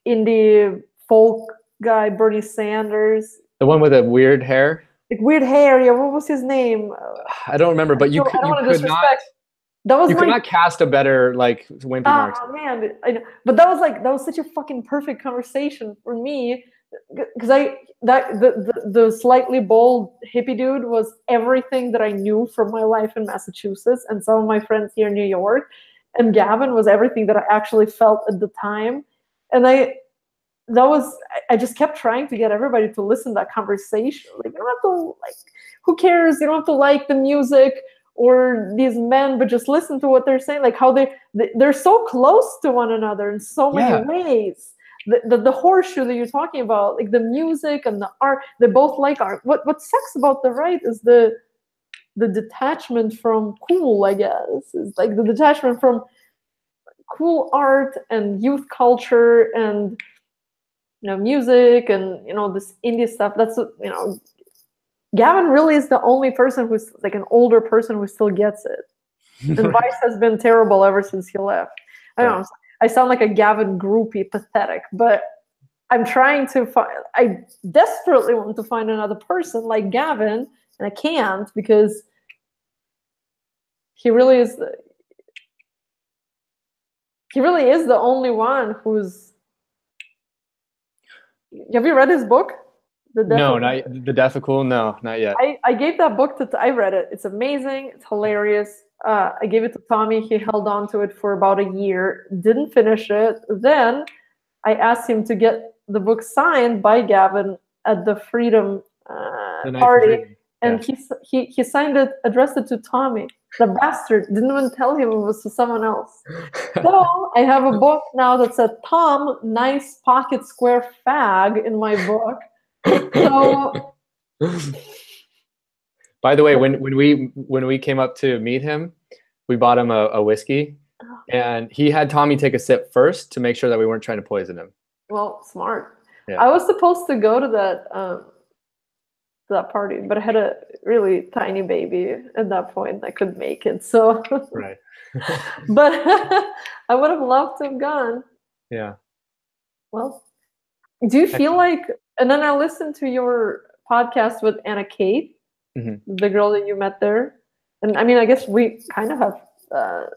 indie folk guy, Bernie Sanders. The one with the weird hair? Like weird hair, yeah. What was his name? I don't remember, but you could not. You could not cast a better, like, wimpy Marxist. Oh man, I know. But that was such a fucking perfect conversation for me, because the slightly bold hippie dude was everything that I knew from my life in Massachusetts and some of my friends here in New York, and Gavin was everything that I actually felt at the time, and I just kept trying to get everybody to listen to that conversation. Like, you don't have to, like, who cares? You don't have to like the music or these men, but just listen to what they're saying, like how they're so close to one another in so many ways the horseshoe that you're talking about, like the music and the art, they both like art. What sucks about the right is the detachment from cool, I guess. It's like the detachment from cool art and youth culture and music and this indie stuff. That's Gavin really is the only person who's like an older person who still gets it. And Vice has been terrible ever since he left. I don't know. I sound like a Gavin groupie, pathetic, but I'm trying to find. I desperately want to find another person like Gavin, and I can't because he really is. He really is the only one who's. Have you read his book? No, not The Death of Cool. No, not yet. I gave that book to. I read it. It's amazing. It's hilarious. I gave it to Tommy. He held on to it for about a year. Didn't finish it. Then I asked him to get the book signed by Gavin at the Freedom party, and he signed it, addressed it to Tommy. The bastard didn't even tell him it was to someone else. So I have a book now that said Tom, nice pocket square fag in my book. So, by the way, when we came up to meet him, we bought him a whiskey, and he had Tommy take a sip first to make sure that we weren't trying to poison him. Well, smart. Yeah. I was supposed to go to that party, but I had a really tiny baby at that point. I couldn't make it, so right. But I would have loved to have gone. Yeah. Well, do you feel like? And then I listened to your podcast with Anna Kate, the girl that you met there, and I mean, I guess we kind of have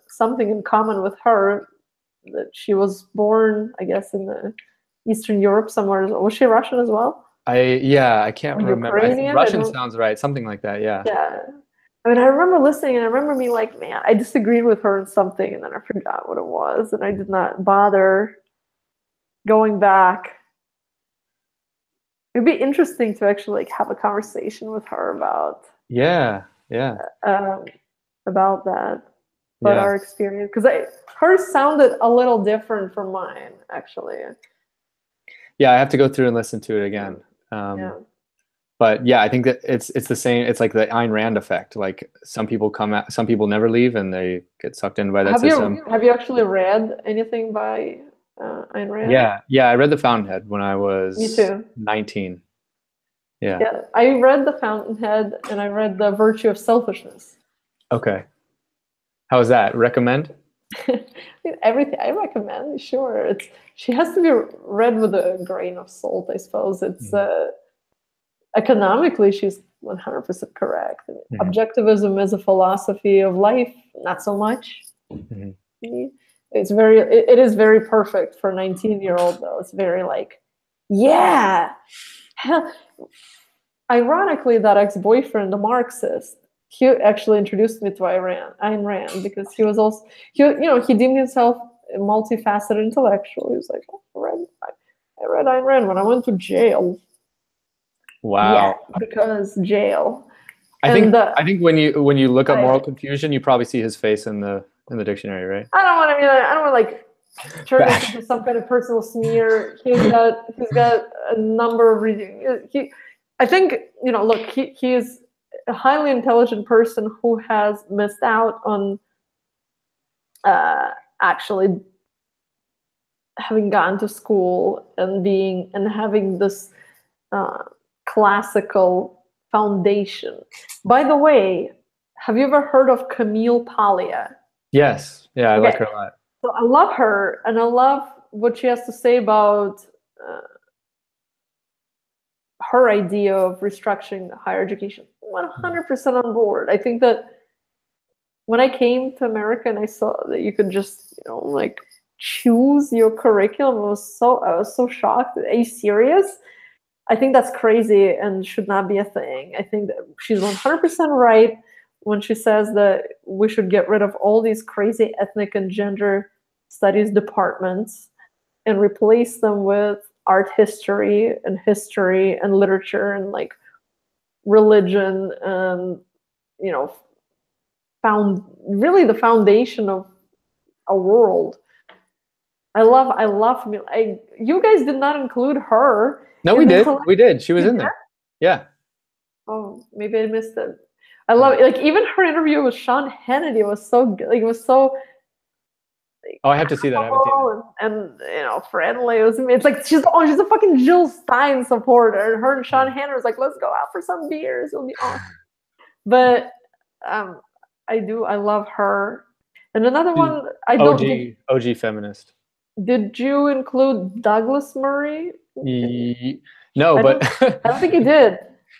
something in common with her. That she was born, I guess, in the Eastern Europe somewhere. Was she Russian as well? I can't remember. Ukrainian? Russian sounds right. Something like that. Yeah. Yeah. I mean, I remember listening, and I remember being like, man, I disagreed with her on something, and then I forgot what it was, and I did not bother going back. It'd be interesting to actually like have a conversation with her about about that, about our experience, because hers sounded a little different from mine, actually. Yeah, I have to go through and listen to it again. But yeah, I think that it's the same. It's like the Ayn Rand effect. Like some people some people never leave, and they get sucked in by that system. Have you actually read anything by Ayn Rand? Yeah, I read The Fountainhead when I was Me too. 19. Yeah, I read The Fountainhead, and I read The Virtue of Selfishness. Okay. How was that? Recommend? Everything I recommend, sure. She has to be read with a grain of salt, I suppose. It's economically, she's 100% correct. Objectivism is a philosophy of life, not so much. It is very perfect for a 19-year-old, though. It's very like, ironically, that ex-boyfriend, the Marxist, he actually introduced me to Ayn Rand, because he was also, he deemed himself a multifaceted intellectual. He was like, I read Ayn Rand when I went to jail. Wow. Yeah, because jail. I think when you look up moral confusion, you probably see his face in the dictionary, right? I don't want to like turn this into some kind of personal smear. He's got a number of readings. I think look, he is a highly intelligent person who has missed out on actually having gone to school and having this classical foundation. By the way, have you ever heard of Camille Paglia? Yes. Yeah, I like her a lot. So I love her, and I love what she has to say about her idea of restructuring higher education. 100% on board. I think that when I came to America and I saw that you could just, like choose your curriculum, I was so shocked. Are you serious? I think that's crazy and should not be a thing. I think that she's 100% right when she says that we should get rid of all these crazy ethnic and gender studies departments and replace them with art history and literature and like religion and found really the foundation of a world. I love you guys did not include her. No, we did. We did. She was in there. Yeah. Oh, maybe I missed it. I love it. Like even her interview with Sean Hannity was so good. Like it was so. Oh, I have to see that. I haven't seen it. And friendly. It's like she's a fucking Jill Stein supporter. Her and Sean Hannity was like, let's go out for some beers. It'll be awesome. But I love her. And another one, OG feminist. Did you include Douglas Murray? No, but I don't think you did.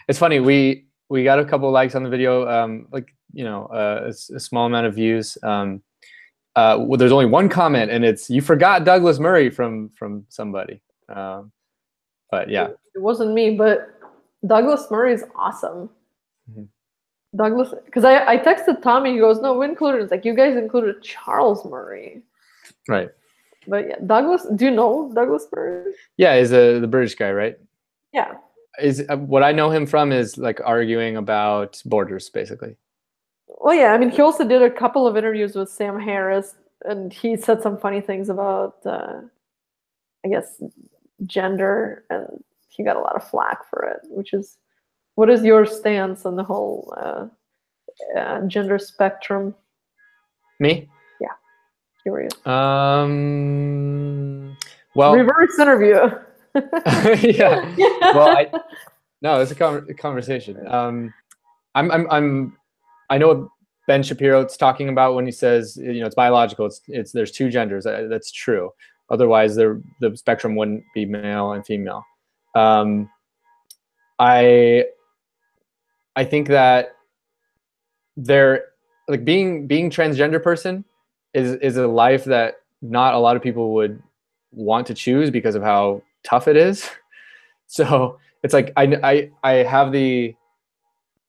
It's funny. We got a couple of likes on the video, a small amount of views. Well, there's only one comment, and it's "You forgot Douglas Murray" from somebody. But yeah, it wasn't me. But Douglas Murray is awesome. Mm-hmm. Douglas, because I texted Tommy. He goes, "No, we included." It's like you guys included Charles Murray, right? But yeah, Douglas. Do you know Douglas Murray? Yeah, he's the British guy, right? Yeah. Is what I know him from is like arguing about borders, basically. Well, yeah. I mean, he also did a couple of interviews with Sam Harris, and he said some funny things about, I guess, gender, and he got a lot of flack for it. Which is, what is your stance on the whole gender spectrum? Me? Yeah, curious. Well, reverse interview. Yeah. Well, no, it's a conversation. I know what Ben Shapiro's talking about when he says, it's biological. It's there's two genders. That's true. Otherwise, the spectrum wouldn't be male and female. I think that being transgender person is a life that not a lot of people would want to choose because of how tough it is. So it's like I have the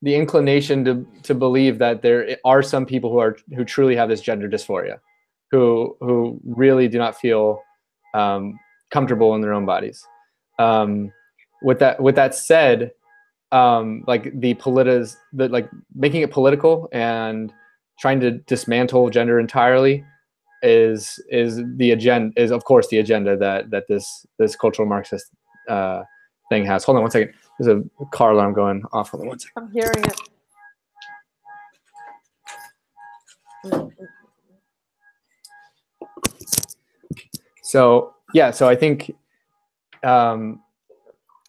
inclination to believe that there are some people who truly have this gender dysphoria, who really do not feel comfortable in their own bodies. With that said, making it political and trying to dismantle gender entirely is of course the agenda that this cultural Marxist thing has. Hold on one second. There's a car alarm going off. Hold on one second. I'm hearing it. So I think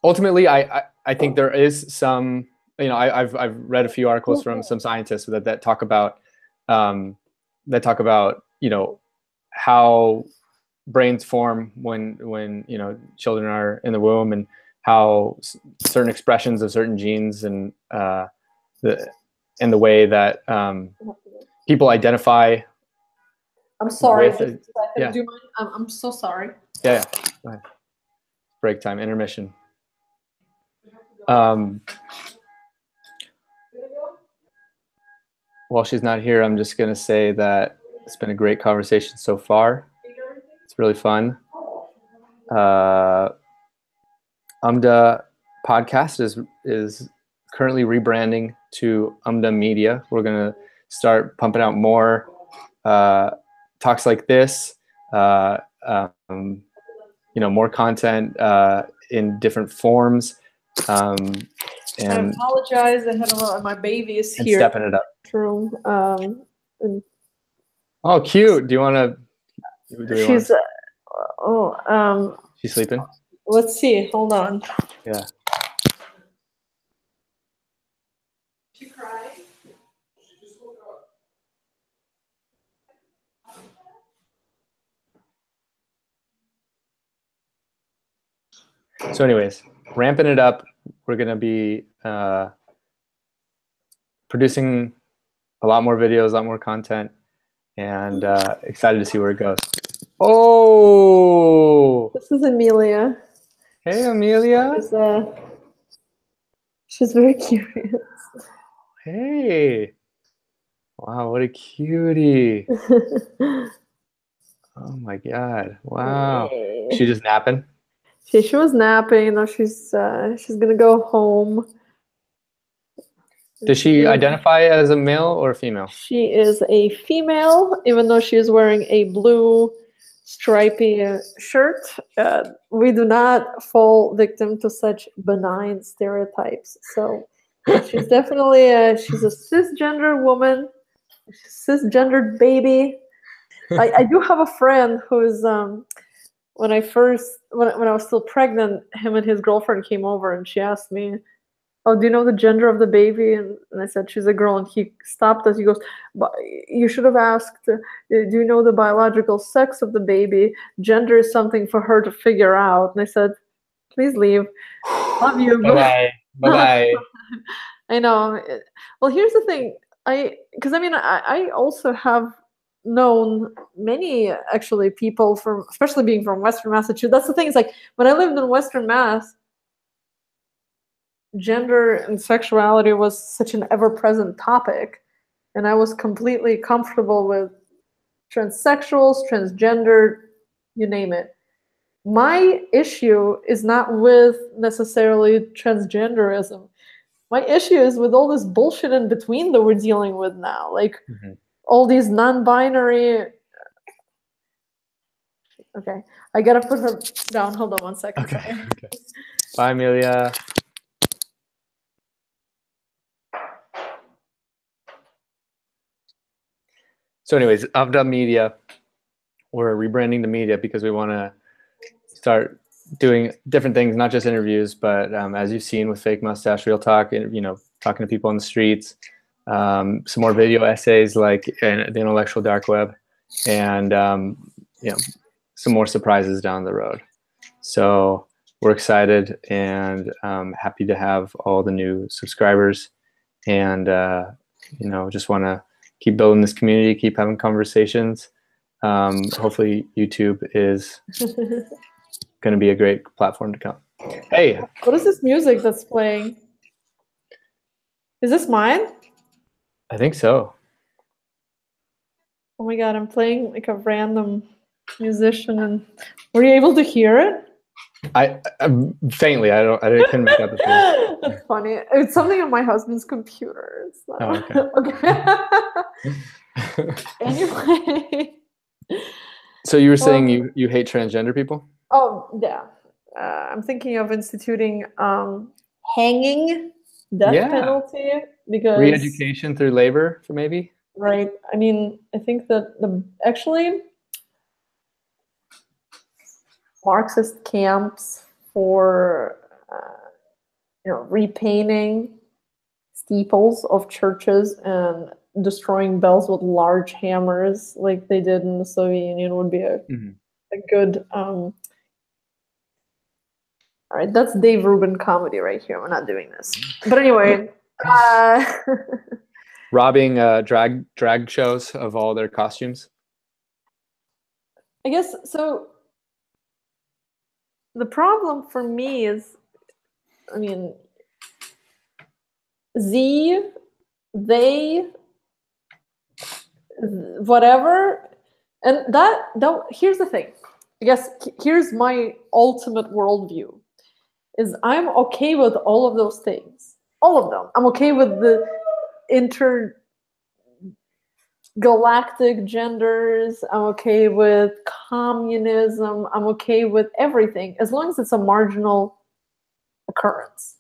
ultimately I think there is some, I've read a few articles from some scientists that talk about how brains form when children are in the womb, and how certain expressions of certain genes and the way that people identify. I'm sorry. Do you mind? I'm so sorry. Yeah. Go ahead. Break time, intermission. While she's not here, I'm just gonna say that it's been a great conversation so far. It's really fun. umduhpodcast is currently rebranding to Media. We're gonna start pumping out more talks like this, more content in different forms. And I apologize. I had my baby is here. Stepping it up. True. Oh, cute. Do you want to? She's. She's sleeping. Let's see. Hold on. Yeah. She cried. So anyways, ramping it up. We're going to be producing a lot more videos, a lot more content, and excited to see where it goes. Oh! This is Amelia. Hey, Amelia. She's very curious. Hey. Wow, what a cutie. Oh my God. Wow. Hey. She just napping? She was napping. Now she's gonna go home. Does she identify as a male or a female? She is a female, even though she is wearing a blue stripy shirt. We do not fall victim to such benign stereotypes. So she's definitely she's a cisgender woman, cisgendered baby. I do have a friend who's when I was still pregnant, him and his girlfriend came over and she asked me, "Oh, do you know the gender of the baby?" And I said, "She's a girl." And he stopped us. He goes, "But you should have asked, do you know the biological sex of the baby? Gender is something for her to figure out." And I said, "Please leave. Love you." Bye-bye. Bye-bye. I know. Well, here's the thing. I also have known many actually people from, especially being from Western Massachusetts. That's the thing. It's like when I lived in Western Mass, gender and sexuality was such an ever-present topic, and I was completely comfortable with transsexuals, transgender, you name it. My issue is not with necessarily transgenderism. My issue is with all this bullshit in between that we're dealing with now, like all these non-binary. Okay, I gotta put her down. Hold on 1 second. Okay. Bye, Amelia. So anyways, UmDub Media, we're rebranding the media because we want to start doing different things, not just interviews, but as you've seen with Fake Mustache, Real Talk, you know, talking to people on the streets, some more video essays like in the intellectual dark web, and you know, some more surprises down the road. So we're excited and happy to have all the new subscribers, and you know, just want to keep building this community, keep having conversations. Hopefully YouTube is going to be a great platform to come. Hey, what is this music that's playing? Is this mine? I think so. Oh my god, I'm playing like a random musician, and were you able to hear it? I faintly. I couldn't make out the tune. That's funny. It's something on my husband's computer. It's not... Oh, okay. Anyway. So you were saying you hate transgender people? Oh yeah. I'm thinking of instituting hanging, death penalty, because re-education through labor, for maybe. Right. I mean, I think that actually Marxist camps for repainting steeples of churches and destroying bells with large hammers like they did in the Soviet Union would be a good all right, that's Dave Rubin comedy right here. We're not doing this. But anyway, robbing drag shows of all their costumes. I guess so. The problem for me is, I mean, they, whatever, and that here's the thing. I guess here's my ultimate worldview: is I'm okay with all of those things, all of them. I'm okay with the intergalactic genders. I'm okay with communism. I'm okay with everything as long as it's a marginal occurrence.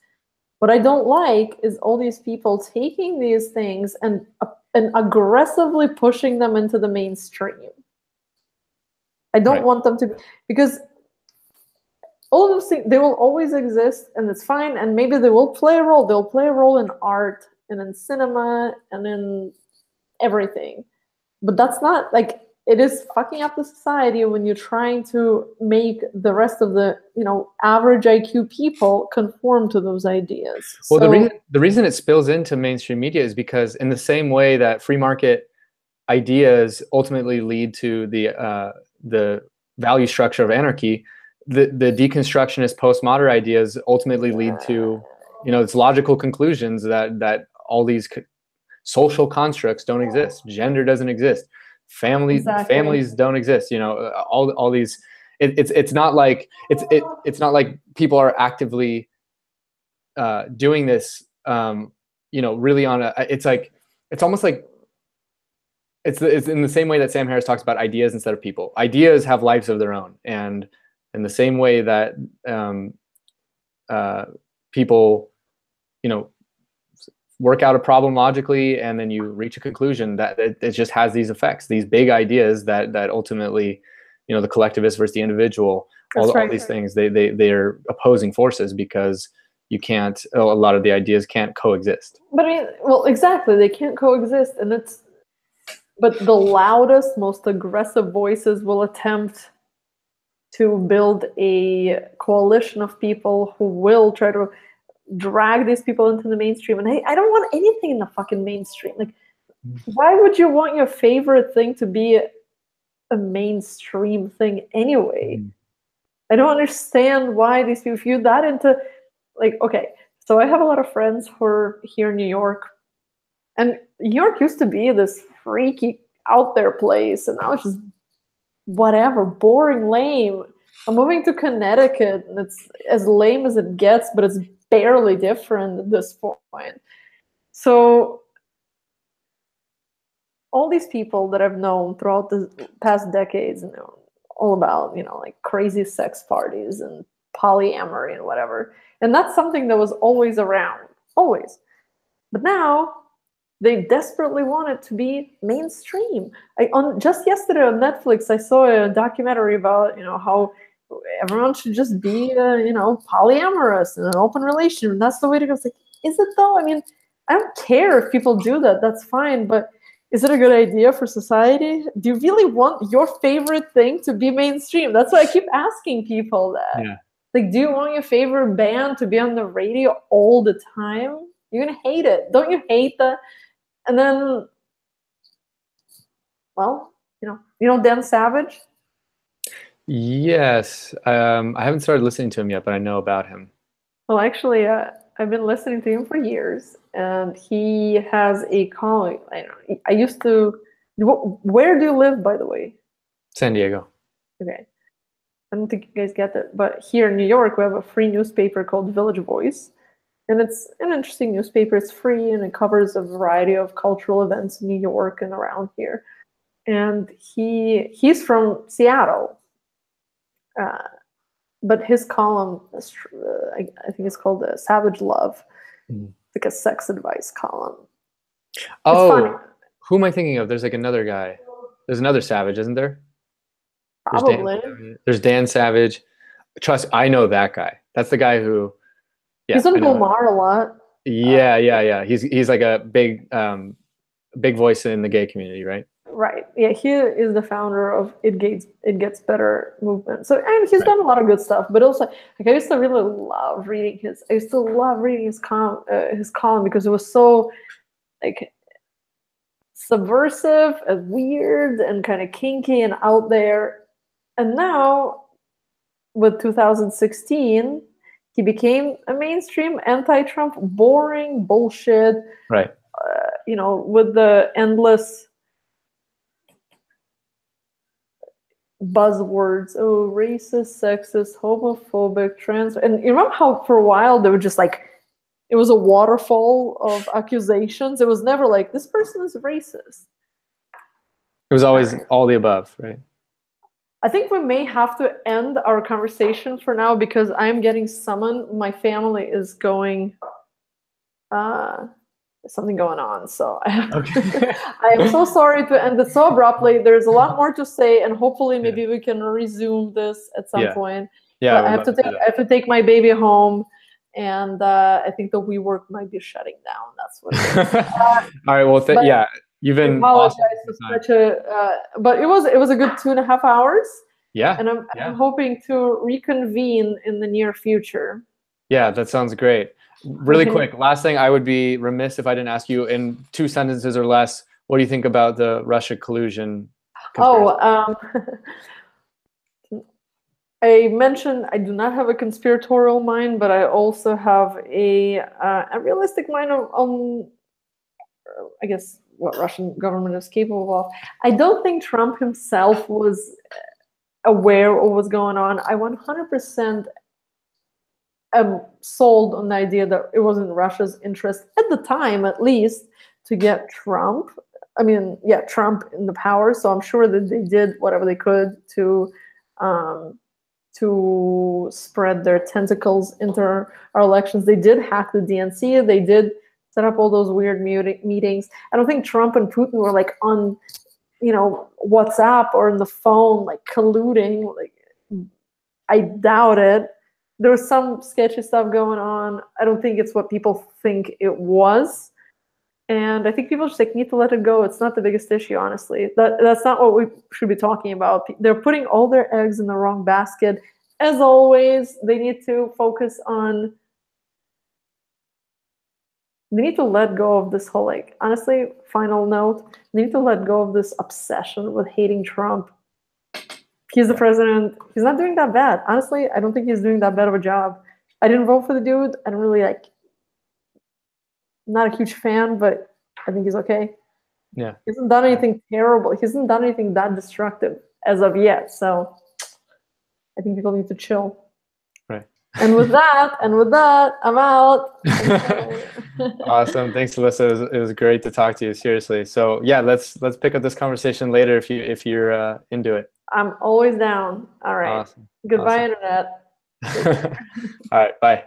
What I don't like is all these people taking these things and aggressively pushing them into the mainstream. I don't want them to, because all of those things, they will always exist, and it's fine, and maybe they will play a role. They'll play a role in art and in cinema and in everything. But that's not, like, it is fucking up the society when you're trying to make the rest of the, average IQ people conform to those ideas. Well, the reason it spills into mainstream media is because in the same way that free market ideas ultimately lead to the value structure of anarchy, the deconstructionist postmodern ideas ultimately lead to, its logical conclusions that all these social constructs don't exist. Gender doesn't exist. Families don't exist. All these. It's not like it's not like people are actively doing this. Really on a. It's almost like it's in the same way that Sam Harris talks about ideas instead of people. Ideas have lives of their own, and in the same way that people, work out a problem logically, and then you reach a conclusion, that it just has these effects, these big ideas that ultimately, the collectivist versus the individual, all these things, they're opposing forces, because you can't, a lot of the ideas can't coexist. But well, exactly, they can't coexist, but the loudest, most aggressive voices will attempt to build a coalition of people who will try to drag these people into the mainstream. And I don't want anything in the fucking mainstream. Like, why would you want your favorite thing to be a mainstream thing anyway? I don't understand why these people view that into, like, okay, so I have a lot of friends who are here in New York, and New York used to be this freaky out there place, and now it's just whatever, boring, lame. I'm moving to Connecticut, and it's as lame as it gets, but it's barely different at this point. So all these people that I've known throughout the past decades, all about, like crazy sex parties and polyamory and whatever. And that's something that was always around, always. But now they desperately want it to be mainstream. Just yesterday on Netflix, I saw a documentary about, how everyone should just be, polyamorous in an open relationship. And that's the way to go. It's like, is it though? I mean, I don't care if people do that. That's fine. But is it a good idea for society? Do you really want your favorite thing to be mainstream? That's why I keep asking people that. Yeah. Like, do you want your favorite band to be on the radio all the time? You're going to hate it. Don't you hate that? And then, well, Dan Savage? Yes. I haven't started listening to him yet, but I know about him. Well, actually, I've been listening to him for years, and he has a column. I used to. Where do you live, by the way? San Diego. Okay. I don't think you guys get that, but here in New York, we have a free newspaper called Village Voice, and it's an interesting newspaper. It's free, and it covers a variety of cultural events in New York and around here. And he's from Seattle, but his column, I think it's called Savage Love, like a sex advice column. Oh, who am I thinking of? There's like another guy. There's another Savage, isn't there? Probably. There's Dan Savage. Trust, I know that guy. That's the guy who. Yeah, he's on Bill Maher a lot. Yeah. He's like a big voice in the gay community, right? Right. Yeah, he is the founder of It Gets Better movement. So, and he's done a lot of good stuff. But also, like, I used to really love reading his. I used to love reading his column because it was so, like, subversive and weird and kind of kinky and out there. And now, with 2016, he became a mainstream anti-Trump, boring bullshit. Right. With the endless buzzwords, racist, sexist, homophobic, trans. And you remember how for a while they were just like, it was a waterfall of accusations. It was never like, this person is racist. It was always all the above, right? I think we may have to end our conversation for now because I'm getting summoned. My family is going, something going on. So I am so sorry to end it so abruptly. There's a lot more to say, and hopefully maybe we can resume this at some point. Yeah, but I have to take my baby home, and I think the WeWork might be shutting down. That's what it is. All right. Well, you've been awesome for such but it was a good 2.5 hours. Yeah. And I'm hoping to reconvene in the near future. Yeah, that sounds great. Really quick, last thing, I would be remiss if I didn't ask you in 2 sentences or less, what do you think about the Russia collusion conspiracy? I mentioned I do not have a conspiratorial mind, but I also have a realistic mind on I guess, what Russian government is capable of. I don't think Trump himself was aware of what's going on. I 100% am sold on the idea that it was in Russia's interest, at the time at least, to get Trump. I mean, yeah, Trump in the power. So I'm sure that they did whatever they could to spread their tentacles into our elections. They did hack the DNC. They did set up all those weird meetings. I don't think Trump and Putin were like on, WhatsApp or on the phone, like colluding. Like, I doubt it. There was some sketchy stuff going on. I don't think it's what people think it was. And I think people just need to let it go. It's not the biggest issue, honestly. That's not what we should be talking about. They're putting all their eggs in the wrong basket. As always, they need to focus on. They need to let go of this whole, honestly, final note. They need to let go of this obsession with hating Trump. He's the president. He's not doing that bad. Honestly, I don't think he's doing that bad of a job. I didn't vote for the dude. I don't really not a huge fan, but I think he's okay. Yeah. He hasn't done anything terrible. He hasn't done anything that destructive as of yet. So I think people need to chill. Right. And with that, I'm out. Awesome. Thanks, Alisa. It was great to talk to you. Seriously. So yeah, let's pick up this conversation later if you're into it. I'm always down. All right. Awesome. Goodbye, awesome. Internet. All right. Bye.